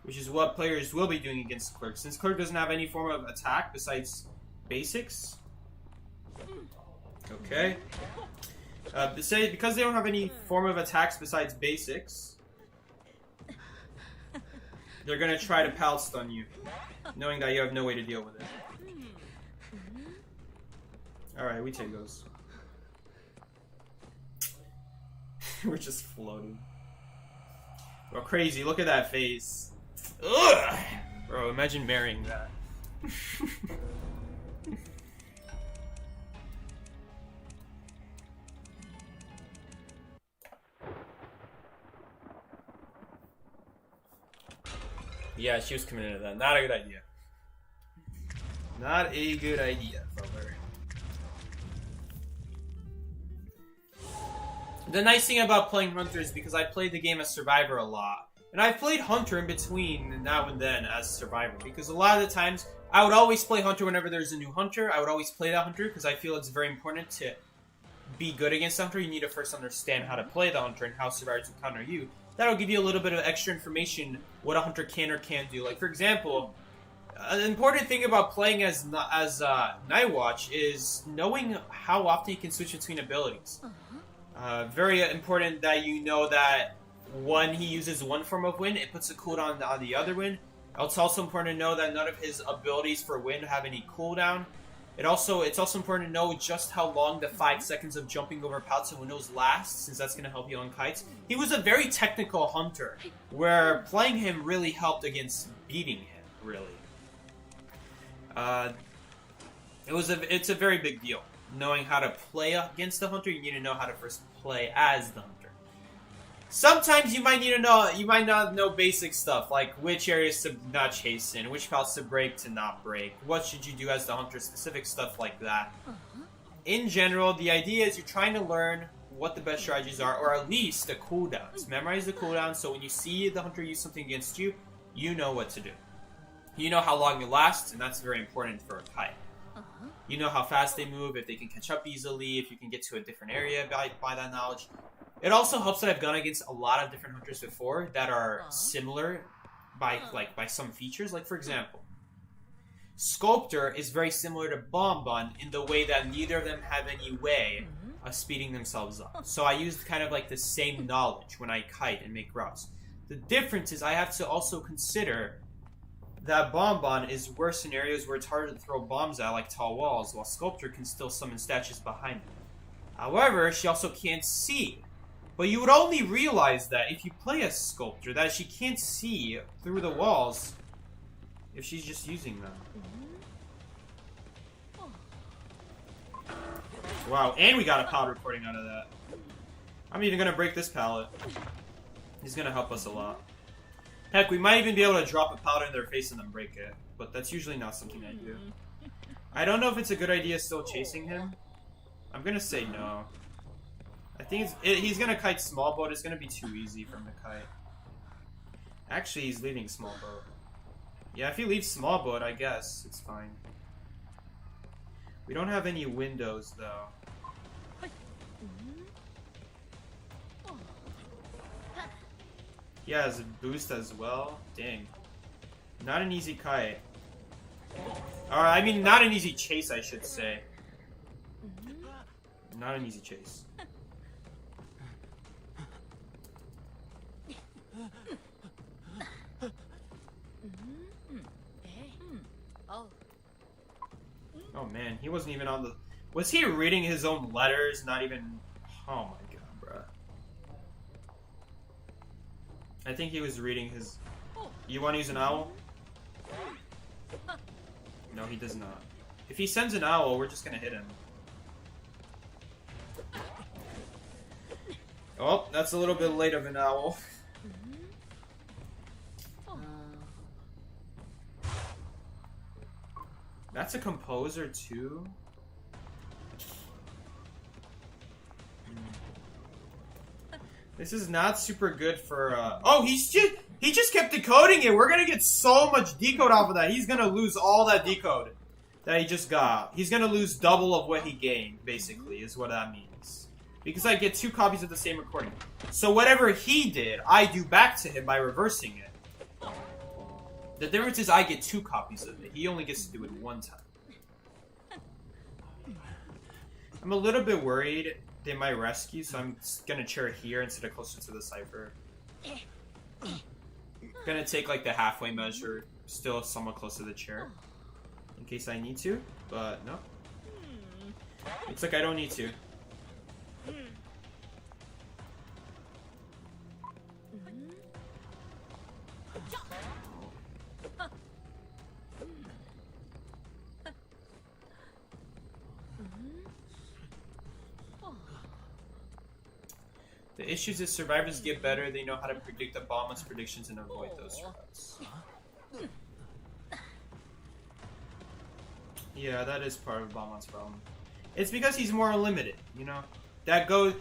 A: which is what players will be doing against Clerk. Since Clerk doesn't have any form of attack besides basics. Okay. Because they don't have any form of attacks besides basics, they're gonna try to pallet stun you, knowing that you have no way to deal with it. Alright, we take those. We're just floating. Bro, crazy, look at that face. Ugh! Bro, imagine marrying that. Yeah, she was committed to that. Not a good idea. Not a good idea, brother. The nice thing about playing Hunter is because I played the game as Survivor a lot. And I've played Hunter in between now and then as Survivor. Because a lot of the times, I would always play Hunter whenever there's a new Hunter. I would always play that Hunter because I feel it's very important to be good against the Hunter. You need to first understand how to play the Hunter and how Survivors will counter you. That'll give you a little bit of extra information what a Hunter can or can't do. Like, for example, an important thing about playing as Nightwatch is knowing how often you can switch between abilities. Very important that you know that when he uses one form of wind, it puts a cooldown on the other wind. It's also important to know that none of his abilities for wind have any cooldown. It's also important to know just how long the 5 seconds of jumping over pallets and windows lasts, since that's going to help you on kites. He was a very technical Hunter, where playing him really helped against beating him, really. It's a very big deal. Knowing how to play against the Hunter, you need to know how to first play as the Hunter. Sometimes you might not know basic stuff, like which areas to not chase in, which pallets to break to not break, what should you do as the Hunter, specific stuff like that. In general, the idea is you're trying to learn what the best strategies are, or at least the cooldowns. Memorize the cooldowns, so when you see the Hunter use something against you, you know what to do. You know how long it lasts, and that's very important for a kite. You know how fast they move, if they can catch up easily, if you can get to a different area by that knowledge. It also helps that I've gone against a lot of different Hunters before that are similar by some features. Like, for example, Sculptor is very similar to Bonbon in the way that neither of them have any way of speeding themselves up. So I used kind of like the same knowledge when I kite and make routes. The difference is I have to also consider that Bonbon is worse in areas where it's harder to throw bombs at, like tall walls, while Sculptor can still summon statues behind him. However, she also can't see. But you would only realize that if you play a Sculptor, that she can't see through the walls if she's just using them. Wow, and we got a pallet recording out of that. I'm even gonna break this pallet. He's gonna help us a lot. Heck, we might even be able to drop a pallet in their face and then break it. But that's usually not something I do. I don't know if it's a good idea still chasing him. I'm gonna say no. I think he's gonna kite small boat. It's gonna be too easy for him to kite. Actually, he's leaving small boat. Yeah, if he leaves small boat, I guess it's fine. We don't have any windows though. Yeah, has a boost as well. Dang. Not an easy kite. Or, I mean, not an easy chase, I should say. Not an easy chase. Oh man, he wasn't even on the... Was he reading his own letters? Not even... Oh my god, bruh. I think he was reading his... You want to use an owl? No, he does not. If he sends an owl, we're just gonna hit him. Oh, that's a little bit late of an owl. That's a composer too? This is not super good for, Oh, he just kept decoding it! We're gonna get so much decode off of that. He's gonna lose all that decode that he just got. He's gonna lose double of what he gained, basically, is what that means. Because I get 2 copies of the same recording. So whatever he did, I do back to him by reversing it. The difference is I get 2 copies of it. He only gets to do it 1 time. I'm a little bit worried they might rescue, so I'm gonna chair here instead of closer to the cipher. Gonna take like the halfway measure, still somewhat close to the chair. In case I need to, but no. Looks like I don't need to. The issues is survivors get better, they know how to predict the bomb's predictions and avoid those threats. Yeah, that is part of Bombon's problem. It's because he's more limited, you know? That goes...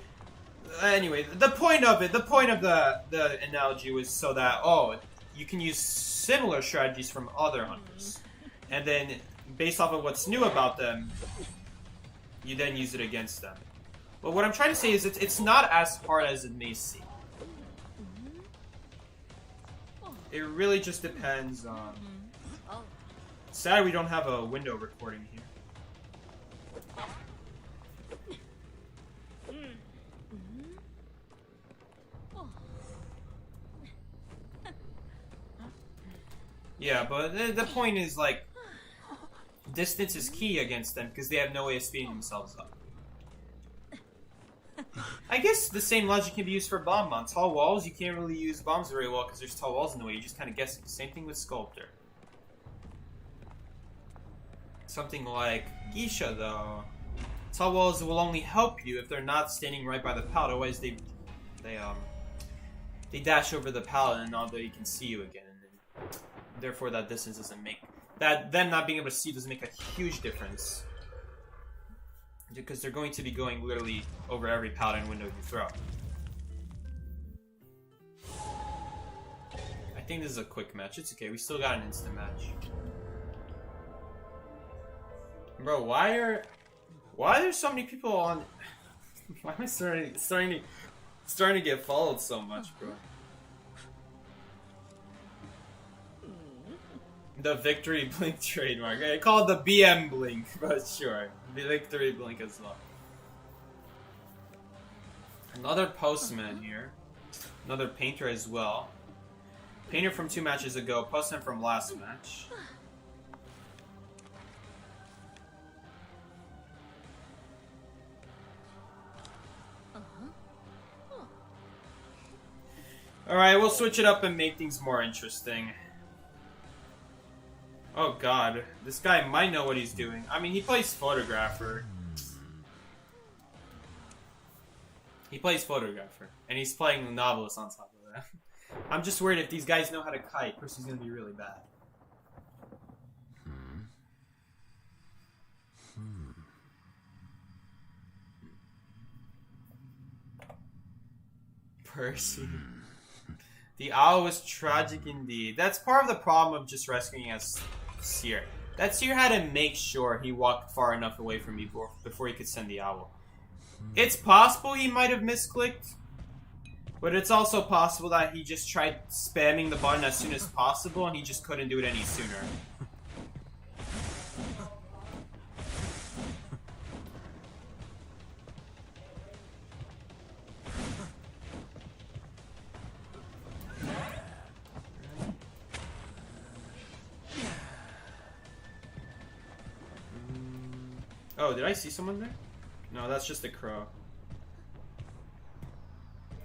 A: Anyway, the point of the analogy was so that, oh, you can use similar strategies from other hunters. And then, based off of what's new about them, you then use it against them. But what I'm trying to say is it's not as hard as it may seem. It really just depends on... Sad we don't have a window recording here. Yeah, but the point is, like, distance is key against them because they have no way of speeding themselves up. I guess the same logic can be used for bomb on tall walls. You can't really use bombs very well because there's tall walls in the way. You're just kind of guessing. Same thing with sculptor. Something like Geisha, though. Tall walls will only help you if they're not standing right by the pallet. Otherwise, they dash over the pallet and although you can see you again. And therefore, that distance doesn't make them not being able to see doesn't make a huge difference. Because they're going to be going literally over every pallet and window you throw. I think this is a quick match. It's okay. We still got an instant match. Bro, why are there so many people on? Why am I starting to get followed so much, bro? The victory blink trademark. I call it the BM blink, but sure. The victory blink as well. Another postman here. Another painter as well. Painter from 2 matches ago, postman from last match. Alright, we'll switch it up and make things more interesting. Oh god, this guy might know what he's doing. I mean, he plays photographer. He plays photographer. And he's playing the novelist on top of that. I'm just worried if these guys know how to kite, Percy's gonna be really bad. Percy. The owl was tragic indeed. That's part of the problem of just rescuing as Seer. That Seer had to make sure he walked far enough away from me before he could send the owl. It's possible he might have misclicked, but it's also possible that he just tried spamming the button as soon as possible and he just couldn't do it any sooner. Oh, did I see someone there? No, that's just a crow.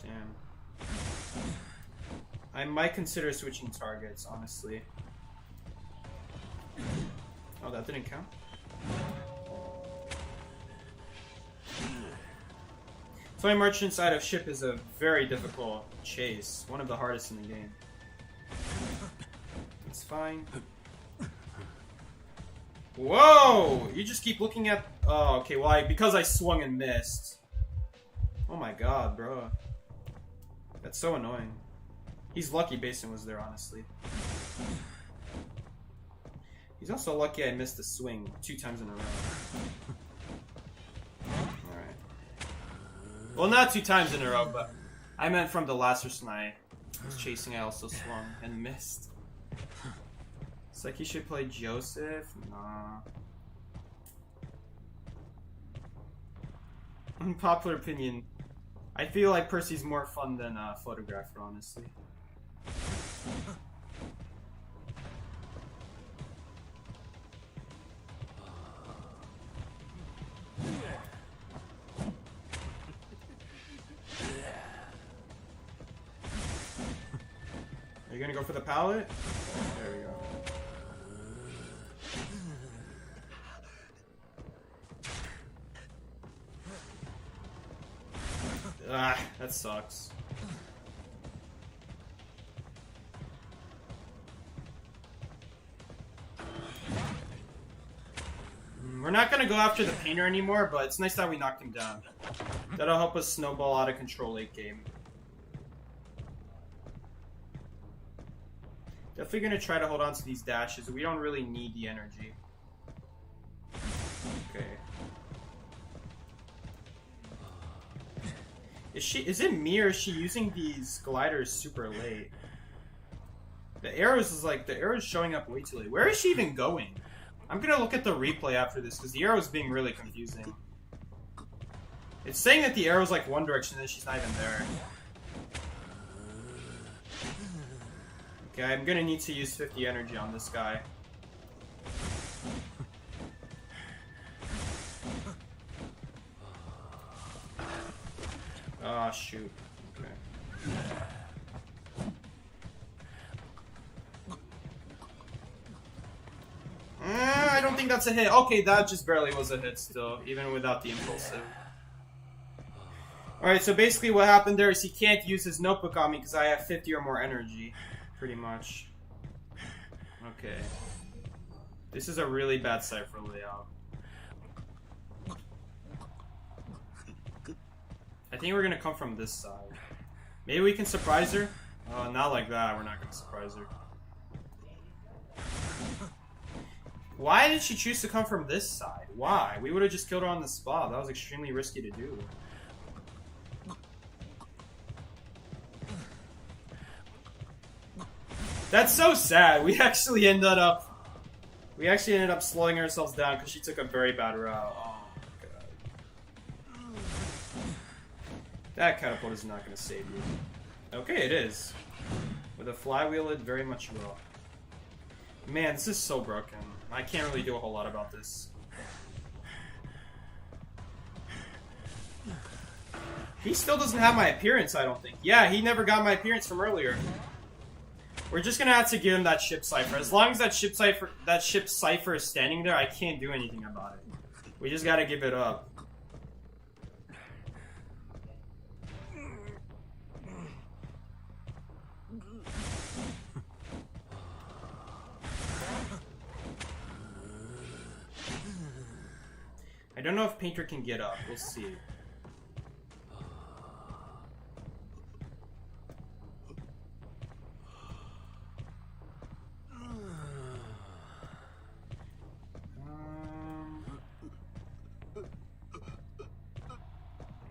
A: Damn. I might consider switching targets, honestly. Oh, that didn't count? Flying merchant side of ship is a very difficult chase. One of the hardest in the game. It's fine. Whoa! You just keep looking at... Oh, okay, well, because I swung and missed. Oh my god, bro. That's so annoying. He's lucky Basin was there, honestly. He's also lucky I missed the swing 2 times in a row. Alright. Well, not 2 times in a row, but I meant from the last person I was chasing, I also swung and missed. It's like you should play Joseph? Nah. Unpopular opinion. I feel like Percy's more fun than a photographer, honestly. Are you gonna go for the pallet? There we go. Ah, that sucks. We're not gonna go after the painter anymore, but it's nice that we knocked him down. That'll help us snowball out of control late game. Definitely gonna try to hold on to these dashes. We don't really need the energy. Okay. Is it me or is she using these gliders super late? The arrows showing up way too late. Where is she even going? I'm gonna look at the replay after this because the arrow's being really confusing. It's saying that the arrow's like one direction and then she's not even there. Okay, I'm gonna need to use 50 energy on this guy. Ah, shoot. Okay. I don't think that's a hit. Okay, that just barely was a hit still, even without the impulsive. Alright, so basically what happened there is he can't use his notebook on me because I have 50 or more energy. Pretty much. Okay. This is a really bad cipher layout. I think we're gonna come from this side. Maybe we can surprise her? Oh, not like that. We're not gonna surprise her. Why did she choose to come from this side? Why? We would have just killed her on the spot. That was extremely risky to do. That's so sad. We actually ended up slowing ourselves down because she took a very bad route. Oh my god. That catapult is not going to save you. Okay, it is. With a flywheel, it very much will. Man, this is so broken. I can't really do a whole lot about this. He still doesn't have my appearance, I don't think. Yeah, he never got my appearance from earlier. We're just gonna have to give him that ship cipher. As long as that ship cipher is standing there, I can't do anything about it. We just gotta give it up. I don't know if Painter can get up. We'll see.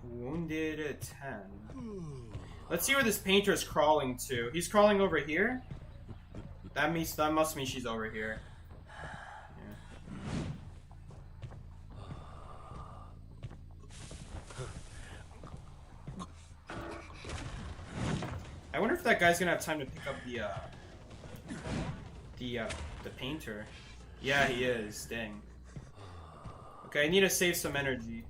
A: Wounded at 10. Let's see where this Painter is crawling to. He's crawling over here? That must mean she's over here. I wonder if that guy's gonna have time to pick up the Painter. Yeah, he is. Dang. Okay, I need to save some energy.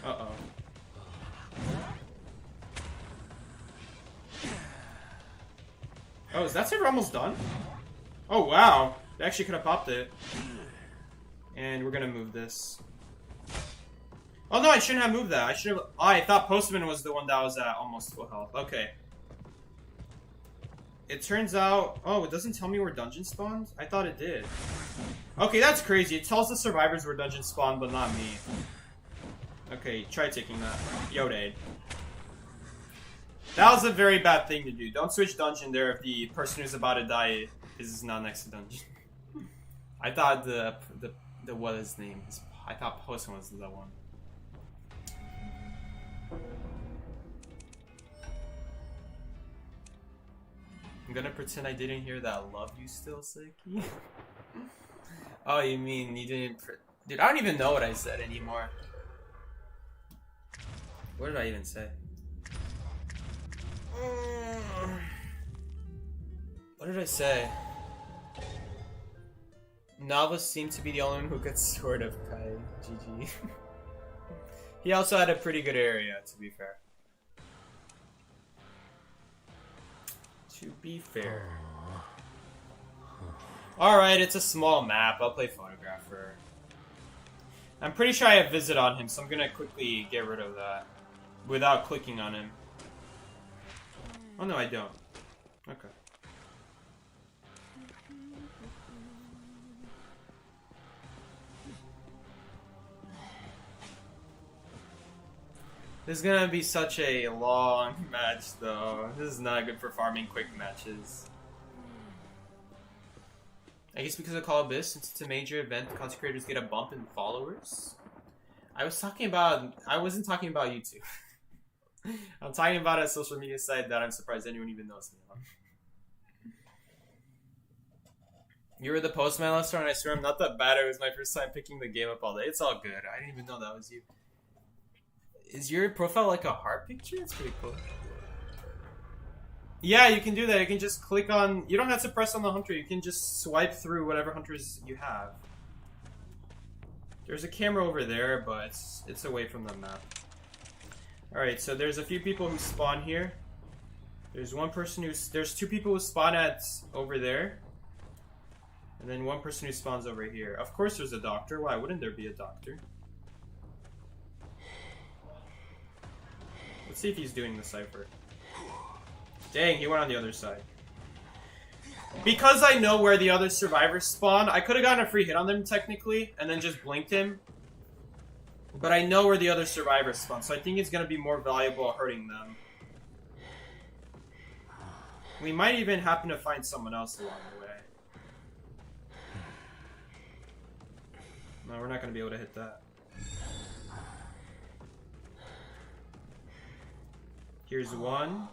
A: Uh-oh. Oh, is that server almost done? Oh, wow. They actually could have popped it. And we're gonna move this. Oh, no, I shouldn't have moved that. I should have... Oh, I thought Postman was the one that was at almost full health. Okay. It turns out... Oh, it doesn't tell me where dungeon spawns? I thought it did. Okay, that's crazy. It tells the survivors where dungeon spawn, but not me. Okay, try taking that. Yodade. That was a very bad thing to do. Don't switch dungeon there if the person who's about to die is not next to dungeon. I thought the what is his name? I thought Postman was the one. I'm gonna pretend I didn't hear that love you still, Seki. Oh, you mean you didn't... Dude, I don't even know what I said anymore. What did I even say? What did I say? Novelist seemed to be the only one who could sort of Kai. GG. He also had a pretty good area, to be fair. To be fair. Alright, it's a small map. I'll play Photographer. I'm pretty sure I have Visit on him, so I'm gonna quickly get rid of that. Without clicking on him. Oh no, I don't. Okay. This is gonna be such a long match, though. This is not good for farming quick matches. I guess because of Call Abyss, since it's a major event, content creators get a bump in followers. I wasn't talking about YouTube. I'm talking about a social media site that I'm surprised anyone even knows me on. You were the postman last time, and I swear I'm not that bad. It was my first time picking the game up all day. It's all good. I didn't even know that was you. Is your profile like a heart picture? It's pretty cool. Yeah, you can do that. You can just click on... You don't have to press on the hunter. You can just swipe through whatever hunters you have. There's a camera over there, but it's away from the map. Alright, so there's a few people who spawn here. There's one person who's... There's two people who spawn at over there. And then one person who spawns over here. Of course there's a doctor. Why wouldn't there be a doctor? Let's see if he's doing the cipher. Dang, he went on the other side. Because I know where the other survivors spawn, I could have gotten a free hit on them technically, and then just blinked him. But I know where the other survivors spawn, so I think it's going to be more valuable hurting them. We might even happen to find someone else along the way. No, we're not going to be able to hit that. Here's one.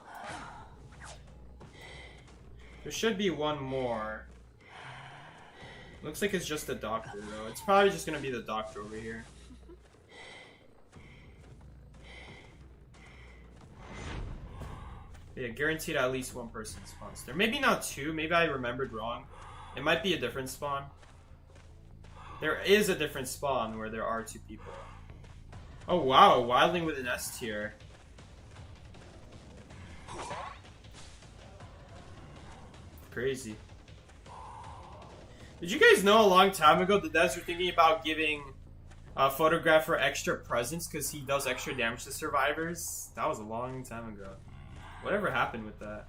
A: There should be one more. Looks like it's just the doctor, though. It's probably just gonna be the doctor over here. Yeah, guaranteed at least one person spawns there. Maybe not two. Maybe I remembered wrong. It might be a different spawn. There is a different spawn where there are two people. Oh wow, a wildling with an S tier. Crazy. Did you guys know a long time ago the devs were thinking about giving a photographer extra presence because he does extra damage to survivors? That was a long time ago. Whatever happened with that?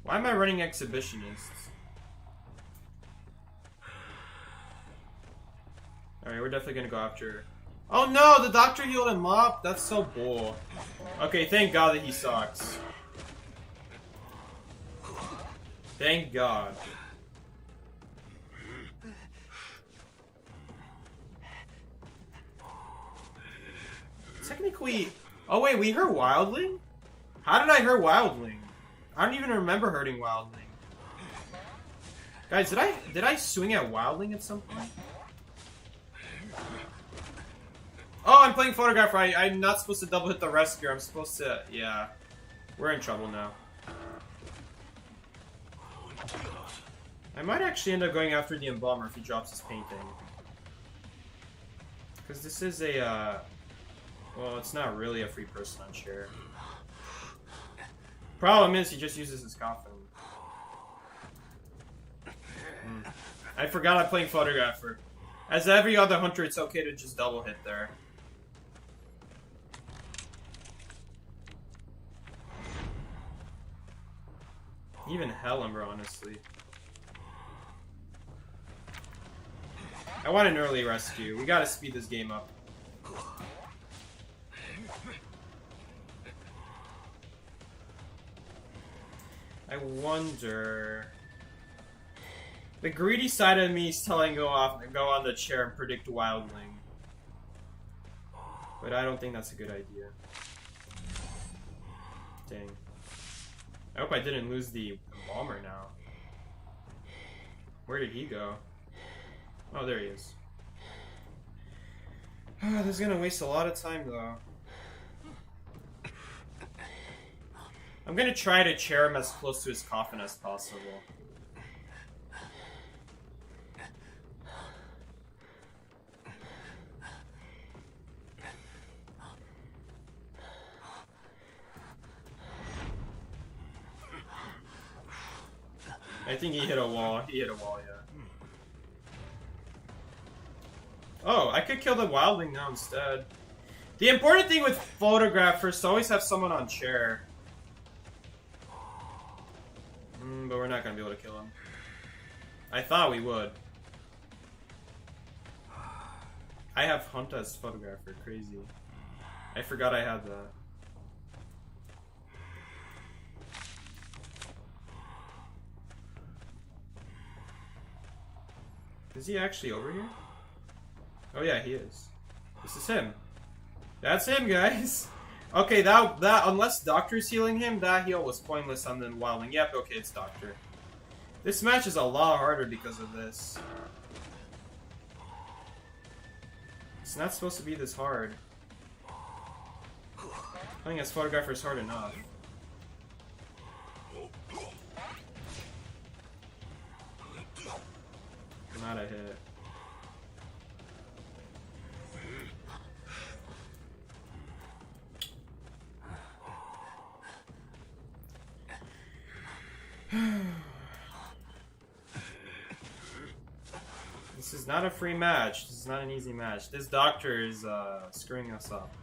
A: Why am I running exhibitionists? Alright, we're definitely gonna go after... Oh no! The doctor healed him up! That's so bull. Okay, thank God that he sucks. Thank God. Technically... Oh wait, we heard Wildling? How did I hear Wildling? I don't even remember hurting Wildling. Guys, did I swing at Wildling at some point? Oh, I'm playing Photographer. I'm not supposed to double hit the rescue. I'm supposed to... Yeah. We're in trouble now. I might actually end up going after the embalmer if he drops his painting. Because this is a, well, it's not really a free person on chair. Problem is, he just uses his coffin. I forgot I'm playing photographer. As every other hunter, it's okay to just double hit there. Even Hellember, honestly. I want an early rescue. We gotta speed this game up. I wonder... The greedy side of me is telling go on the chair and predict Wildling. But I don't think that's a good idea. Dang. I hope I didn't lose the embalmer now. Where did he go? Oh, there he is. Oh, this is gonna waste a lot of time, though. I'm gonna try to chair him as close to his coffin as possible. I think he hit a wall. He hit a wall, yeah. Oh, I could kill the wildling now instead. The important thing with photographers is to always have someone on chair. But we're not gonna be able to kill him. I thought we would. I have Hunt as photographer. Crazy. I forgot I had that. Is he actually over here? Oh yeah, he is. This is him. That's him, guys. Okay, that unless Doctor's healing him, that heal was pointless on the wildling. Yep, okay, it's Doctor. This match is a lot harder because of this. It's not supposed to be this hard. Playing as photographer is hard enough. Not a hit. This is not a free match. This is not an easy match. This doctor is screwing us up.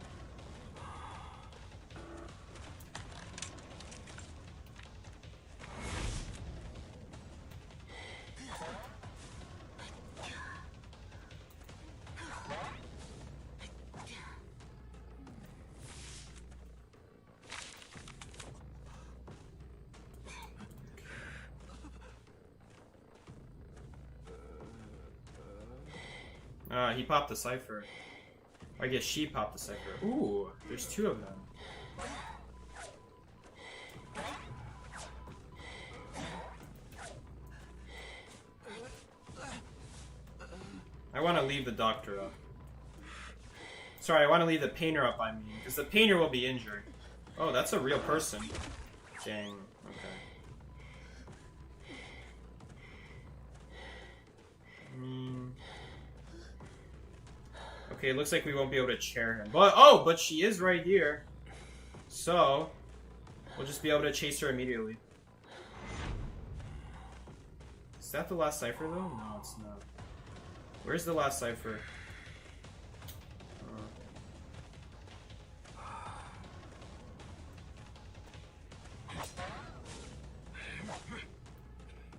A: He popped the cipher. I guess she popped the cipher. Ooh, there's two of them. I want to leave the doctor up. Sorry, I want to leave the painter up, I mean, because the painter will be injured. Oh, that's a real person. Dang, okay. Okay, it looks like we won't be able to chair him. But she is right here. So, we'll just be able to chase her immediately. Is that the last cipher, though? No, it's not. Where's the last cipher?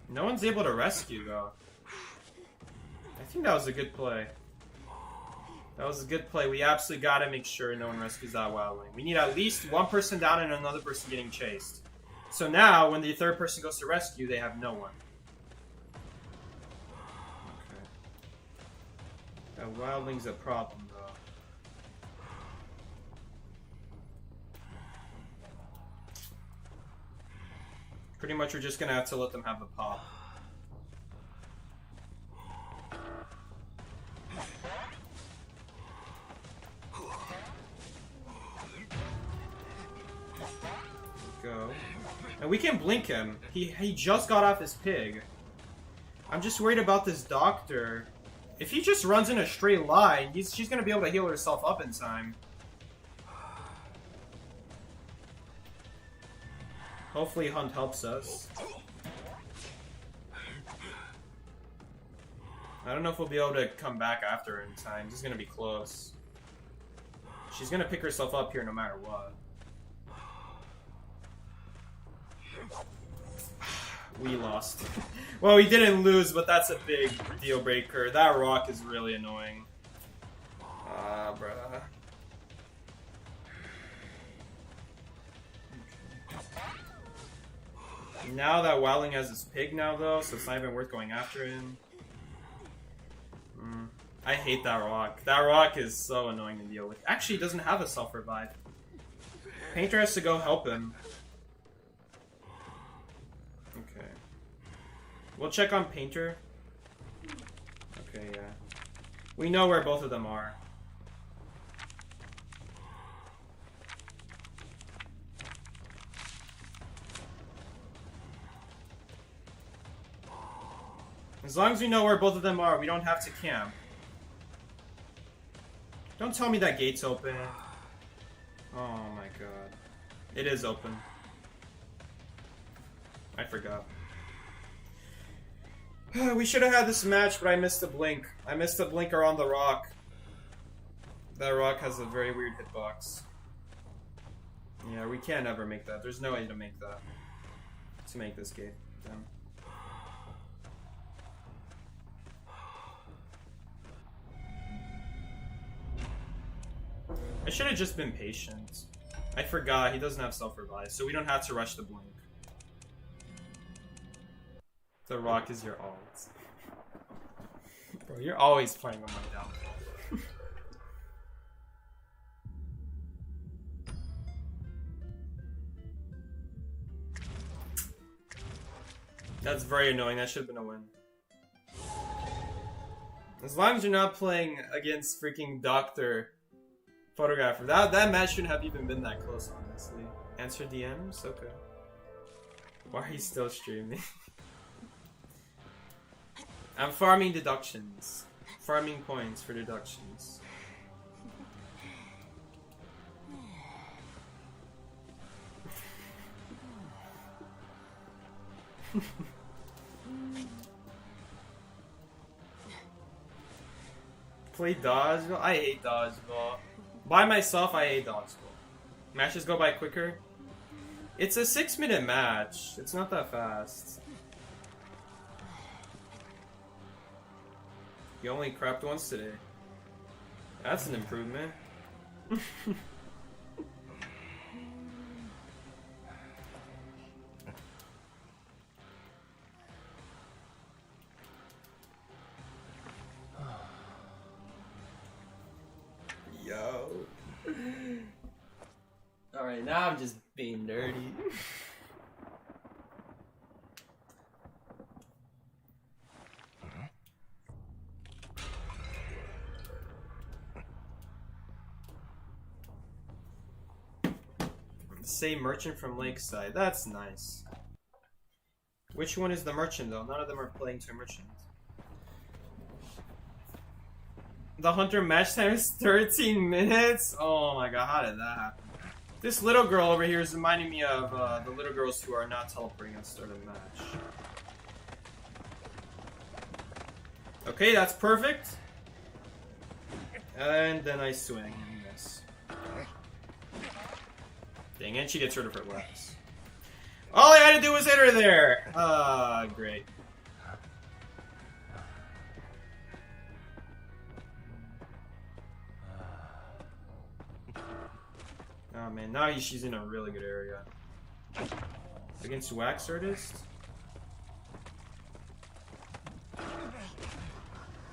A: No one's able to rescue, though. I think that was a good play. That was a good play. We absolutely gotta make sure no one rescues that wildling. We need at least one person down and another person getting chased. So now, when the third person goes to rescue, they have no one. Okay. That wildling's a problem, though. Pretty much we're just gonna have to let them have the pop. Go. And we can blink him. He just got off his pig. I'm just worried about this doctor. If he just runs in a straight line, she's gonna be able to heal herself up in time. Hopefully Hunt helps us. I don't know if we'll be able to come back after her in time. This is gonna be close. She's gonna pick herself up here no matter what. We lost. Well, we didn't lose, but that's a big deal breaker. That rock is really annoying. Bruh. Now that Wildling has his pig now, though, so it's not even worth going after him. I hate that rock. That rock is so annoying to deal with. Actually, he doesn't have a self-revive. Painter has to go help him. Okay. We'll check on Painter. Okay, yeah. We know where both of them are. As long as we know where both of them are, we don't have to camp. Don't tell me that gate's open. Oh my god. It is open. I forgot. We should have had this match, but I missed a blink. I missed a blink around the rock. That rock has a very weird hitbox. Yeah, we can't ever make that. There's no way to make that. To make this gate. Damn. I should have just been patient. I forgot he doesn't have self-revive, so we don't have to rush the blink. The rock is your alt. Bro, you're always playing on my downfall. That's very annoying. That should have been a win. As long as you're not playing against freaking Dr. Photographer. That match shouldn't have even been that close, honestly. Answer DMs? Okay. Why are you still streaming? I'm farming deductions. Farming points for deductions. Play dodgeball? I hate dodgeball. By myself, I hate dodgeball. Matches go by quicker. It's a 6-minute match. It's not that fast. You only crapped once today. That's an improvement. Yo. Alright, now I'm just being dirty. Say merchant from Lakeside. That's nice. Which one is the merchant though? None of them are playing to a merchant. The hunter match time is 13 minutes? Oh my god, how did that happen? This little girl over here is reminding me of the little girls who are not teleporting at the start of the match. Okay, that's perfect. And then I swing and miss. Dang it, she gets rid of her legs. All I had to do was hit her there! Great. Oh man, now she's in a really good area. Against Wax Artist?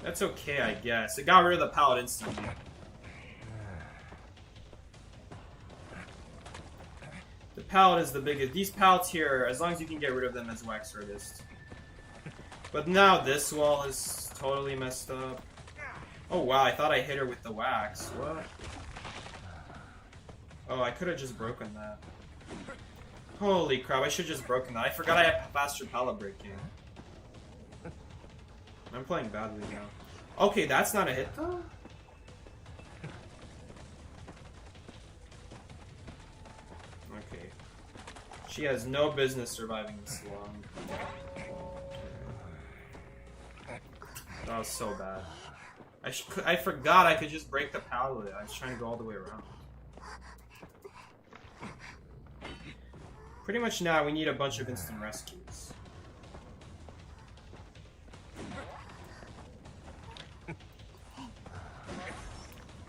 A: That's okay, I guess. It got rid of the pallet instantly. The pallet is the biggest. These pallets here, as long as you can get rid of them as Wax Artist. But now this wall is totally messed up. Oh wow, I thought I hit her with the wax. What? Oh, I could have just broken that. Holy crap, I should have just broken that. I forgot I have faster pallet breaking. I'm playing badly now. Okay, that's not a hit though? Okay. She has no business surviving this long. That was so bad. I forgot I could just break the pallet. I was trying to go all the way around. Pretty much now we need a bunch of instant rescues.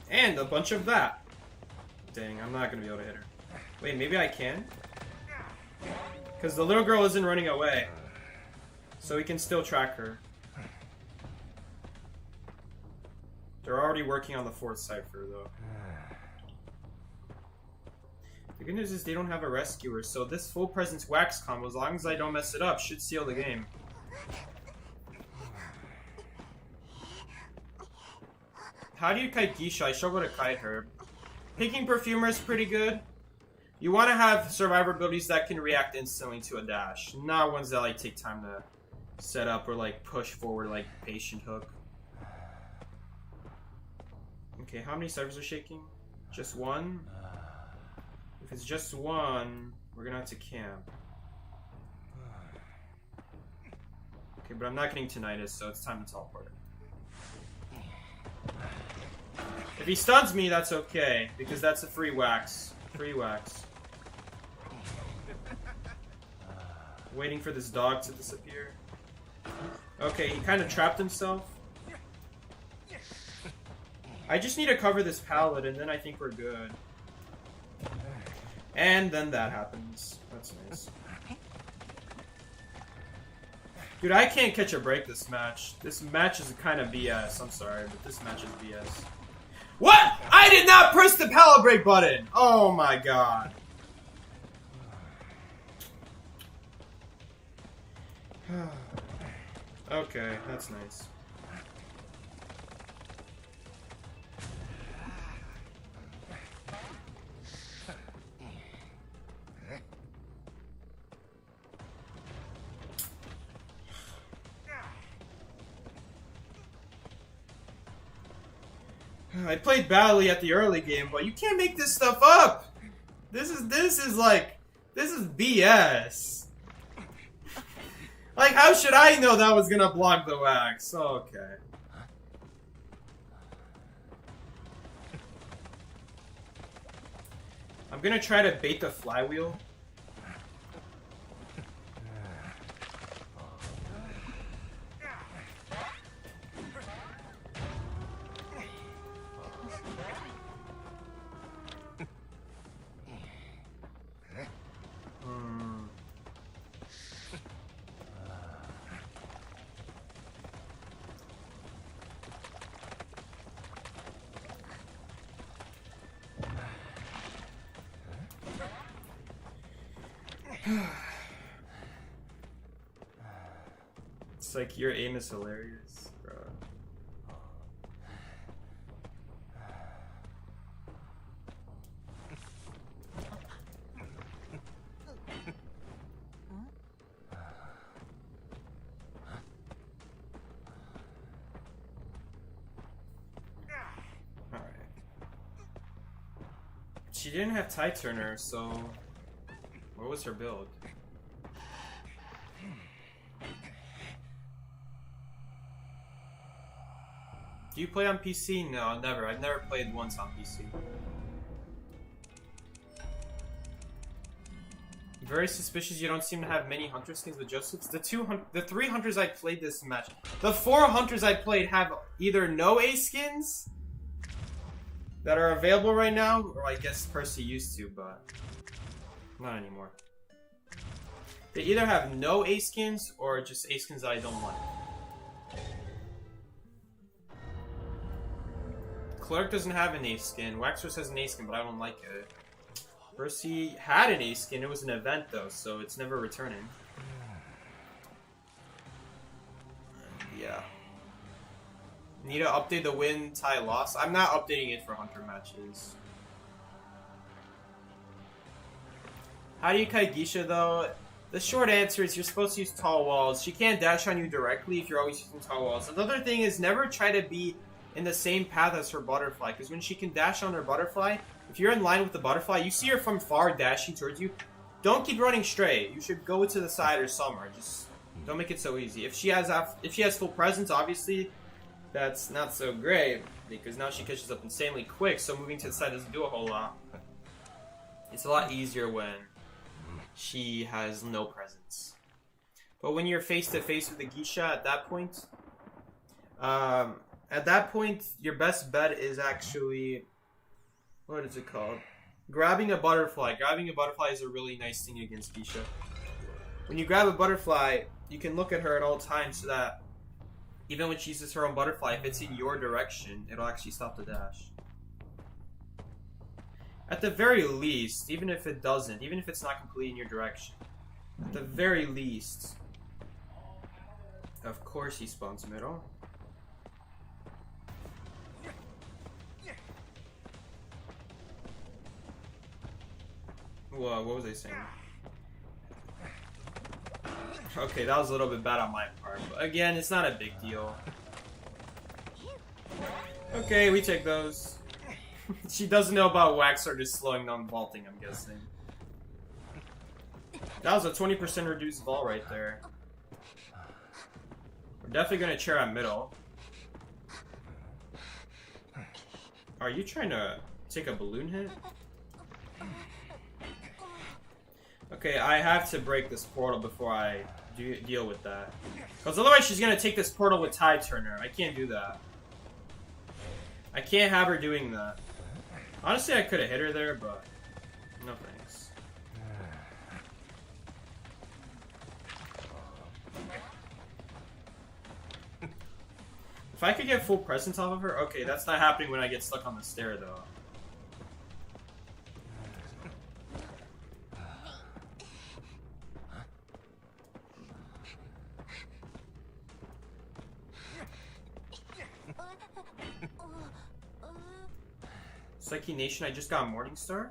A: And a bunch of that. Dang, I'm not gonna be able to hit her. Wait, maybe I can? Because the little girl isn't running away. So we can still track her. They're already working on the 4th cipher, though. The good news is they don't have a rescuer, so this full presence wax combo, as long as I don't mess it up, should seal the game. How do you kite Geisha? I struggle to kite her. Picking Perfumer is pretty good. You want to have survivor abilities that can react instantly to a dash, not ones that like take time to set up or like push forward like Patient Hook. Okay, how many ciphers are shaking? Just one? If it's just one, we're gonna have to camp. Okay, but I'm not getting tinnitus, so it's time to teleport. If he stuns me, that's okay, because that's a free wax. Free wax. Waiting for this dog to disappear. Okay, he kind of trapped himself. I just need to cover this pallet, and then I think we're good. And then that happens. That's nice. Dude, I can't catch a break this match. This match is kind of BS. I'm sorry, but this match is BS. What? I did not press the pallet break button! Oh my god. Okay, that's nice. I played badly at the early game, but you can't make this stuff up. This is BS. Like, how should I know that was gonna block the wax? Okay. I'm gonna try to bait the flywheel. It's like your aim is hilarious, bro. Alright. She didn't have tie turner, so what was her build? Do you play on PC? No, never. I've never played once on PC. Very suspicious you don't seem to have many hunter skins with Josephs. The 3 hunters I played this match. The 4 hunters I played have either no ace skins that are available right now, or I guess Percy used to, but not anymore. They either have no ace skins or just ace skins that I don't like. Clerk doesn't have an ace skin. Waxers has an ace skin, but I don't like it. Percy had an ace skin. It was an event, though, so it's never returning. Yeah. Need to update the win, tie, loss. I'm not updating it for hunter matches. How do you kite Geisha, though? The short answer is you're supposed to use tall walls. She can't dash on you directly if you're always using tall walls. Another thing is never try to be in the same path as her butterfly, because when she can dash on her butterfly, if you're in line with the butterfly, you see her from far dashing towards you, don't keep running straight. You should go to the side or somewhere. Just don't make it so easy. If she has full presence, obviously, that's not so great, because now she catches up insanely quick, so moving to the side doesn't do a whole lot. It's a lot easier when she has no presence. But when you're face to face with the geisha at that point, your best bet is actually, what is it called? Grabbing a butterfly. Grabbing a butterfly is a really nice thing against geisha. When you grab a butterfly, you can look at her at all times so that even when she uses her own butterfly, if it's in your direction, it'll actually stop the dash. At the very least, even if it doesn't, even if it's not completely in your direction, at the very least, of course he spawns middle. Whoa, what was I saying? Okay, that was a little bit bad on my part, but again, it's not a big deal. Okay, we take those. She doesn't know about wax or just slowing down vaulting, I'm guessing. That was a 20% reduced vault right there. We're definitely gonna chair at middle. Are you trying to take a balloon hit? Okay, I have to break this portal before I deal with that. Because otherwise she's gonna take this portal with Tide Turner. I can't do that. I can't have her doing that. Honestly, I could have hit her there, but no thanks. If I could get full presence off of her, okay, that's not happening when I get stuck on the stair, though. Psyche Nation, I just got Morningstar?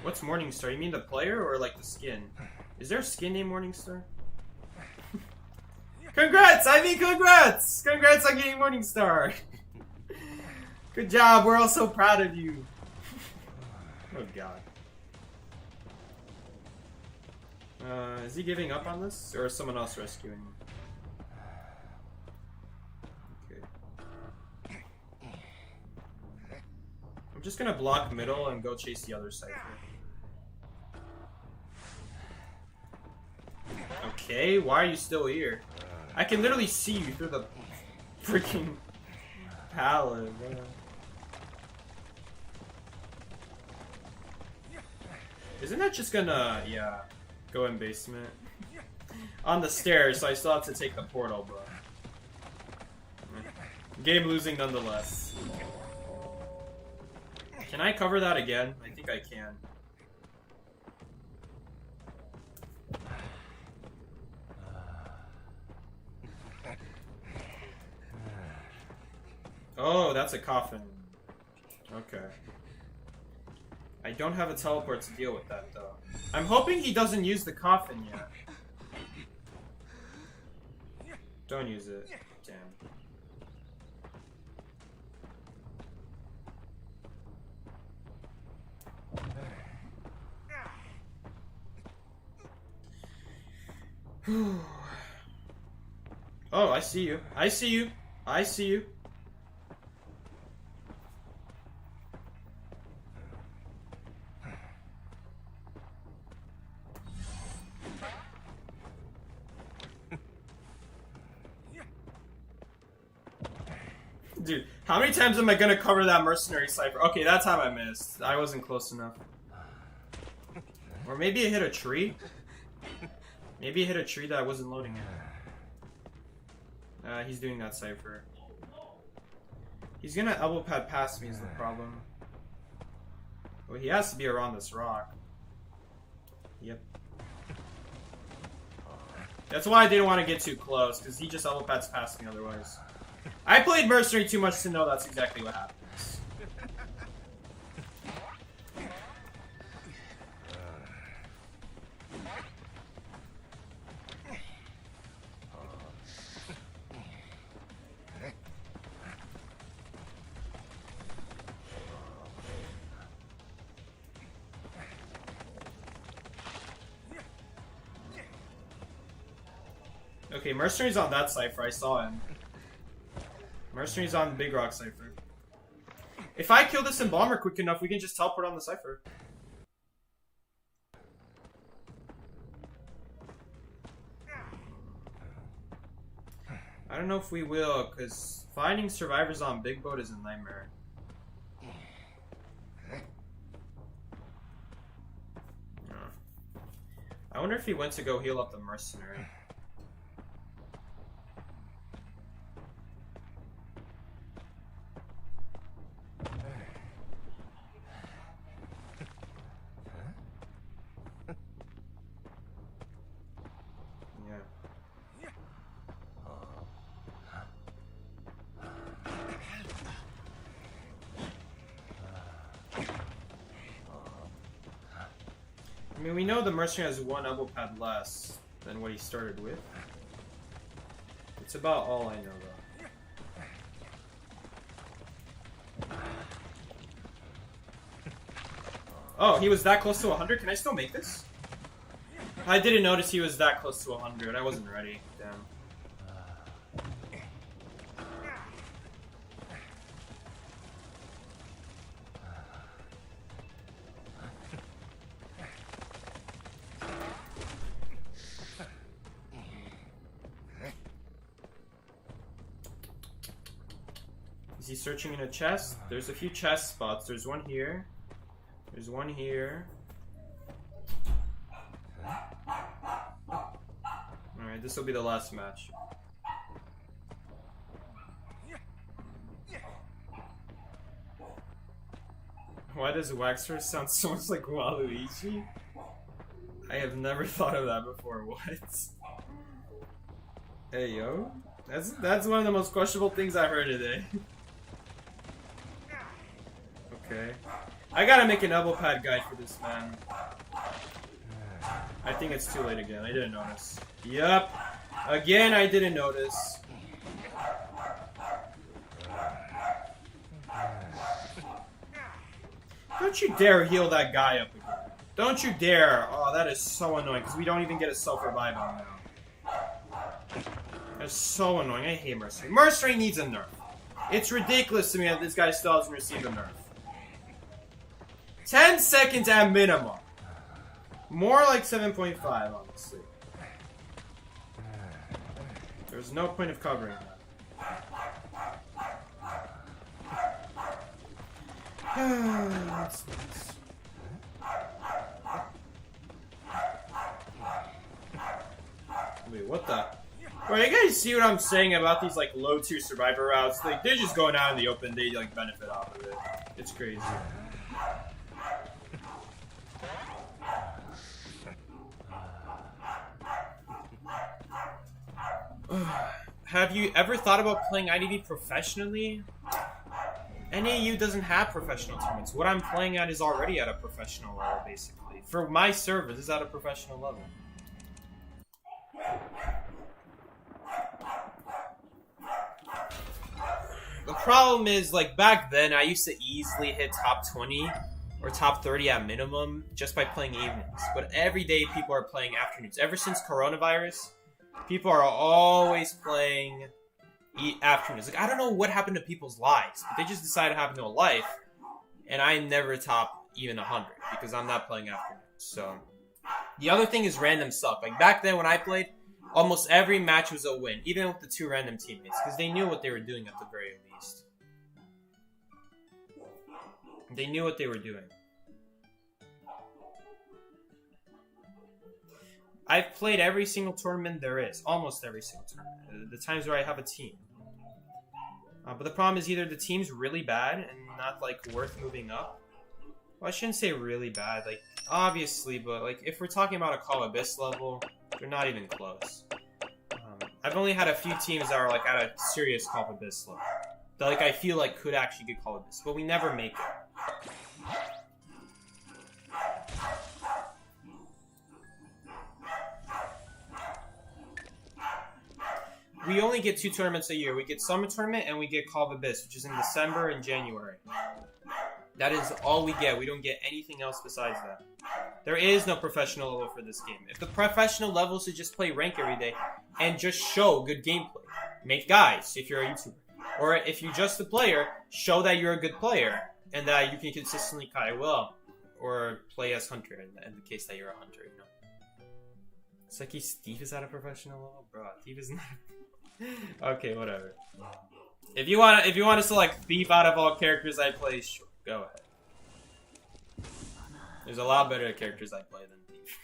A: What's Morningstar? You mean the player or like the skin? Is there a skin named Morningstar? Congrats! I mean congrats! Congrats on getting Morningstar! Good job, we're all so proud of you. Oh god. Is he giving up on this? Or is someone else rescuing him? I'm just gonna block middle and go chase the other cipher. Okay, why are you still here? I can literally see you through the freaking pallet, bro. Isn't that just gonna, yeah, go in basement? On the stairs, so I still have to take the portal, bro. Game losing nonetheless. Can I cover that again? I think I can. Oh, that's a coffin. Okay. I don't have a teleport to deal with that, though. I'm hoping he doesn't use the coffin yet. Don't use it. Damn. Oh, I see you. I see you. I see you. Dude, how many times am I gonna cover that mercenary cipher? Okay, that time I missed. I wasn't close enough. Or maybe I hit a tree? Maybe I hit a tree that I wasn't loading it. He's doing that cipher. He's gonna elbow pad past me is the problem. Well, he has to be around this rock. Yep. That's why I didn't want to get too close, because he just elbow pads past me otherwise. I played Mercenary too much to know that's exactly what happens. Okay, Mercenary's on that cipher. I saw him. Mercenary's on Big Rock cipher. If I kill this Embalmer quick enough, we can just teleport on the cipher. I don't know if we will, because finding survivors on Big Boat is a nightmare. I wonder if he went to go heal up the Mercenary. I mean, we know the Mercenary has one elbow pad less than what he started with. It's about all I know, though. Oh, he was that close to 100? Can I still make this? I didn't notice he was that close to 100. I wasn't ready. Damn. Is he searching in a chest? There's a few chest spots. There's one here. There's one here. Alright, this will be the last match. Why does Waxer sound so much like Waluigi? I have never thought of that before. What? Hey, yo. That's one of the most questionable things I've heard today. Okay. I gotta make an elbow pad guide for this, man. I think it's too late again. I didn't notice. Yup. Again, I didn't notice. Don't you dare heal that guy up again. Don't you dare. Oh, that is so annoying, because we don't even get a self-revive on now. That's so annoying. I hate Mercenary. Mercenary needs a nerf. It's ridiculous to me that this guy still hasn't received a nerf. 10 seconds at minimum. More like 7.5, honestly. There's no point of covering that. That's nice. Wait, what the? Wait, you guys see what I'm saying about these like low tier survivor routes? Like they're just going out in the open. They like benefit off of it. It's crazy. Have you ever thought about playing IDV professionally? NAU doesn't have professional tournaments. What I'm playing at is already at a professional level, basically. For my servers, it's at a professional level. The problem is, like, back then, I used to easily hit top 20 or top 30 at minimum just by playing evenings. But every day, people are playing afternoons. Ever since coronavirus, people are always playing afternoons. Like, I don't know what happened to people's lives, but they just decided to have no life. And I never top even 100 because I'm not playing afternoons. So, the other thing is random stuff. Like, back then when I played, almost every match was a win, even with the 2 random teammates, because they knew what they were doing at the very least. They knew what they were doing. I've played every single tournament there is. Almost every single tournament. The times where I have a team. But the problem is either the team's really bad and not, like, worth moving up. Well, I shouldn't say really bad. Like, obviously, but, like, if we're talking about a Call of Abyss level, they're not even close. I've only had a few teams that are, like, at a serious Call of Abyss level. That, like, I feel like could actually get Call of Abyss. But we never make it. We only get 2 tournaments a year. We get Summer Tournament and we get Call of Abyss, which is in December and January. That is all we get. We don't get anything else besides that. There is no professional level for this game. If the professional level is to just play rank every day and just show good gameplay. Make guides if you're a YouTuber. Or if you're just a player, show that you're a good player and that you can consistently kite well. Or play as Hunter in the case that you're a Hunter, you know. It's like Steve is at a professional level? Bro, Steve is not. Okay, whatever. If you want to select Thief out of all characters I play, sure, go ahead. There's a lot better characters I play than Thief.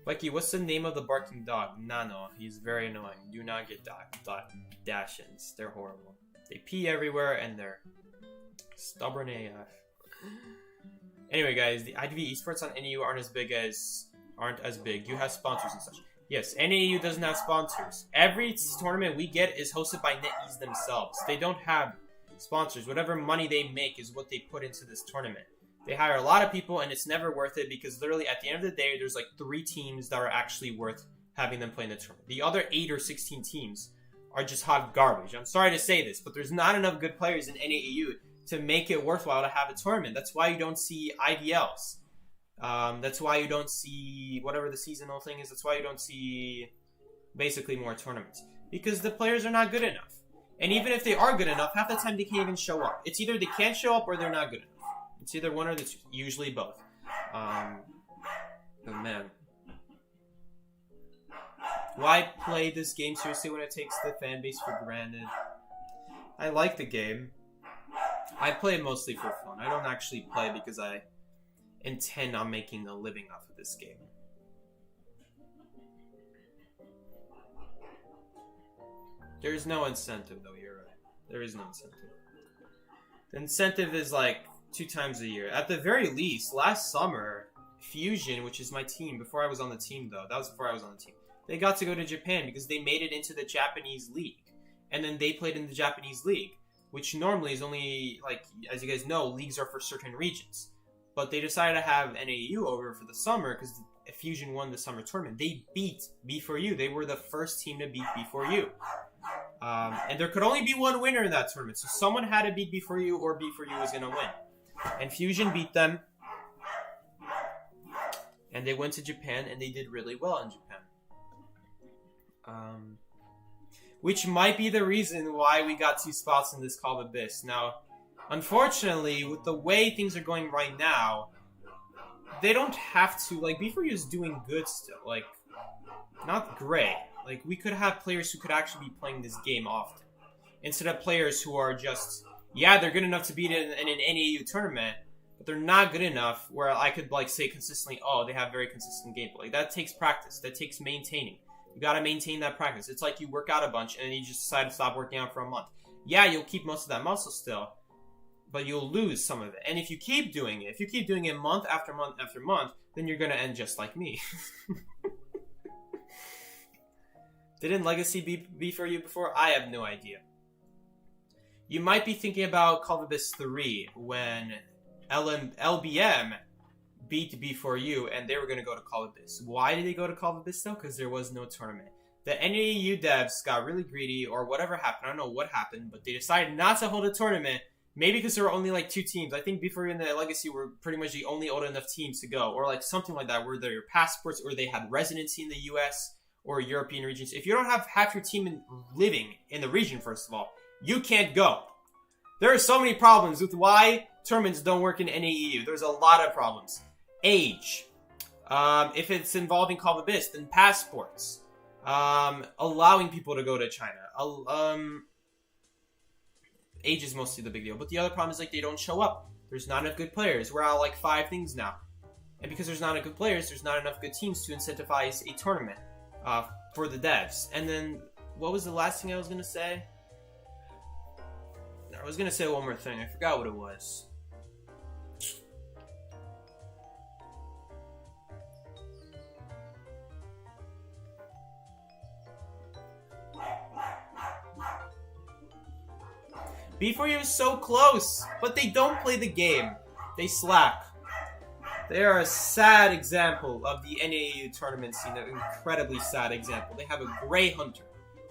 A: Becky, what's the name of the barking dog? Nano. He's very annoying. Do not get dash-ins. They're horrible. They pee everywhere and they're stubborn AF. Anyway, guys, the IDV esports on NAU aren't as big. You have sponsors and such. Yes, NAU doesn't have sponsors. Every tournament we get is hosted by NetEase themselves. They don't have sponsors. Whatever money they make is what they put into this tournament. They hire a lot of people, and it's never worth it because literally at the end of the day, there's like 3 teams that are actually worth having them play in the tournament. The other 8 or 16 teams are just hot garbage. I'm sorry to say this, but there's not enough good players in NAU to make it worthwhile to have a tournament. That's why you don't see IVLs. That's why you don't see whatever the seasonal thing is. That's why you don't see basically more tournaments. Because the players are not good enough. And even if they are good enough, half the time they can't even show up. It's either they can't show up or they're not good enough. It's either one or the two. Usually both. But man. Why play this game seriously when it takes the fan base for granted? I like the game. I play it mostly for fun. I don't actually play because I intend on making a living off of this game. There's no incentive though, you're right. There is no incentive. The incentive is like 2 times a year. At the very least, last summer, Fusion, which is my team, before I was on the team though, that was before I was on the team, they got to go to Japan because they made it into the Japanese league. And then they played in the Japanese league, which normally is only, like, as you guys know, leagues are for certain regions. But they decided to have NAU over for the summer because Fusion won the summer tournament. They beat B4U. They were the first team to beat B4U. And there could only be one winner in that tournament. So someone had to beat B4U or B4U was going to win. And Fusion beat them. And they went to Japan and they did really well in Japan. Which might be the reason why we got 2 spots in this Call of Abyss. Now, unfortunately, with the way things are going right now, they don't have to, like, B4U is doing good still. Like, not great. Like, we could have players who could actually be playing this game often. Instead of players who are just, yeah, they're good enough to beat in an NAU tournament, but they're not good enough where I could, like, say consistently, oh, they have very consistent gameplay. Like, that takes practice. That takes maintaining. You gotta maintain that practice. It's like you work out a bunch and then you just decide to stop working out for a month. Yeah, you'll keep most of that muscle still, but you'll lose some of it. And if you keep doing it month after month after month, then you're gonna end just like me. Didn't Legacy be for you before? I have no idea. You might be thinking about Call of Abyss 3 when LBM beat B4U and they were going to go to Call of Abyss. Why did they go to Call of Abyss though? Because there was no tournament. The NAU devs got really greedy or whatever happened. I don't know what happened, but they decided not to hold a tournament. Maybe because there were only like 2 teams. I think B4U and the Legacy were pretty much the only old enough teams to go. Or like something like that where their passports or they had residency in the US or European regions. If you don't have half your team living in the region, first of all, you can't go. There are so many problems with why tournaments don't work in NAU. There's a lot of problems. Age. If it's involving Call of Abyss, then passports. Allowing people to go to China. Age is mostly the big deal. But the other problem is like they don't show up. There's not enough good players. We're at like 5 things now. And because there's not enough good players, there's not enough good teams to incentivize a tournament for the devs. And then, what was the last thing I was going to say? I was going to say one more thing. I forgot what it was. B4U is so close, but they don't play the game. They slack. They are a sad example of the NAU tournament scene, an incredibly sad example. They have a great hunter.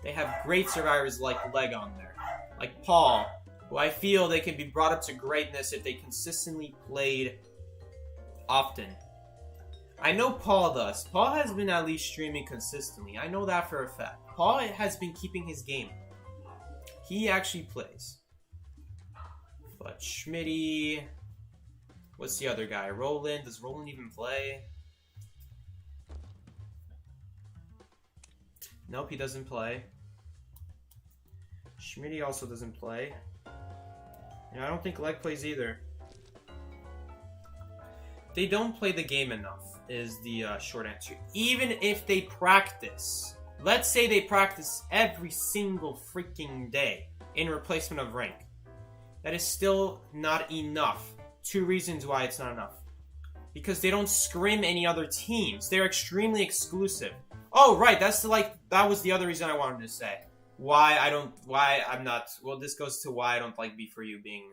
A: They have great survivors like Leg on there, like Paul, who I feel they can be brought up to greatness if they consistently played often. I know Paul does. Paul has been at least streaming consistently. I know that for a fact. Paul has been keeping his game. He actually plays. But Schmitty... What's the other guy? Roland? Does Roland even play? Nope, he doesn't play. Schmitty also doesn't play. And I don't think Leg plays either. They don't play the game enough, is the short answer. Even if they practice. Let's say they practice every single freaking day in replacement of rank. That is still not enough. 2 reasons why it's not enough. Because they don't scrim any other teams. They're extremely exclusive. Oh, right, that was the other reason I wanted to say. Well, this goes to why I don't like B4U being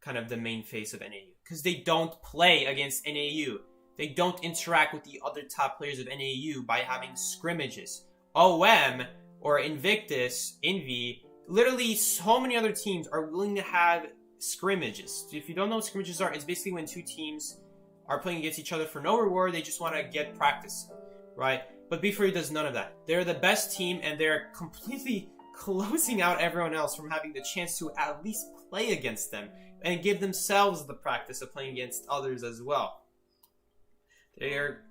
A: kind of the main face of NAU. Because they don't play against NAU. They don't interact with the other top players of NAU by having scrimmages. OM, or Invictus, Envy, literally so many other teams are willing to have scrimmages. If you don't know what scrimmages are, it's basically when 2 teams are playing against each other for no reward, they just want to get practice, right? But B4U does none of that. They're the best team, and they're completely closing out everyone else from having the chance to at least play against them and give themselves the practice of playing against others as well. They're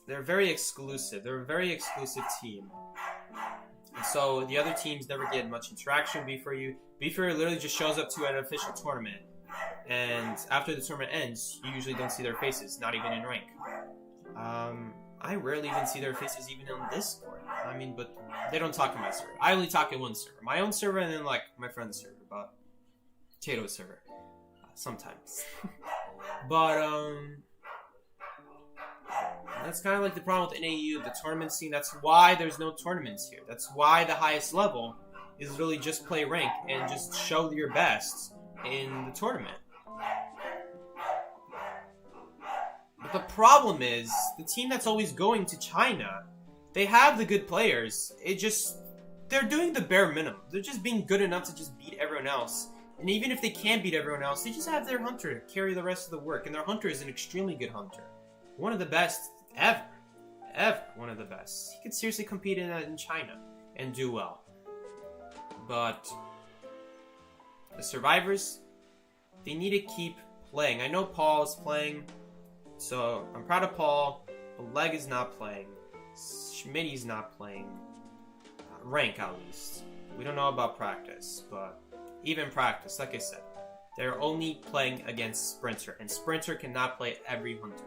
A: very exclusive. They're a very exclusive team. And so the other teams never get much interaction with B4U. B4U literally just shows up to an official tournament. And after the tournament ends, you usually don't see their faces, not even in rank. I rarely even see their faces even on Discord. I mean, but they don't talk in my server. I only talk in one server. My own server and then, like, my friend's server. But Tato's server. Sometimes. But, that's kind of like the problem with NAU, the tournament scene. That's why there's no tournaments here. That's why the highest level is really just play rank and just show your best in the tournament. But the problem is, the team that's always going to China, they have the good players. They're doing the bare minimum. They're just being good enough to just beat everyone else. And even if they can't beat everyone else, they just have their hunter carry the rest of the work. And their hunter is an extremely good hunter. One of the best ever. Ever one of the best. He could seriously compete in China and do well. But the survivors, they need to keep playing. I know Paul is playing, so I'm proud of Paul. But Leg is not playing. Schmitty's not playing. Rank, at least. We don't know about practice, but even practice, like I said, they're only playing against Sprinter, and Sprinter cannot play every hunter.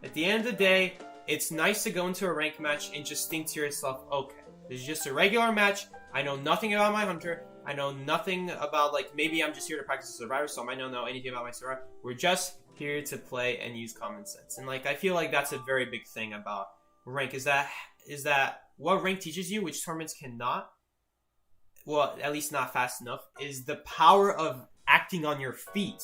A: At the end of the day, it's nice to go into a rank match and just think to yourself, okay, this is just a regular match. I know nothing about my hunter. I know nothing about, like, maybe I'm just here to practice as a survivor, so I might not know anything about my survivor. We're just here to play and use common sense. And, like, I feel like that's a very big thing about rank, is that what rank teaches you, which tournaments cannot, well, at least not fast enough, is the power of acting on your feet.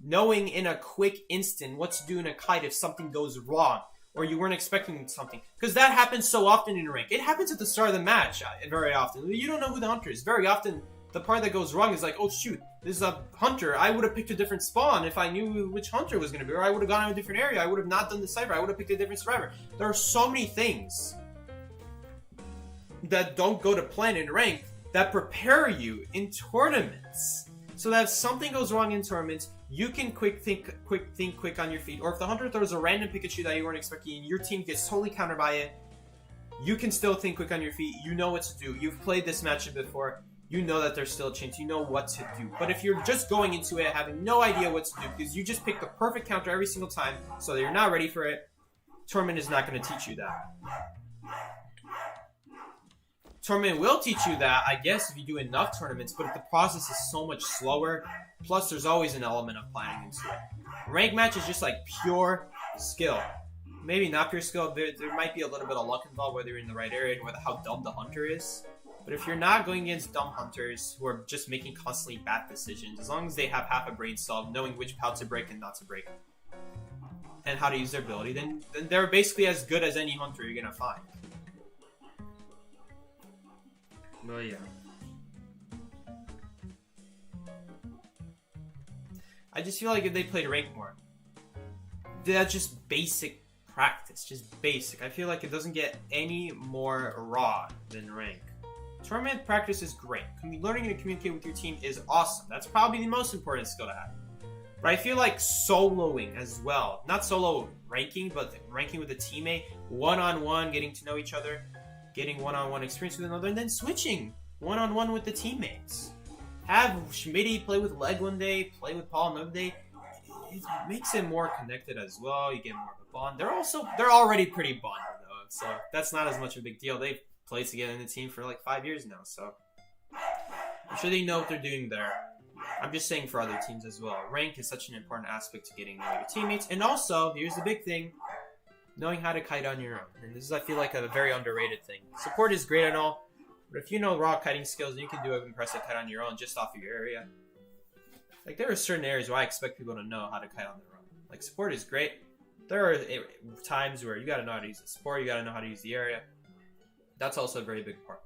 A: Knowing in a quick instant what to do in a kite if something goes wrong, or you weren't expecting something. Because that happens so often in rank. It happens at the start of the match very often. You don't know who the hunter is. Very often, the part that goes wrong is like, oh shoot, this is a hunter. I would have picked a different spawn if I knew which hunter was going to be. Or I would have gone to a different area. I would have not done the cypher. I would have picked a different survivor. There are so many things that don't go to plan in rank that prepare you in tournaments. So that if something goes wrong in tournaments, you can think quick on your feet. Or if the hunter throws a random Pikachu that you weren't expecting and your team gets totally countered by it, you can still think quick on your feet. You know what to do. You've played this matchup before. You know that there's still a chance. You know what to do. But if you're just going into it having no idea what to do because you just pick the perfect counter every single time so that you're not ready for it, tournament is not going to teach you that. Tournament will teach you that, I guess, if you do enough tournaments, but the process is so much slower. Plus, there's always an element of planning into it. Rank match is just like pure skill. Maybe not pure skill. There might be a little bit of luck involved, whether you're in the right area and how dumb the hunter is. But if you're not going against dumb hunters who are just making constantly bad decisions, as long as they have half a brain cell, knowing which pal to break and not to break, and how to use their ability, then they're basically as good as any hunter you're going to find. But yeah. I just feel like if they played rank more, that just basic practice, just basic. I feel like it doesn't get any more raw than rank. Tournament practice is great. Learning to communicate with your team is awesome. That's probably the most important skill to have. But I feel like soloing as well. Not solo ranking, but ranking with a teammate. One-on-one, getting to know each other. Getting one-on-one experience with another. And then switching one-on-one with the teammates. Have Schmitty play with Leg one day. Play with Paul another day. It makes it more connected as well. You get more of a bond. They're already pretty bonded though. So that's not as much of a big deal. They've played together in the team for like 5 years now. So I'm sure they know what they're doing there. I'm just saying for other teams as well. Rank is such an important aspect to getting to know your teammates. And also, here's the big thing. Knowing how to kite on your own. And this is, I feel like, a very underrated thing. Support is great and all. But if you know raw kiting skills, you can do an impressive kite on your own just off of your area. Like, there are certain areas where I expect people to know how to kite on their own. Like, support is great. There are times where you gotta know how to use the support, you gotta know how to use the area. That's also a very big part.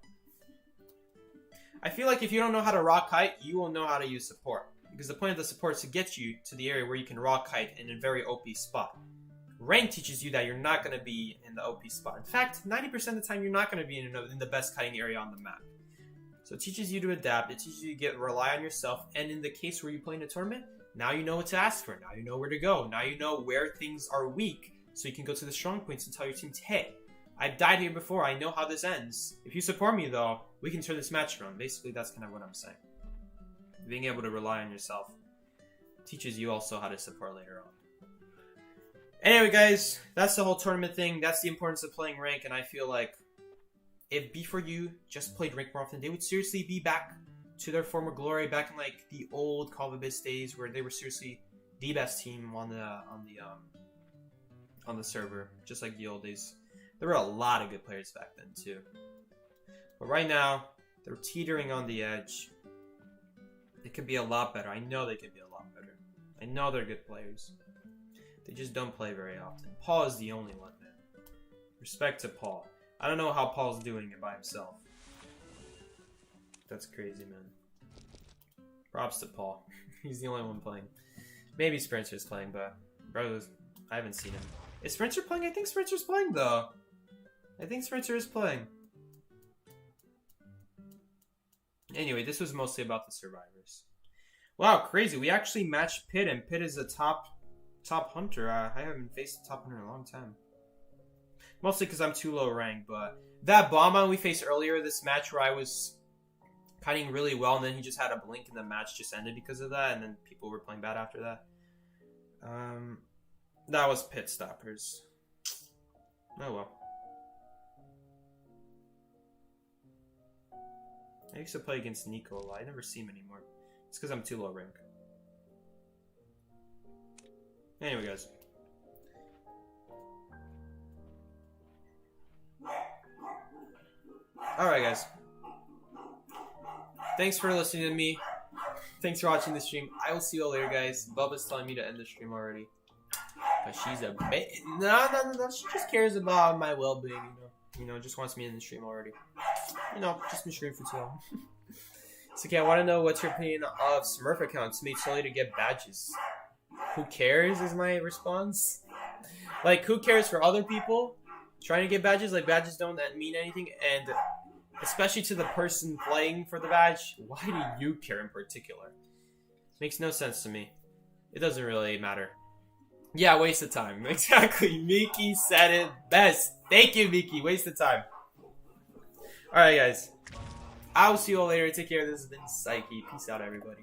A: I feel like if you don't know how to raw kite, you will know how to use support. Because the point of the support is to get you to the area where you can raw kite in a very OP spot. Rank teaches you that you're not going to be in the OP spot. In fact, 90% of the time you're not going to be in the best kiting area on the map. So it teaches you to adapt, it teaches you to rely on yourself, and in the case where you play in a tournament, now you know what to ask for, now you know where to go, now you know where things are weak, so you can go to the strong points and tell your team, hey, I've died here before, I know how this ends. If you support me though, we can turn this match around. Basically, that's kind of what I'm saying. Being able to rely on yourself teaches you also how to support later on. Anyway guys, that's the whole tournament thing, that's the importance of playing rank, and I feel like if B4U just played rank more often, they would seriously be back to their former glory, back in like the old Call of Abyss days where they were seriously the best team on the server, just like the old days. There were a lot of good players back then too. But right now, they're teetering on the edge. They could be a lot better. I know they could be a lot better. I know they're good players. They just don't play very often. Paul is the only one, man. Respect to Paul. I don't know how Paul's doing it by himself. That's crazy, man. Props to Paul. He's the only one playing. Maybe Spencer's playing, but brothers, I haven't seen him. Is Spencer playing? I think Spencer's playing, though. I think Spencer is playing. Anyway, this was mostly about the survivors. Wow, crazy. We actually matched Pitt, and Pitt is a top hunter. I haven't faced a top hunter in a long time. Mostly because I'm too low ranked, but that bomb we faced earlier this match where I was kiting really well, and then he just had a blink and the match just ended because of that, and then people were playing bad after that. That was Pit Stoppers. Oh well. I used to play against Nico a lot. I never see him anymore. It's because I'm too low rank. Anyway, guys. Alright, guys. Thanks for listening to me. Thanks for watching the stream. I will see you all later, guys. Bubba's telling me to end the stream already. But she's a bit... No. She just cares about my well-being, you know. You know, just wants me in the stream already. You know, just been streaming for too long. So, okay, I want to know what's your opinion of Smurf accounts made solely to get badges. Who cares is my response. Like, who cares for other people trying to get badges? Like, badges don't mean anything. And especially to the person playing for the badge, why do you care in particular? Makes no sense to me. It doesn't really matter. Yeah, waste of time. Exactly. Miki said it best. Thank you, Miki. Waste of time. Alright, guys. I will see you all later. Take care. This has been Psyche. Peace out, everybody.